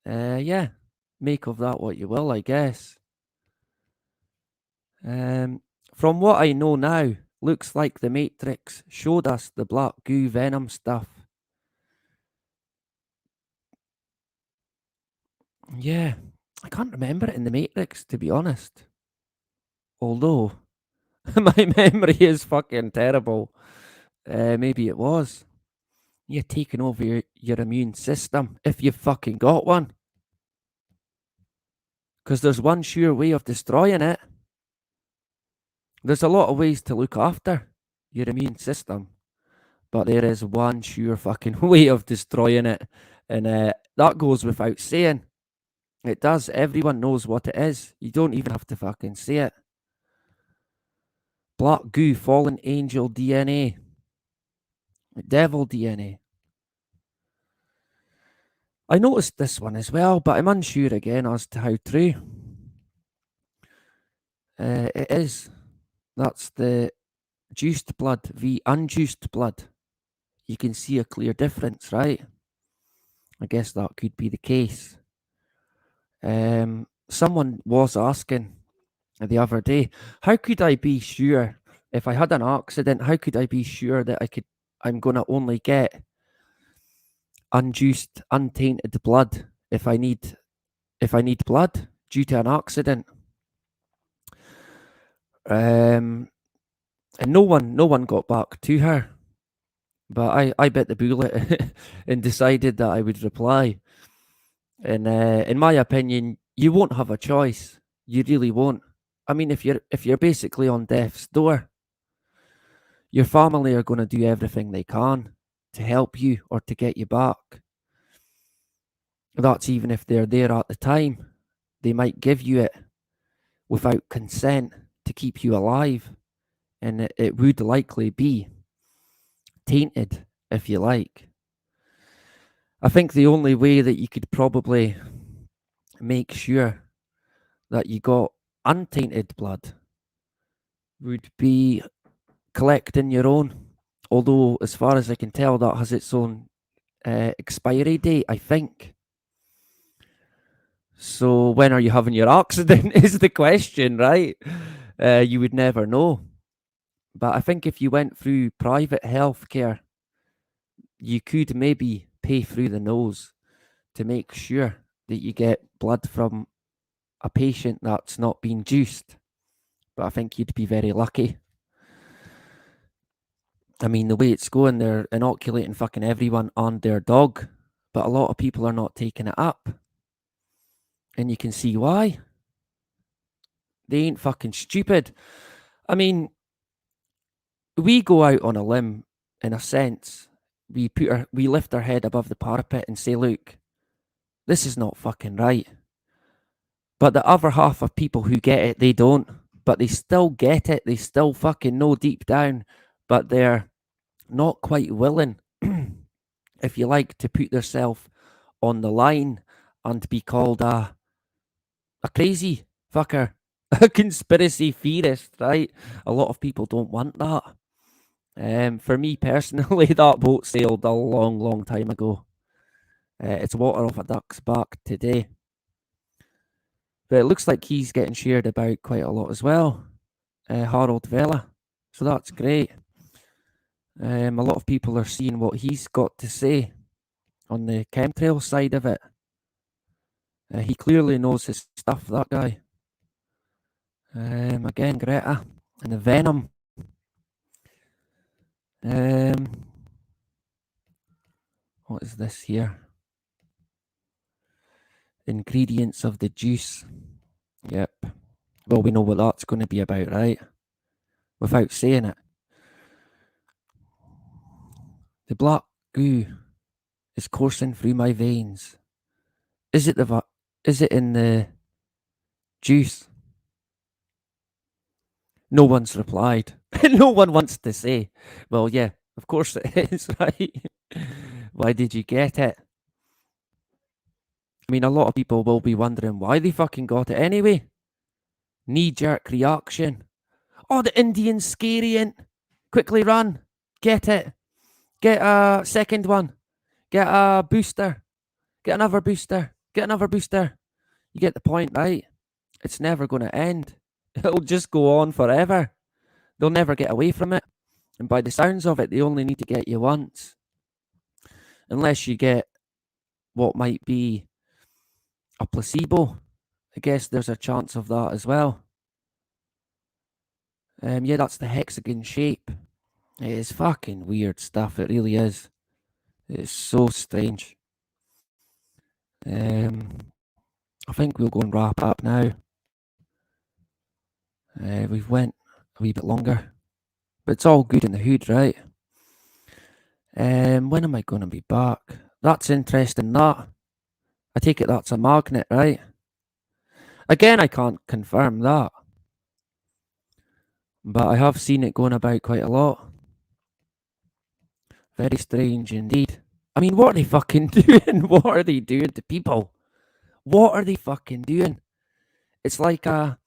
Yeah. Make of that what you will, I guess. From what I know now, looks like the Matrix showed us the black goo venom stuff. Yeah, I can't remember it in the Matrix, to be honest. Although, my memory is fucking terrible. Maybe it was. You're taking over your immune system, if you've fucking got one. Because there's one sure way of destroying it. There's a lot of ways to look after your immune system, but there is one sure fucking way of destroying it. And that goes without saying. It does. Everyone knows what it is. You don't even have to fucking say it. Black goo, fallen angel DNA. Devil DNA. I noticed this one as well, but I'm unsure again as to how true. It is. That's the juiced blood v unjuiced blood. You can see a clear difference, right? I guess that could be the case. Someone was asking the other day, how could I be sure if I had an accident? How could I be sure that I'm gonna only get unjuiced, untainted blood if I need blood due to an accident? And no one got back to her. But I bit the bullet and decided that I would reply. And in my opinion, you won't have a choice. You really won't. I mean, if you're basically on death's door, your family are going to do everything they can to help you or to get you back. That's even if they're there at the time. They might give you it without consent to keep you alive, and it would likely be tainted, if you like. I think the only way that you could probably make sure that you got untainted blood would be collecting your own. Although, as far as I can tell, that has its own expiry date, I think. So, when are you having your accident is the question, right? You would never know. But I think if you went through private healthcare, you could maybe pay through the nose to make sure that you get blood from a patient that's not been juiced. But I think you'd be very lucky. I mean, the way it's going, they're inoculating fucking everyone and their dog, but a lot of people are not taking it up. And you can see why. They ain't fucking stupid. I mean, we go out on a limb, in a sense. We lift our head above the parapet and say, look, this is not fucking right. But the other half of people who get it, they don't. But they still get it. They still fucking know deep down. But they're not quite willing, if you like, to put themselves on the line and be called a crazy fucker a conspiracy theorist, right? A lot of people don't want that. For me personally, that boat sailed a long, long time ago. It's water off a duck's back today. But it looks like he's getting shared about quite a lot as well. Harold Vella. So that's great. A lot of people are seeing what he's got to say on the chemtrail side of it. He clearly knows his stuff, that guy. Again, Greta and the venom. What is this here? Ingredients of the juice. Yep. Well, we know what that's going to be about, right? Without saying it. The black goo is coursing through my veins. Is it in the juice? No one's replied. No one wants to say. Well, yeah, of course it is, right? Why did you get it? I mean, a lot of people will be wondering why they fucking got it anyway. Knee-jerk reaction. Oh, the Indian's scary, ain't? Quickly run. Get it. Get a second one. Get a booster. Get another booster. Get another booster. You get the point, right? It's never going to end. It'll just go on forever. They'll never get away from it. And by the sounds of it, they only need to get you once. Unless you get what might be a placebo. I guess there's a chance of that as well. Yeah, that's the hexagon shape. It is fucking weird stuff. It really is. It's so strange. I think we'll go and wrap up now. We've went a wee bit longer. But it's all good in the hood, right? When am I going to be back? That's interesting, that. I take it that's a magnet, right? Again, I can't confirm that. But I have seen it going about quite a lot. Very strange indeed. I mean, what are they fucking doing? What are they doing to people? What are they fucking doing? It's like a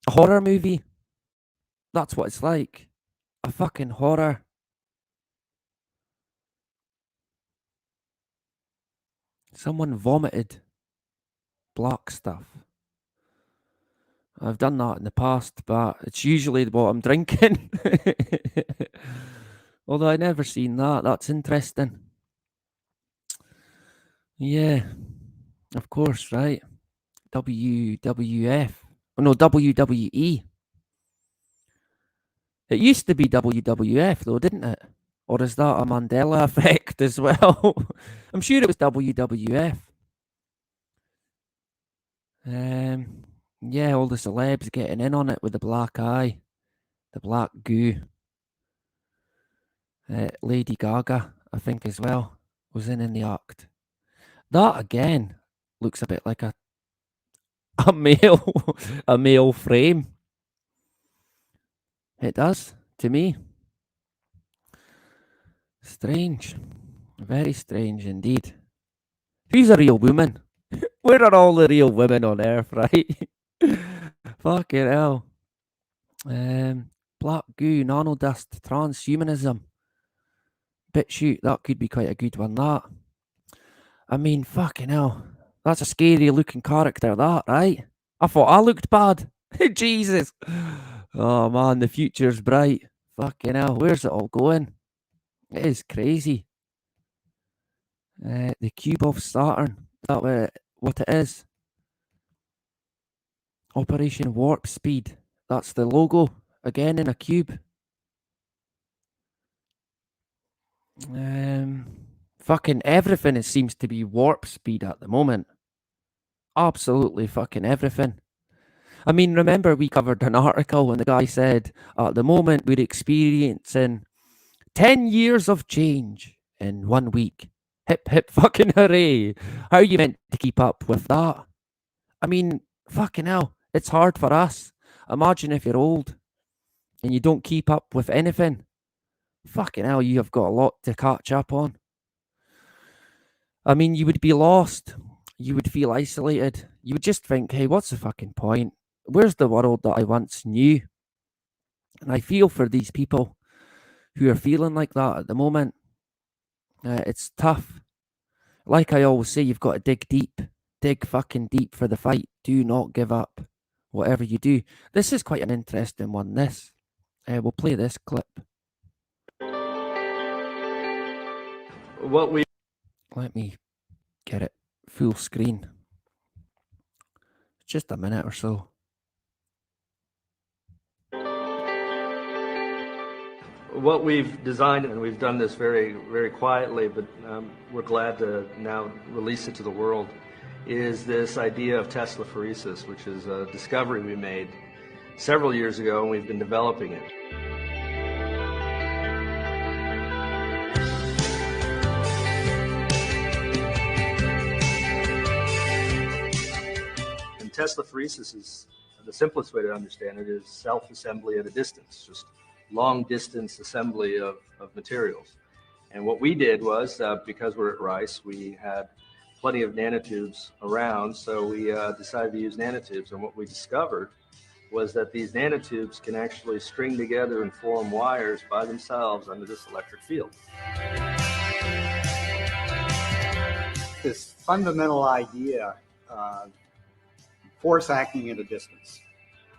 horror movie. That's what it's like. A fucking horror. Someone vomited black stuff. I've done that in the past, but it's usually what I'm drinking. Although I never seen that. That's interesting. Yeah, of course, right? WWF. Oh no, WWE. It used to be WWF though, didn't it? Or is that a Mandela effect as well? I'm sure it was WWF. Yeah, all the celebs getting in on it with the black eye, the black goo. Lady Gaga, I think as well, was in the act. That again looks a bit like a male a male frame. It does to me. Strange, very strange indeed. Who's a real woman? Where are all the real women on earth, right? Fucking hell. Black goo, nanodust, transhumanism. BitChute, that could be quite a good one, that. I mean, fucking hell. That's a scary looking character, that, right? I thought I looked bad. Jesus. Oh man, the future's bright. Fucking hell, where's it all going? It is crazy. The cube of Saturn. Is that what it is? Operation Warp Speed. That's the logo. Again in a cube. Fucking everything it seems to be warp speed at the moment. Absolutely fucking everything. I mean, remember we covered an article when the guy said, at the moment we're experiencing 10 years of change in 1 week. Hip, hip, fucking hooray. How are you meant to keep up with that? I mean, fucking hell, it's hard for us. Imagine if you're old and you don't keep up with anything. Fucking hell, you have got a lot to catch up on. I mean, you would be lost. You would feel isolated. You would just think, hey, what's the fucking point? where's the world that I once knew? And I feel for these people who are feeling like that at the moment. It's tough. Like I always say, you've got to dig deep. Dig fucking deep for the fight. Do not give up, whatever you do. This is quite an interesting one, this. We'll play this clip. Let me get it full screen. Just a minute or so. What we've designed, and we've done this very, very quietly, but we're glad to now release it to the world, is this idea of Teslaphoresis, which is a discovery we made several years ago, and we've been developing it. And Teslaphoresis is, the simplest way to understand it is self-assembly at a distance, just long distance assembly of materials. And what we did was, because we're at Rice, we had plenty of nanotubes around, so we decided to use nanotubes. And what we discovered was that these nanotubes can actually string together and form wires by themselves under this electric field. This fundamental idea, force acting at a distance,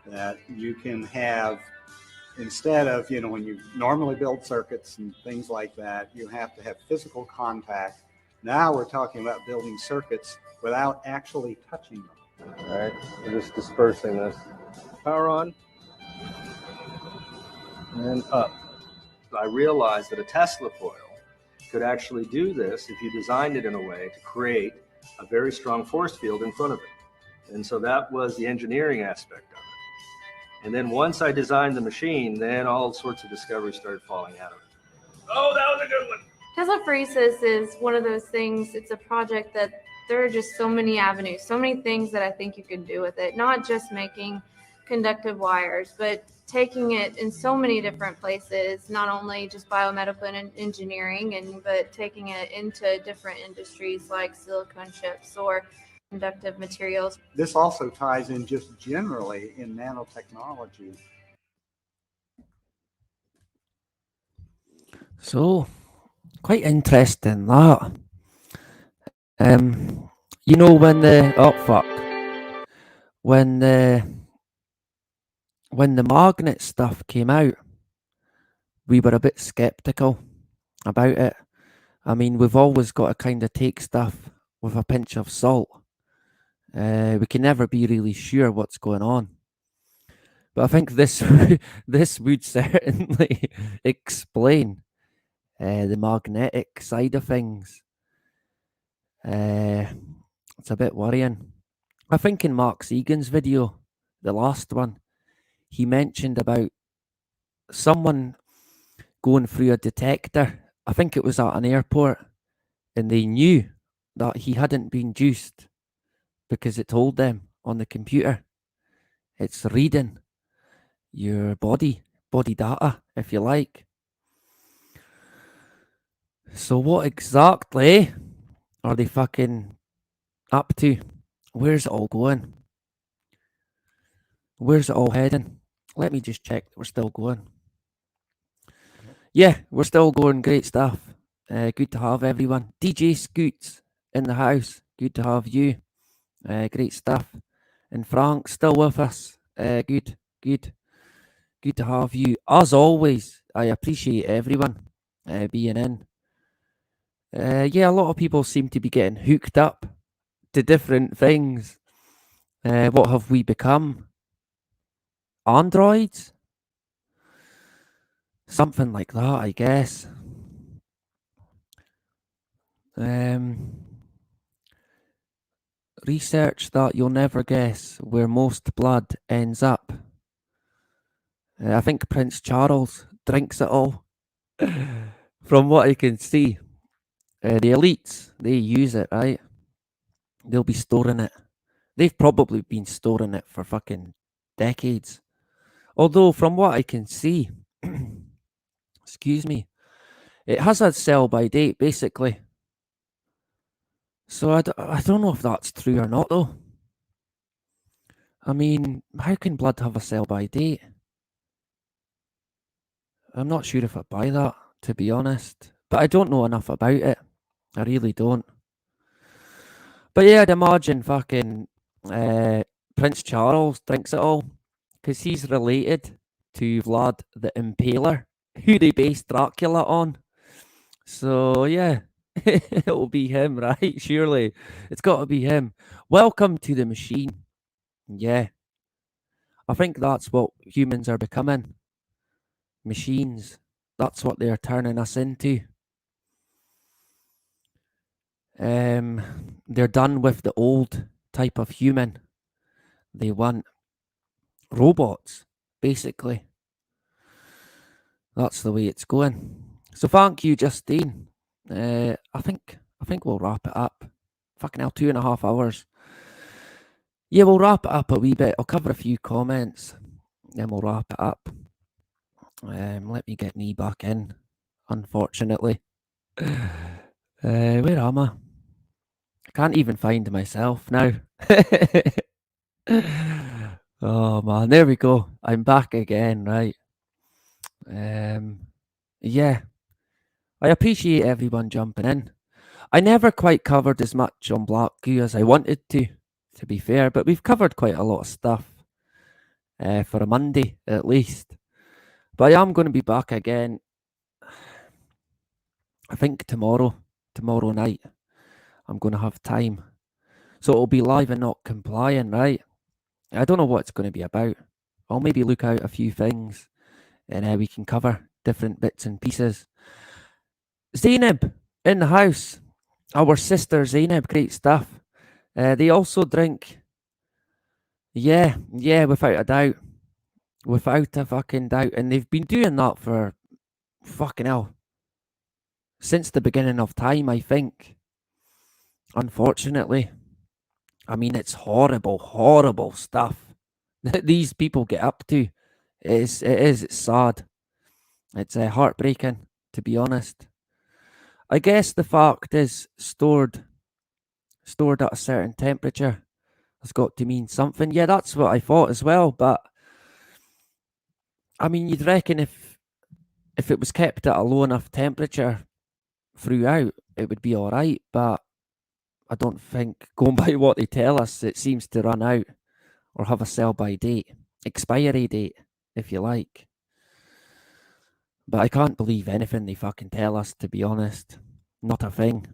that you can have, instead of, when you normally build circuits and things like that, you have to have physical contact. Now we're talking about building circuits without actually touching them. All right, we're just dispersing this. Power on and up. I realized that a Tesla coil could actually do this if you designed it in a way to create a very strong force field in front of it. And so that was the engineering aspect of it. And then once I designed the machine, then all sorts of discoveries started falling out of it. Oh, that was a good one. Teslaphoresis is one of those things, it's a project that there are just so many avenues, so many things that I think you can do with it. Not just making conductive wires, but taking it in so many different places, not only just biomedical and engineering, but taking it into different industries like silicone chips or conductive materials. This also ties in just generally in nanotechnology. So, quite interesting that. When the magnet stuff came out, we were a bit skeptical about it. I mean, we've always got to kind of take stuff with a pinch of salt. We can never be really sure what's going on. But I think this this would certainly explain the magnetic side of things. It's a bit worrying. I think in Mark Segan's video, the last one, he mentioned about someone going through a detector. I think it was at an airport, and they knew that he hadn't been juiced because it told them on the computer. It's reading your body data, if you like. So what exactly are they fucking up to? Where's it all going? Where's it all heading? Let me just check that we're still going. Yeah, we're still going. Great stuff. Good to have everyone. DJ Scoots in the house. Good to have you. Great stuff. And Frank still with us. Good to have you. As always, I appreciate everyone being in. Yeah, a lot of people seem to be getting hooked up to different things. What have we become? Androids? Something like that, I guess. Research that you'll never guess where most blood ends up. I think Prince Charles drinks it all. From what I can see, the elites, they use it, right? They'll be storing it. They've probably been storing it for fucking decades. Although, from what I can see, excuse me, it has a sell by date, basically. So I don't know if that's true or not, though. I mean, how can blood have a sell-by date? I'm not sure if I buy that, to be honest. But I don't know enough about it. I really don't. But yeah, I'd imagine fucking Prince Charles drinks it all. Because he's related to Vlad the Impaler, who they based Dracula on. So yeah, it'll be him, right? Surely. It's got to be him. Welcome to the machine. Yeah. I think that's what humans are becoming. Machines. That's what they're turning us into. They're done with the old type of human. They want robots, basically. That's the way it's going. So thank you, Justine. I think we'll wrap it up. Fucking hell, 2.5 hours. Yeah, we'll wrap it up a wee bit. I'll cover a few comments, then we'll wrap it up. Let me get me back in, unfortunately. Where am I? I can't even find myself now. Oh man, there we go. I'm back again, right? Yeah. I appreciate everyone jumping in. I never quite covered as much on Black Goo as I wanted to be fair, but we've covered quite a lot of stuff for a Monday at least. But I am going to be back again, I think tomorrow night. I'm going to have time. So it'll be live and not complying, right? I don't know what it's going to be about. I'll maybe look out a few things and we can cover different bits and pieces. Zainab in the house. Our sister Zainab, great stuff. They also drink. Yeah, without a doubt. Without a fucking doubt. And they've been doing that for fucking hell. Since the beginning of time, I think. Unfortunately. I mean, it's horrible, horrible stuff that these people get up to. It's sad. It's heartbreaking, to be honest. I guess the fact is stored at a certain temperature has got to mean something. Yeah, that's what I thought as well. But I mean, you'd reckon if it was kept at a low enough temperature throughout, it would be all right. But I don't think, going by what they tell us, it seems to run out or have a sell-by date, expiry date, if you like. But I can't believe anything they fucking tell us, to be honest. Not a thing.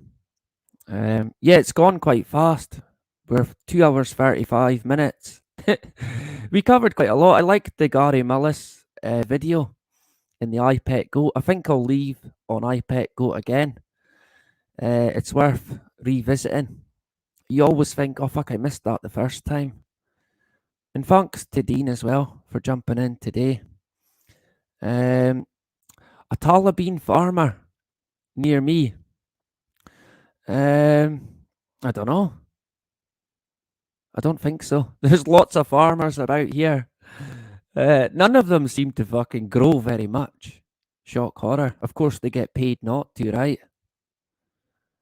Yeah, it's gone quite fast. We're 2 hours 35 minutes. We covered quite a lot. I liked the Gary Mullis video in the iPet Goat. I think I'll leave on iPet Goat again. It's worth revisiting. You always think, oh fuck, I missed that the first time. And thanks to Dean as well for jumping in today. A tala bean farmer near me. I don't know. I don't think so. There's lots of farmers about here. None of them seem to fucking grow very much. Shock horror. Of course, they get paid not to, right?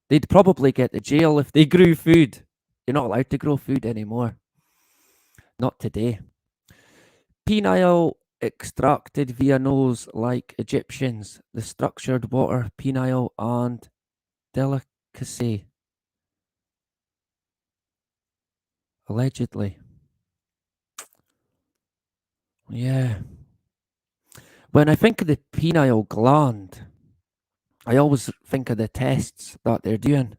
They'd probably get to jail if they grew food. You're not allowed to grow food anymore. Not today. Penile extracted via nose like Egyptians. The structured water, penile, and delicacy. Allegedly. Yeah. When I think of the penile gland, I always think of the tests that they're doing.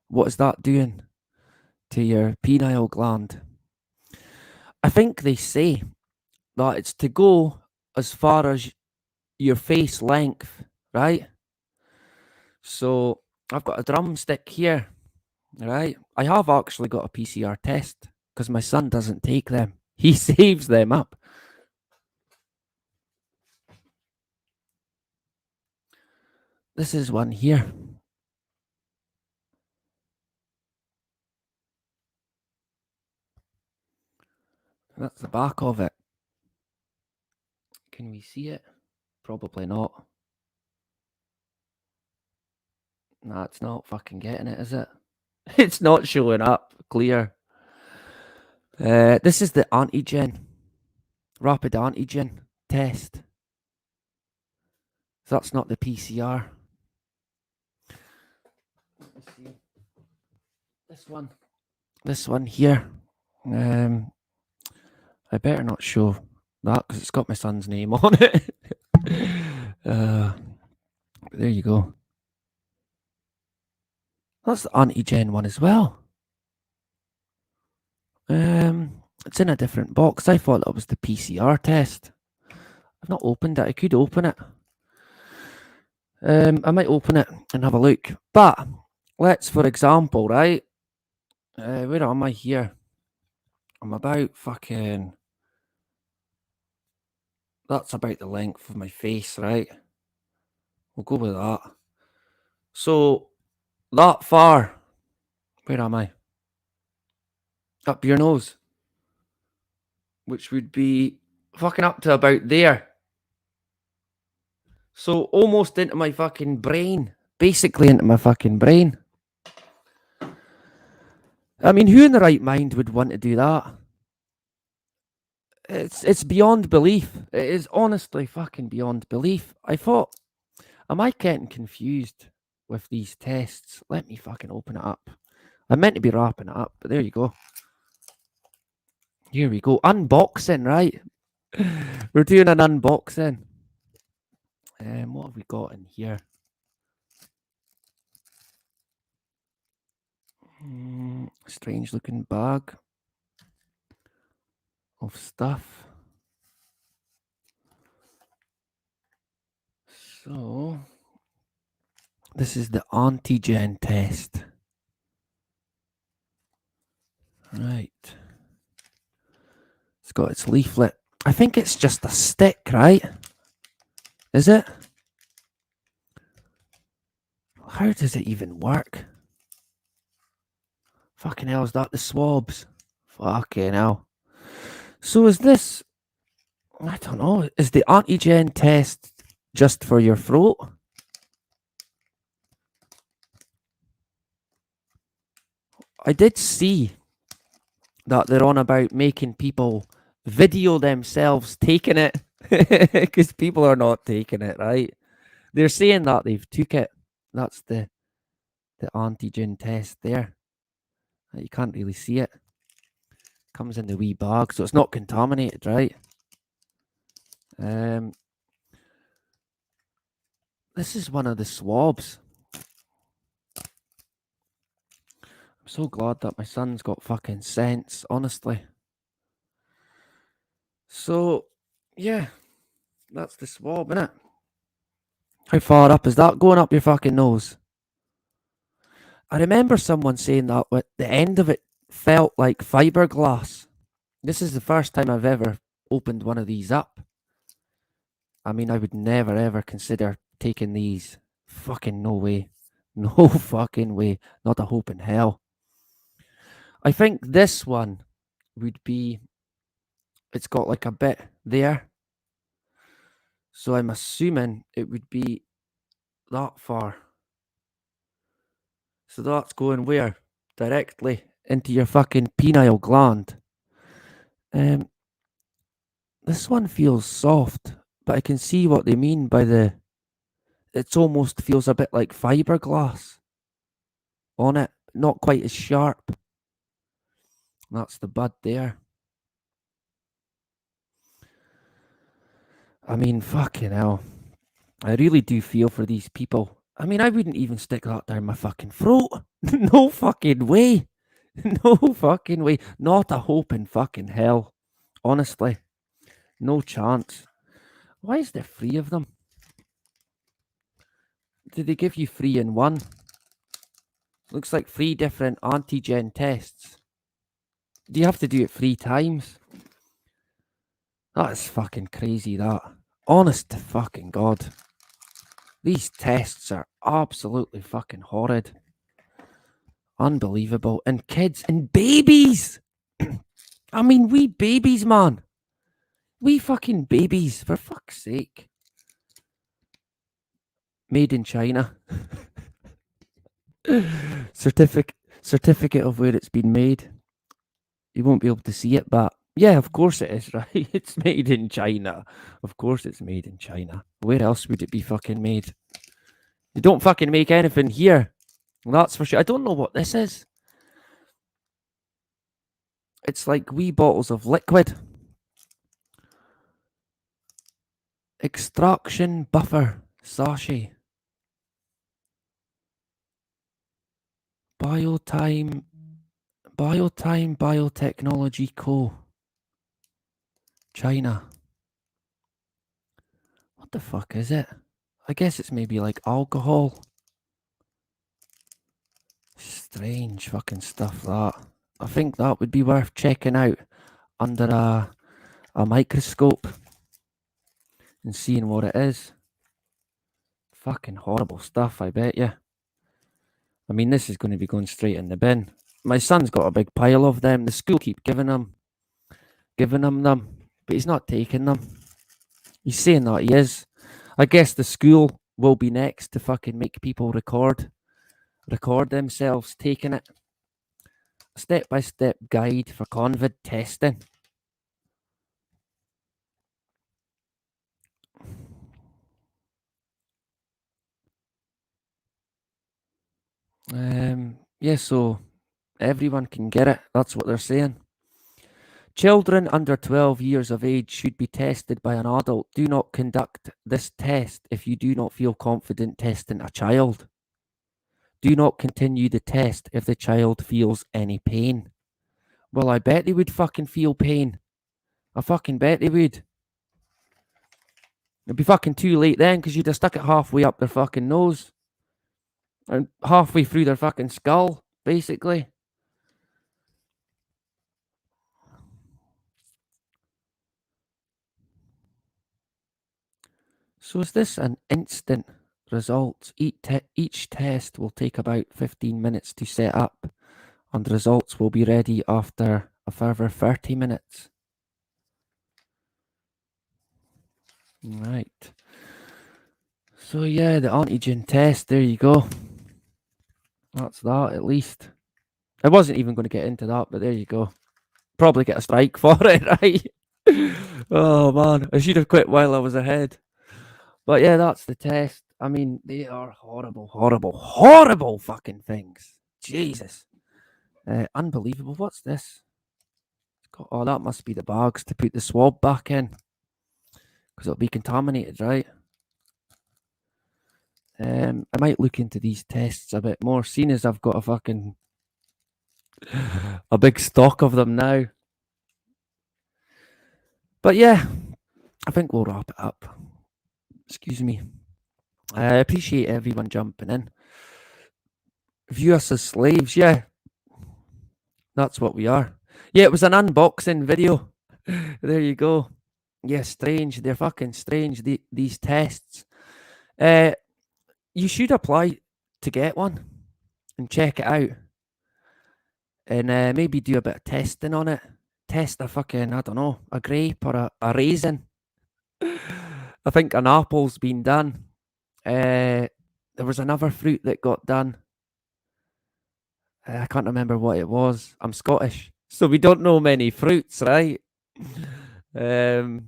What is that doing to your penile gland? I think they say that it's to go as far as your face length, right? So I've got a drumstick here, right? I have actually got a PCR test because my son doesn't take them. He saves them up. This is one here. That's the back of it. Can we see it? Probably not. Nah, it's not fucking getting it, is it? It's not showing up clear. This is the rapid antigen test. So that's not the PCR. Let me see. This one here. I better not show that because it's got my son's name on it. There you go. That's the antigen one as well. It's in a different box. I thought that was the PCR test. I've not opened it. I could open it. I might open it and have a look. But let's, for example, right? Where am I here? I'm about fucking. That's about the length of my face, right? We'll go with that. So that far. Where am I? Up your nose. Which would be fucking up to about there. So almost into my fucking brain. Basically into my fucking brain. I mean, who in the right mind would want to do that? It's beyond belief. It is honestly fucking beyond belief. I thought, am I getting confused with these tests? Let me fucking open it up. I meant to be wrapping it up, but there you go. Here we go. Unboxing, right? We're doing an unboxing. What have we got in here? Strange looking bag of stuff. So, this is the antigen test. Right. It's got its leaflet. I think it's just a stick, right? Is it? How does it even work? Fucking hell, is that the swabs? Fucking hell. So is this... I don't know. Is the antigen test just for your throat? I did see that they're on about making people video themselves taking it because people are not taking it, right? They're saying that they've took it. That's the antigen test there. You can't really see it. Comes in the wee bag, so it's not contaminated, right? This is one of the swabs. I'm so glad that my son's got fucking sense, honestly. So, yeah, that's the swab, innit? How far up is that going up your fucking nose? I remember someone saying that the end of it felt like fiberglass. This is the first time I've ever opened one of these up. I mean, I would never ever consider taking these. Fucking no way. No fucking way. Not a hope in hell. I think this one would be, it's got like a bit there. So I'm assuming it would be that far. So that's going where? Directly into your fucking penile gland. This one feels soft, but I can see what they mean by the... It almost feels a bit like fiberglass on it. Not quite as sharp. That's the bud there. I mean, fucking hell. I really do feel for these people. I mean, I wouldn't even stick that down my fucking throat. No fucking way. No fucking way. Not a hope in fucking hell. Honestly. No chance. Why is there 3 of them? Did they give you 3 in one? Looks like 3 different antigen tests. Do you have to do it 3 times? That is fucking crazy, that. Honest to fucking God. These tests are absolutely fucking horrid. Unbelievable. And kids and babies! I mean, we babies, man. We fucking babies, for fuck's sake. Made in China. Certificate of where it's been made. you won't be able to see it, but yeah, of course it is, right? It's made in China. Of course it's made in China. Where else would it be fucking made? They don't fucking make anything here. That's for sure. I don't know what this is. It's like wee bottles of liquid. Extraction buffer sachet. Biotime Biotechnology Co. China. What the fuck is it? I guess it's maybe like alcohol. Strange fucking stuff that. I think that would be worth checking out under a microscope and seeing what it is. Fucking horrible stuff, I bet you. I mean, this is going to be going straight in the bin. My son's got a big pile of them. The school keep giving him them, but he's not taking them. He's saying that he is. I guess the school will be next to fucking make people record themselves taking it. A step-by-step guide for COVID testing. Yeah, so everyone can get it. That's what they're saying. Children under 12 years of age should be tested by an adult. Do not conduct this test if you do not feel confident testing a child. Do not continue the test if the child feels any pain. Well, I bet they would fucking feel pain. I fucking bet they would. It'd be fucking too late then because you'd have stuck it halfway up their fucking nose. And halfway through their fucking skull, basically. So is this an instant result? Each test will take about 15 minutes to set up, and the results will be ready after a further 30 minutes. Right. So yeah, the antigen test, there you go. That's that at least. I wasn't even going to get into that, but there you go. Probably get a strike for it, right? Oh man, I should have quit while I was ahead. But yeah, that's the test. I mean, they are horrible, horrible, horrible fucking things. Jesus. Unbelievable. What's this? Oh, that must be the bags to put the swab back in. Because it'll be contaminated, right? I might look into these tests a bit more, seeing as I've got a fucking a big stock of them now. But yeah, I think we'll wrap it up. Excuse me. I appreciate everyone jumping in. View us as slaves, yeah. That's what we are. Yeah, it was an unboxing video. There you go. Yeah, strange. They're fucking strange, these tests. You should apply to get one and check it out. And maybe do a bit of testing on it. Test a fucking, I don't know, a grape or a raisin. I think an apple's been done. There was another fruit that got done. I can't remember what it was. I'm Scottish, so we don't know many fruits, right? I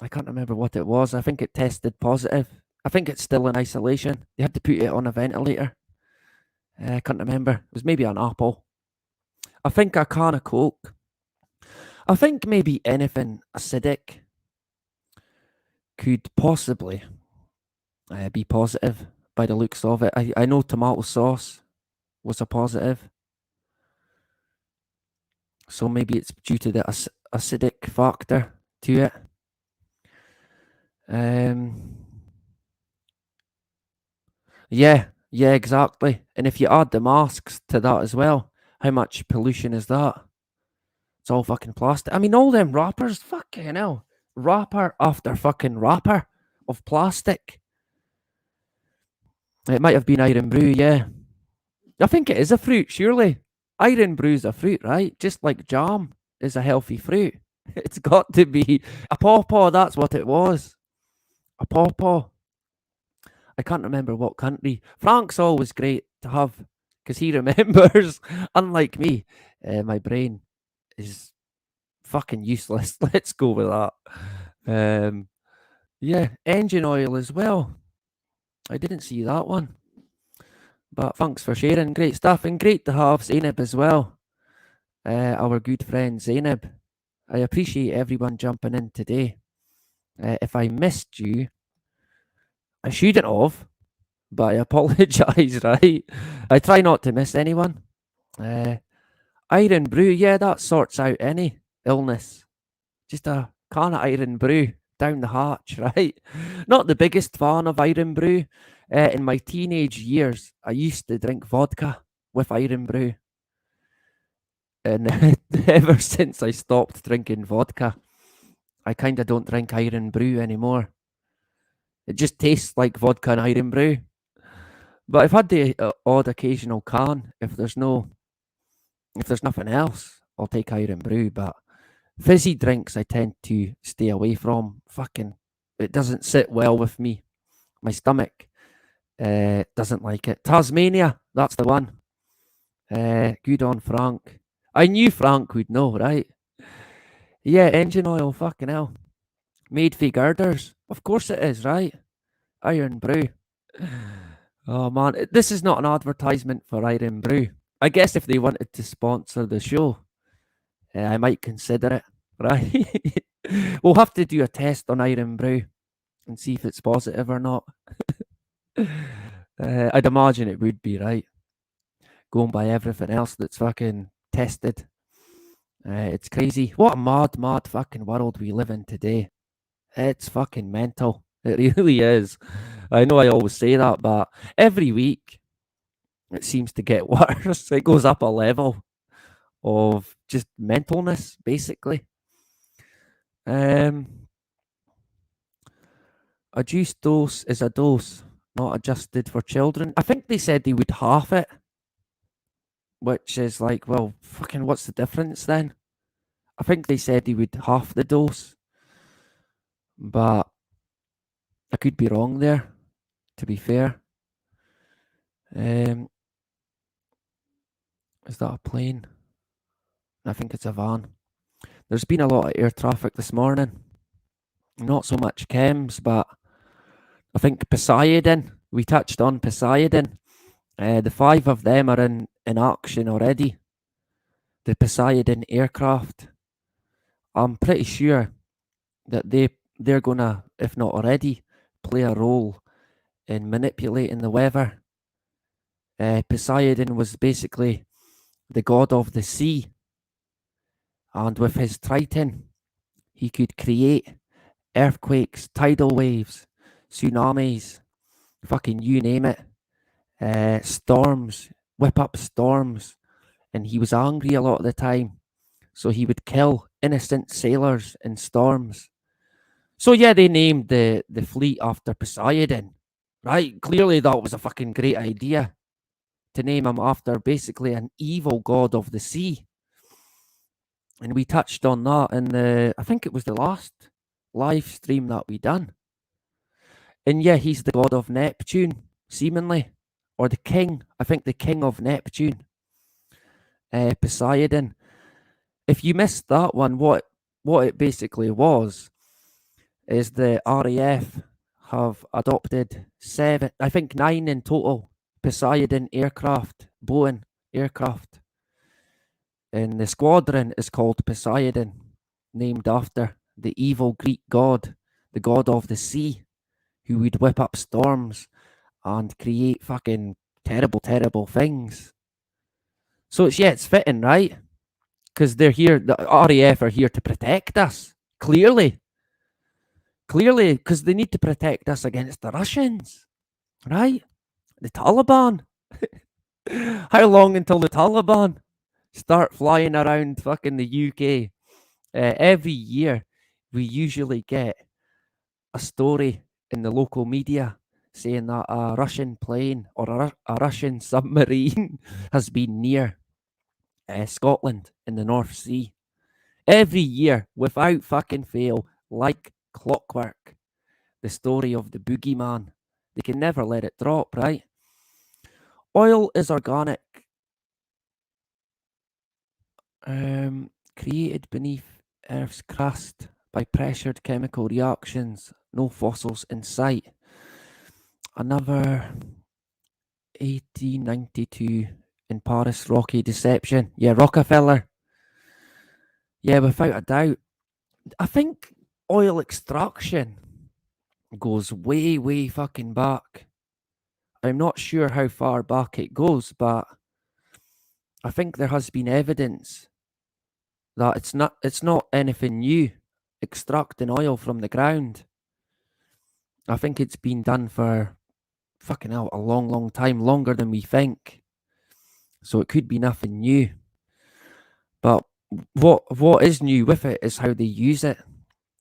can't remember what it was. I think it tested positive. I think it's still in isolation. They had to put it on a ventilator. I can't remember. It was maybe an apple. I think a can of Coke. I think maybe anything acidic could possibly be positive by the looks of it. I know tomato sauce was a positive. So maybe it's due to the acidic factor to it. Yeah, exactly. And if you add the masks to that as well, how much pollution is that? It's all fucking plastic. I mean, all them wrappers, fucking hell. Wrapper after fucking wrapper of plastic. It might have been Iron Brew, yeah. I think it is a fruit, surely. Iron Brew's a fruit, right? Just like jam is a healthy fruit. It's got to be a pawpaw, that's what it was. A pawpaw. I can't remember what country. Frank's always great to have because he remembers, unlike me, my brain is fucking useless. Let's go with that. Yeah, engine oil as well. I didn't see that one. But thanks for sharing. Great stuff. And great to have Zainab as well. Our good friend Zainab. I appreciate everyone jumping in today. If I missed you, I shouldn't have, but I apologise, right? I try not to miss anyone. Iron brew, yeah, that sorts out any illness. Just a can of iron brew down the hatch, right? Not the biggest fan of iron brew. In my teenage years, I used to drink vodka with iron brew. And ever since I stopped drinking vodka, I kind of don't drink iron brew anymore. It just tastes like vodka and iron brew. But I've had the odd occasional can. If there's nothing else, I'll take iron brew. But fizzy drinks, I tend to stay away from. Fucking, it doesn't sit well with me. My stomach doesn't like it. Tasmania, that's the one. Good on Frank. I knew Frank would know, right? Yeah, engine oil, fucking hell. Made for girders. Of course it is, right? Iron brew. Oh man, this is not an advertisement for Iron Brew. I guess if they wanted to sponsor the show, I might consider it, right? We'll have to do a test on Iron Brew and see if it's positive or not. I'd imagine it would be, right? Going by everything else that's fucking tested. It's crazy. What a mad fucking world we live in today. It's fucking mental. It really is. I know I always say that, but every week it seems to get worse. It goes up a level of just mentalness, basically. A juice dose is a dose, not adjusted for children. I think they said they would half it, which is like, well, fucking what's the difference then? I think they said they would half the dose, but I could be wrong there, to be fair. Is that a plane? I think it's a van. There's been a lot of air traffic this morning. Not so much chems, but I think Poseidon. We touched on Poseidon. The 5 of them are in action already. The Poseidon aircraft. I'm pretty sure that they're gonna, if not already, play a role in manipulating the weather. Poseidon was basically the god of the sea, and with his Triton, he could create earthquakes, tidal waves, tsunamis, fucking you name it. Storms, whip up storms, and he was angry a lot of the time, so he would kill innocent sailors in storms. So yeah, they named the fleet after Poseidon, right? Clearly that was a fucking great idea to name him after basically an evil god of the sea. And we touched on that in I think it was the last live stream that we done. And yeah, he's the god of Neptune, seemingly, or the king. I think the king of Neptune, Poseidon. If you missed that one, what it basically was is the RAF have adopted 7, I think 9 in total, Poseidon aircraft, Boeing aircraft. And the squadron is called Poseidon, named after the evil Greek god, the god of the sea, who would whip up storms and create fucking terrible things. So it's fitting, right? Because they're here, the RAF are here to protect us, clearly, because they need to protect us against the Russians, right? The Taliban. How long until the Taliban start flying around fucking the UK? Every year, we usually get a story in the local media saying that a Russian plane or a Russian submarine has been near Scotland in the North Sea. Every year, without fucking fail, like clockwork, the story of the boogeyman. They can never let it drop, right? Oil is organic. created beneath Earth's crust by pressured chemical reactions. No fossils in sight. Another 1892 in Paris, Rocky Deception. Yeah, Rockefeller. Yeah, without a doubt. I think oil extraction goes way, way fucking back. I'm not sure how far back it goes, but I think there has been evidence that it's not anything new extracting oil from the ground. I think it's been done for fucking hell a long, long time, longer than we think. So it could be nothing new. But what is new with it is how they use it.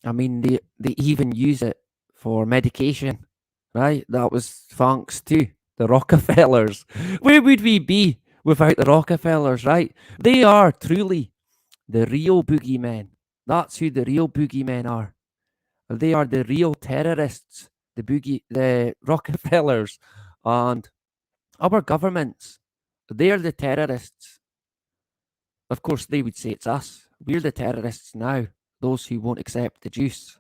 I mean, they even use it for medication, right? That was thanks to the Rockefellers. Where would we be without the Rockefellers, right? They are truly the real boogeymen. That's who the real boogeymen are. They are the real terrorists. The Rockefellers and our governments. They're the terrorists. Of course, they would say it's us. We're the terrorists now. Those who won't accept the juice.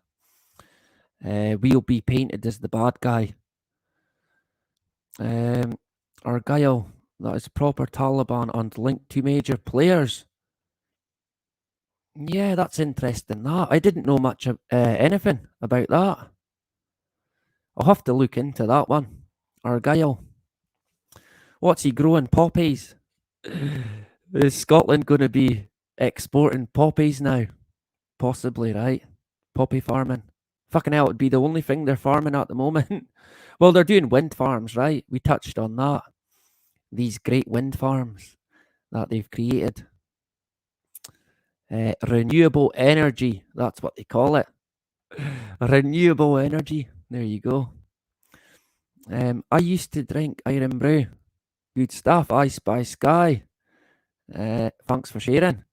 We'll be painted as the bad guy. Argyle, that is proper Taliban and linked to major players. Yeah, that's interesting. That I didn't know much of anything about that. I'll have to look into that one. Argyle. What's he growing? Poppies. Is Scotland going to be exporting poppies now? Possibly, right? Poppy farming. Fucking hell, it'd be the only thing they're farming at the moment. Well, they're doing wind farms, right? We touched on that. These great wind farms that they've created. Renewable energy, that's what they call it. Renewable energy. There you go. I used to drink Iron Brew. Good stuff. Ice by Sky. Thanks for sharing.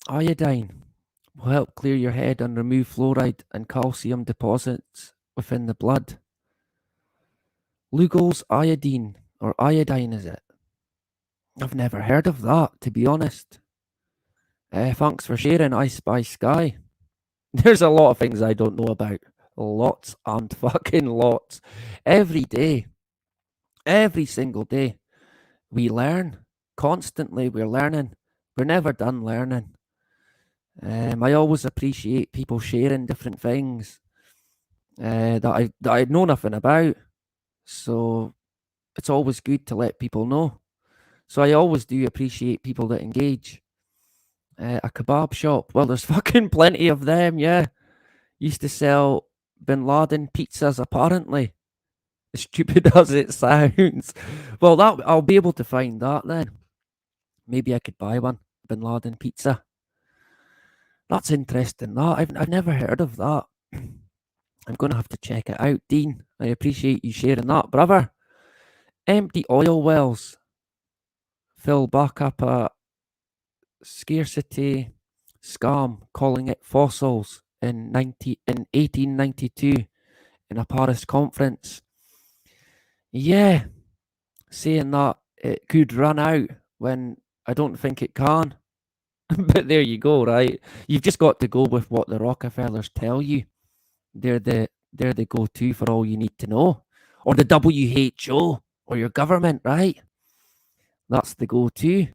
Iodine will help clear your head and remove fluoride and calcium deposits within the blood. Lugol's iodine, or iodine is it? I've never heard of that, to be honest. Thanks for sharing, Ice by Sky. There's a lot of things I don't know about. Lots and fucking lots. Every day, every single day, we learn. Constantly, we're learning. We're never done learning. I always appreciate people sharing different things that I know nothing about. So it's always good to let people know. So I always do appreciate people that engage. A kebab shop. Well, there's fucking plenty of them, yeah. Used to sell Bin Laden pizzas, apparently. As stupid as it sounds. Well, that I'll be able to find that then. Maybe I could buy one. Bin Laden pizza. That's interesting. That I've never heard of that. I'm going to have to check it out, Dean. I appreciate you sharing that, brother. Empty oil wells fill back up a scarcity scam, calling it fossils in 1892 in a Paris conference. Yeah, saying that it could run out when I don't think it can. But there you go, right? You've just got to go with what the Rockefellers tell you. They're the go-to for all you need to know. Or the WHO or your government, right? That's the go-to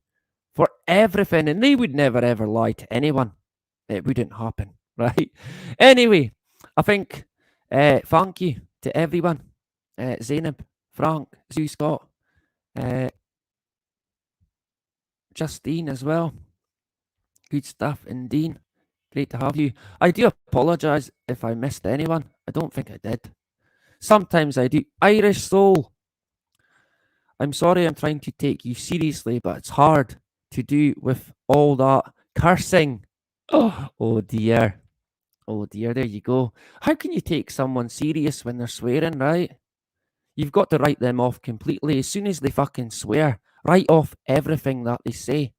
for everything. And they would never ever lie to anyone. It wouldn't happen, right? Anyway, I think thank you to everyone. Zainab, Frank, Zoo Scott, Justine as well. Good stuff, and Dean. Great to have you. I do apologise if I missed anyone. I don't think I did. Sometimes I do. Irish Soul. I'm sorry I'm trying to take you seriously, but it's hard to do with all that cursing. Oh dear. Oh dear, there you go. How can you take someone serious when they're swearing, right? You've got to write them off completely. As soon as they fucking swear, write off everything that they say.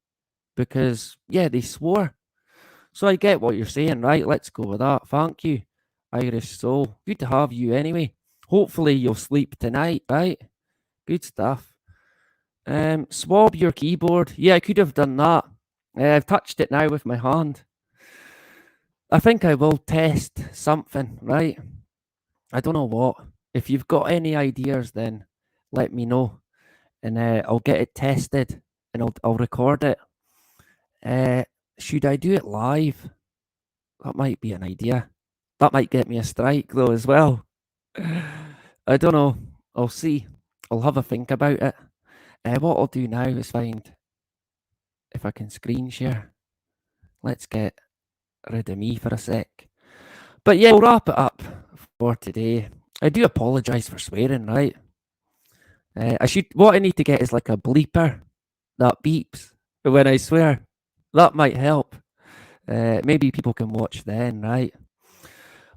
Because, yeah, they swore. So I get what you're saying, right? Let's go with that. Thank you, Irish Soul. Good to have you anyway. Hopefully you'll sleep tonight, right? Good stuff. Swab your keyboard. Yeah, I could have done that. I've touched it now with my hand. I think I will test something, right? I don't know what. If you've got any ideas, then let me know, and I'll get it tested, and I'll record it. Should I do it live? That might be an idea. That might get me a strike though as well. I don't know. I'll see. I'll have a think about it. What I'll do now is find if I can screen share. Let's get rid of me for a sec. But yeah, we'll wrap it up for today. I do apologise for swearing, right? What I need to get is like a bleeper that beeps when I swear. That might help. Maybe people can watch then, right?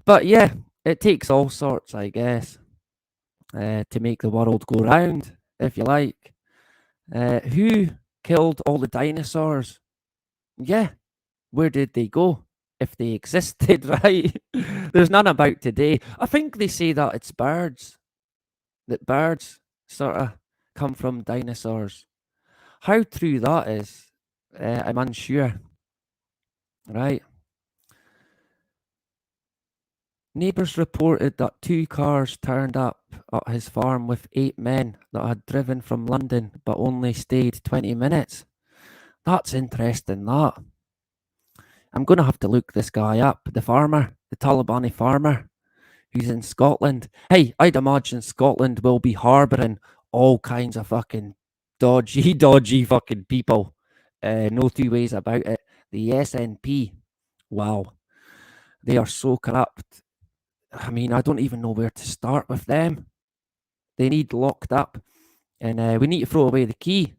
But yeah, it takes all sorts, I guess, to make the world go round, if you like. Who killed all the dinosaurs? Yeah, where did they go? If they existed, right? There's none about today. I think they say that it's birds, that birds sort of come from dinosaurs. How true that is, I'm unsure, right? Neighbours reported that 2 cars turned up at his farm with 8 men that had driven from London but only stayed 20 minutes. That's interesting, that. I'm going to have to look this guy up, the farmer, the Talibani farmer who's in Scotland. Hey, I'd imagine Scotland will be harbouring all kinds of fucking dodgy, dodgy fucking people. No two ways about it. The SNP, wow, they are so corrupt. I mean, I don't even know where to start with them. They need locked up, and we need to throw away the key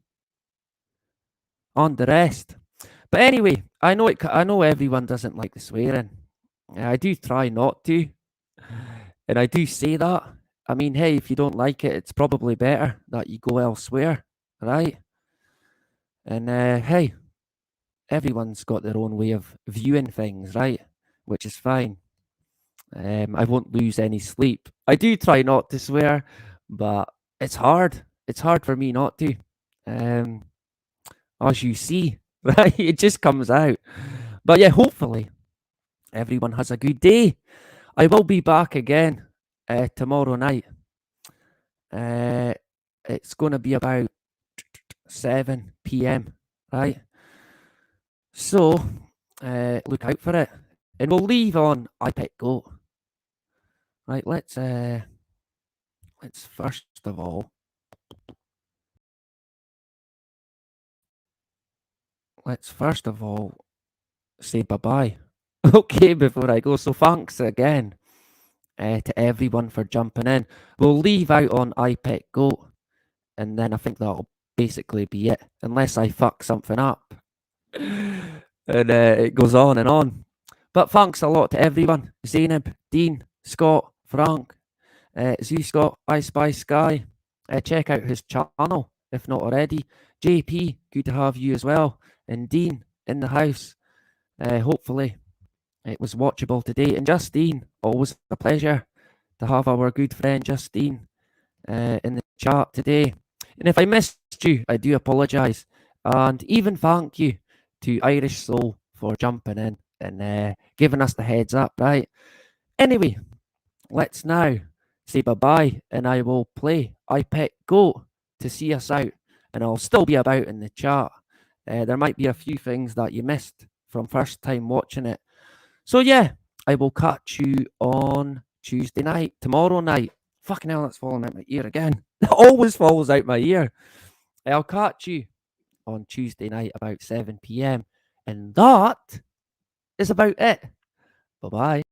on the rest. But anyway, I know it. I know everyone doesn't like the swearing. I do try not to, and I do say that. I mean, hey, if you don't like it, it's probably better that you go elsewhere, right? And hey, everyone's got their own way of viewing things, right? Which is fine. I won't lose any sleep. I do try not to swear, but it's hard. It's hard for me not to. Um, as you see, right? It just comes out. But yeah, hopefully everyone has a good day. I will be back again tomorrow night. It's going to be about 7 p.m., right? So look out for it. And we'll leave on iPet Goat. Right, let's first of all say bye-bye. Okay, before I go. So thanks again to everyone for jumping in. We'll leave out on iPet Goat, and then I think that'll basically be it, unless I fuck something up. And it goes on and on. But thanks a lot to everyone. Zainab, Dean, Scott, Frank, Z Scott, I Spy Sky. Check out his channel if not already. JP, good to have you as well. And Dean in the house. Hopefully it was watchable today. And Justine, always a pleasure to have our good friend Justine in the chat today. And if I missed you, I do apologise. And even thank you to Irish Soul for jumping in and giving us the heads up, right? Anyway, let's now say bye-bye, and I will play I Pet Goat to see us out, and I'll still be about in the chat. There might be a few things that you missed from first time watching it. So yeah, I will catch you on Tuesday night, tomorrow night. Fucking hell, that's falling out my ear again. It always falls out my ear. I'll catch you on Tuesday night about 7 p.m. And that is about it. Bye-bye.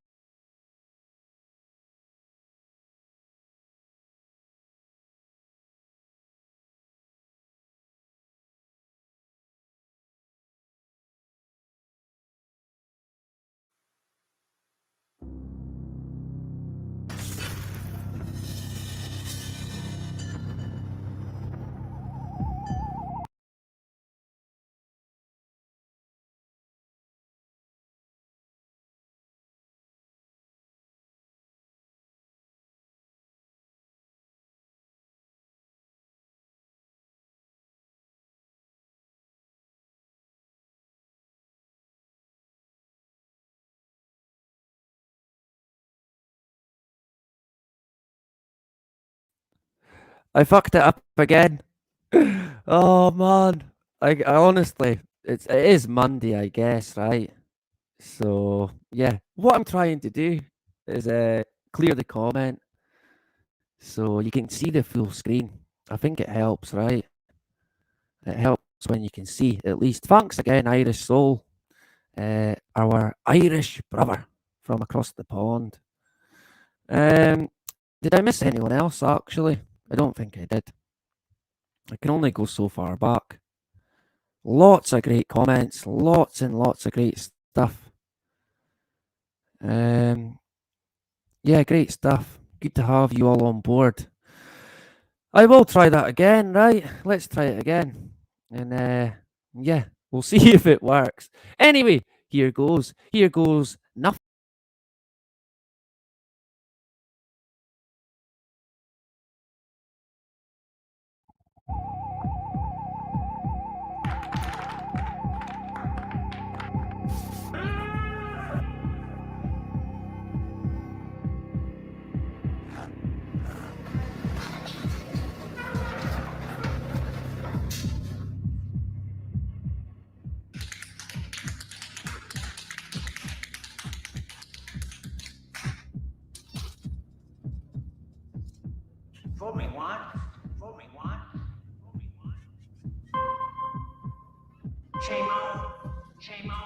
I fucked it up again. Oh man, I honestly, it is Monday, I guess, right? So yeah, what I'm trying to do is clear the comment so you can see the full screen. I think it helps, right? It helps when you can see at least. Thanks again, Irish Soul, our Irish brother from across the pond. Um, did I miss anyone else? Actually, I don't think I did. I can only go so far back. Lots of great comments, lots and lots of great stuff. Yeah, great stuff. Good to have you all on board. I will try that again, right? Let's try it again. And yeah, we'll see if it works. Anyway, here goes. Here goes nothing. Fool me one, fool me one. Shame on, shame on.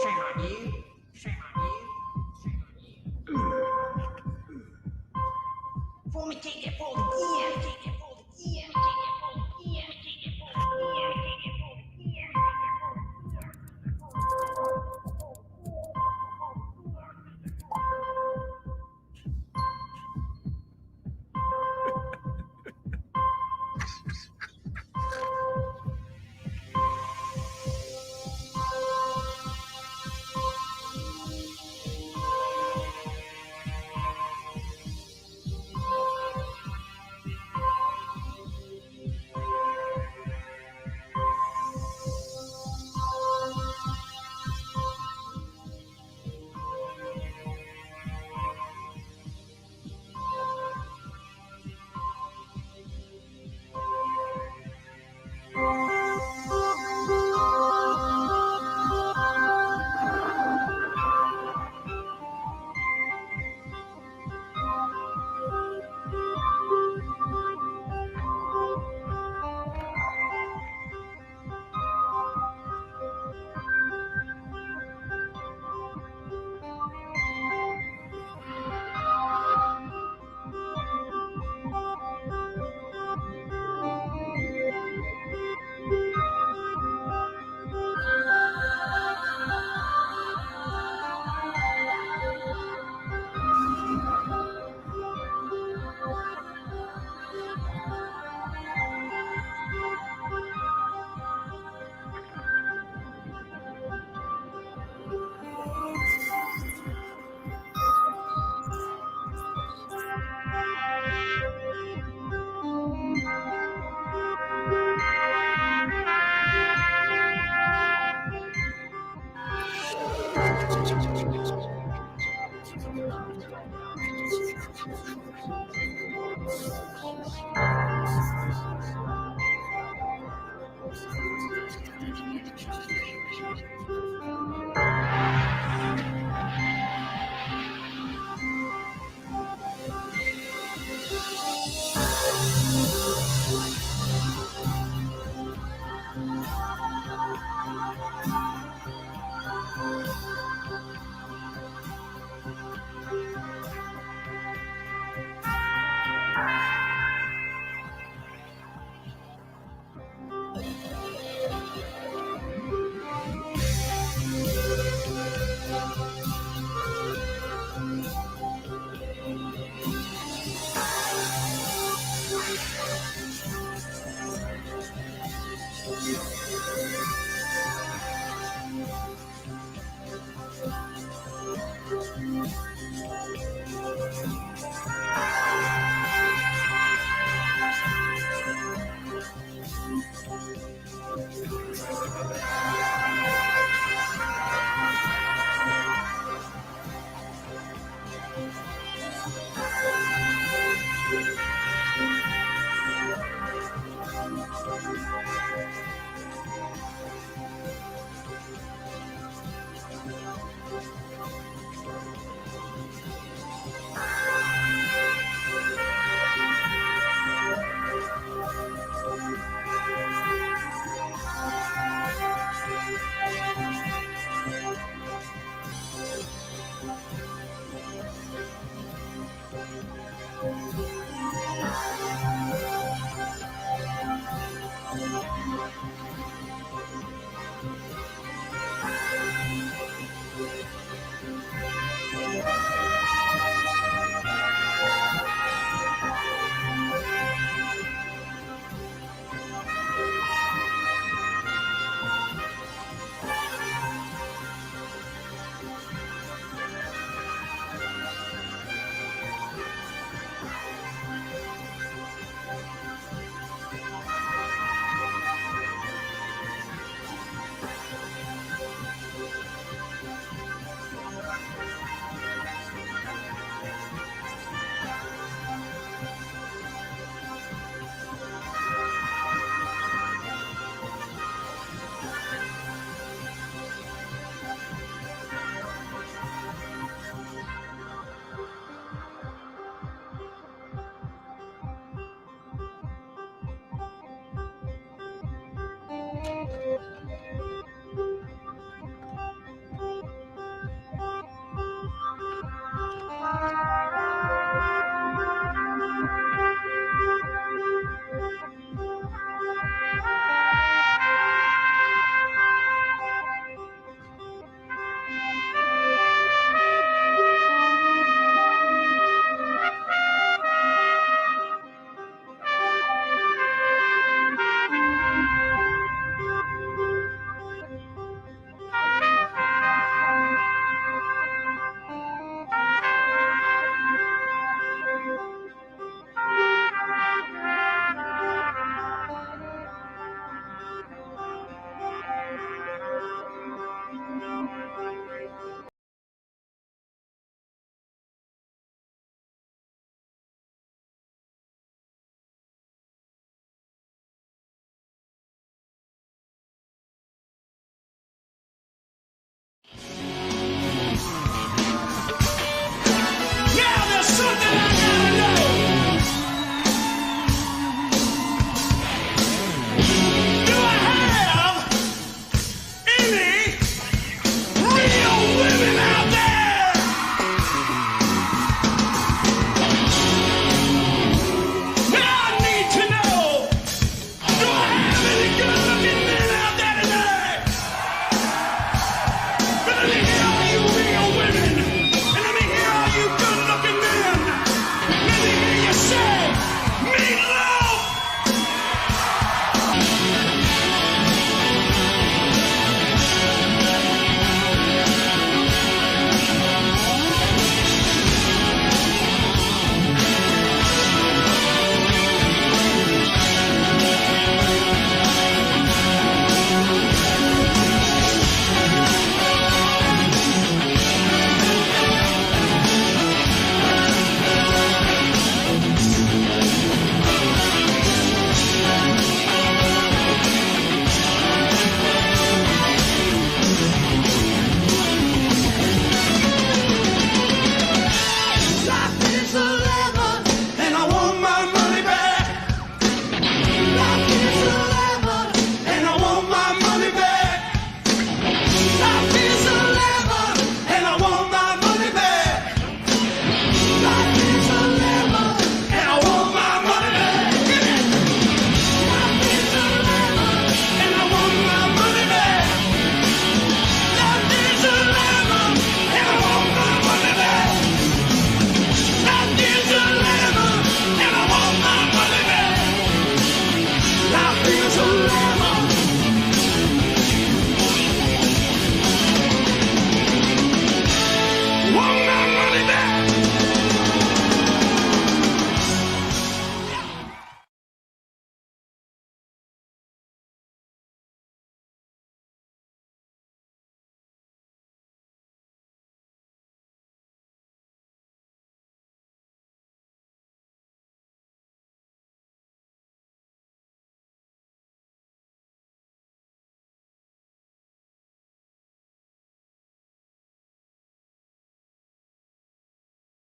Shame on you, shame on you, shame on you. Fool me, take that fool again, take that fool again, take that fool again, take that fool again, take that fool again, take that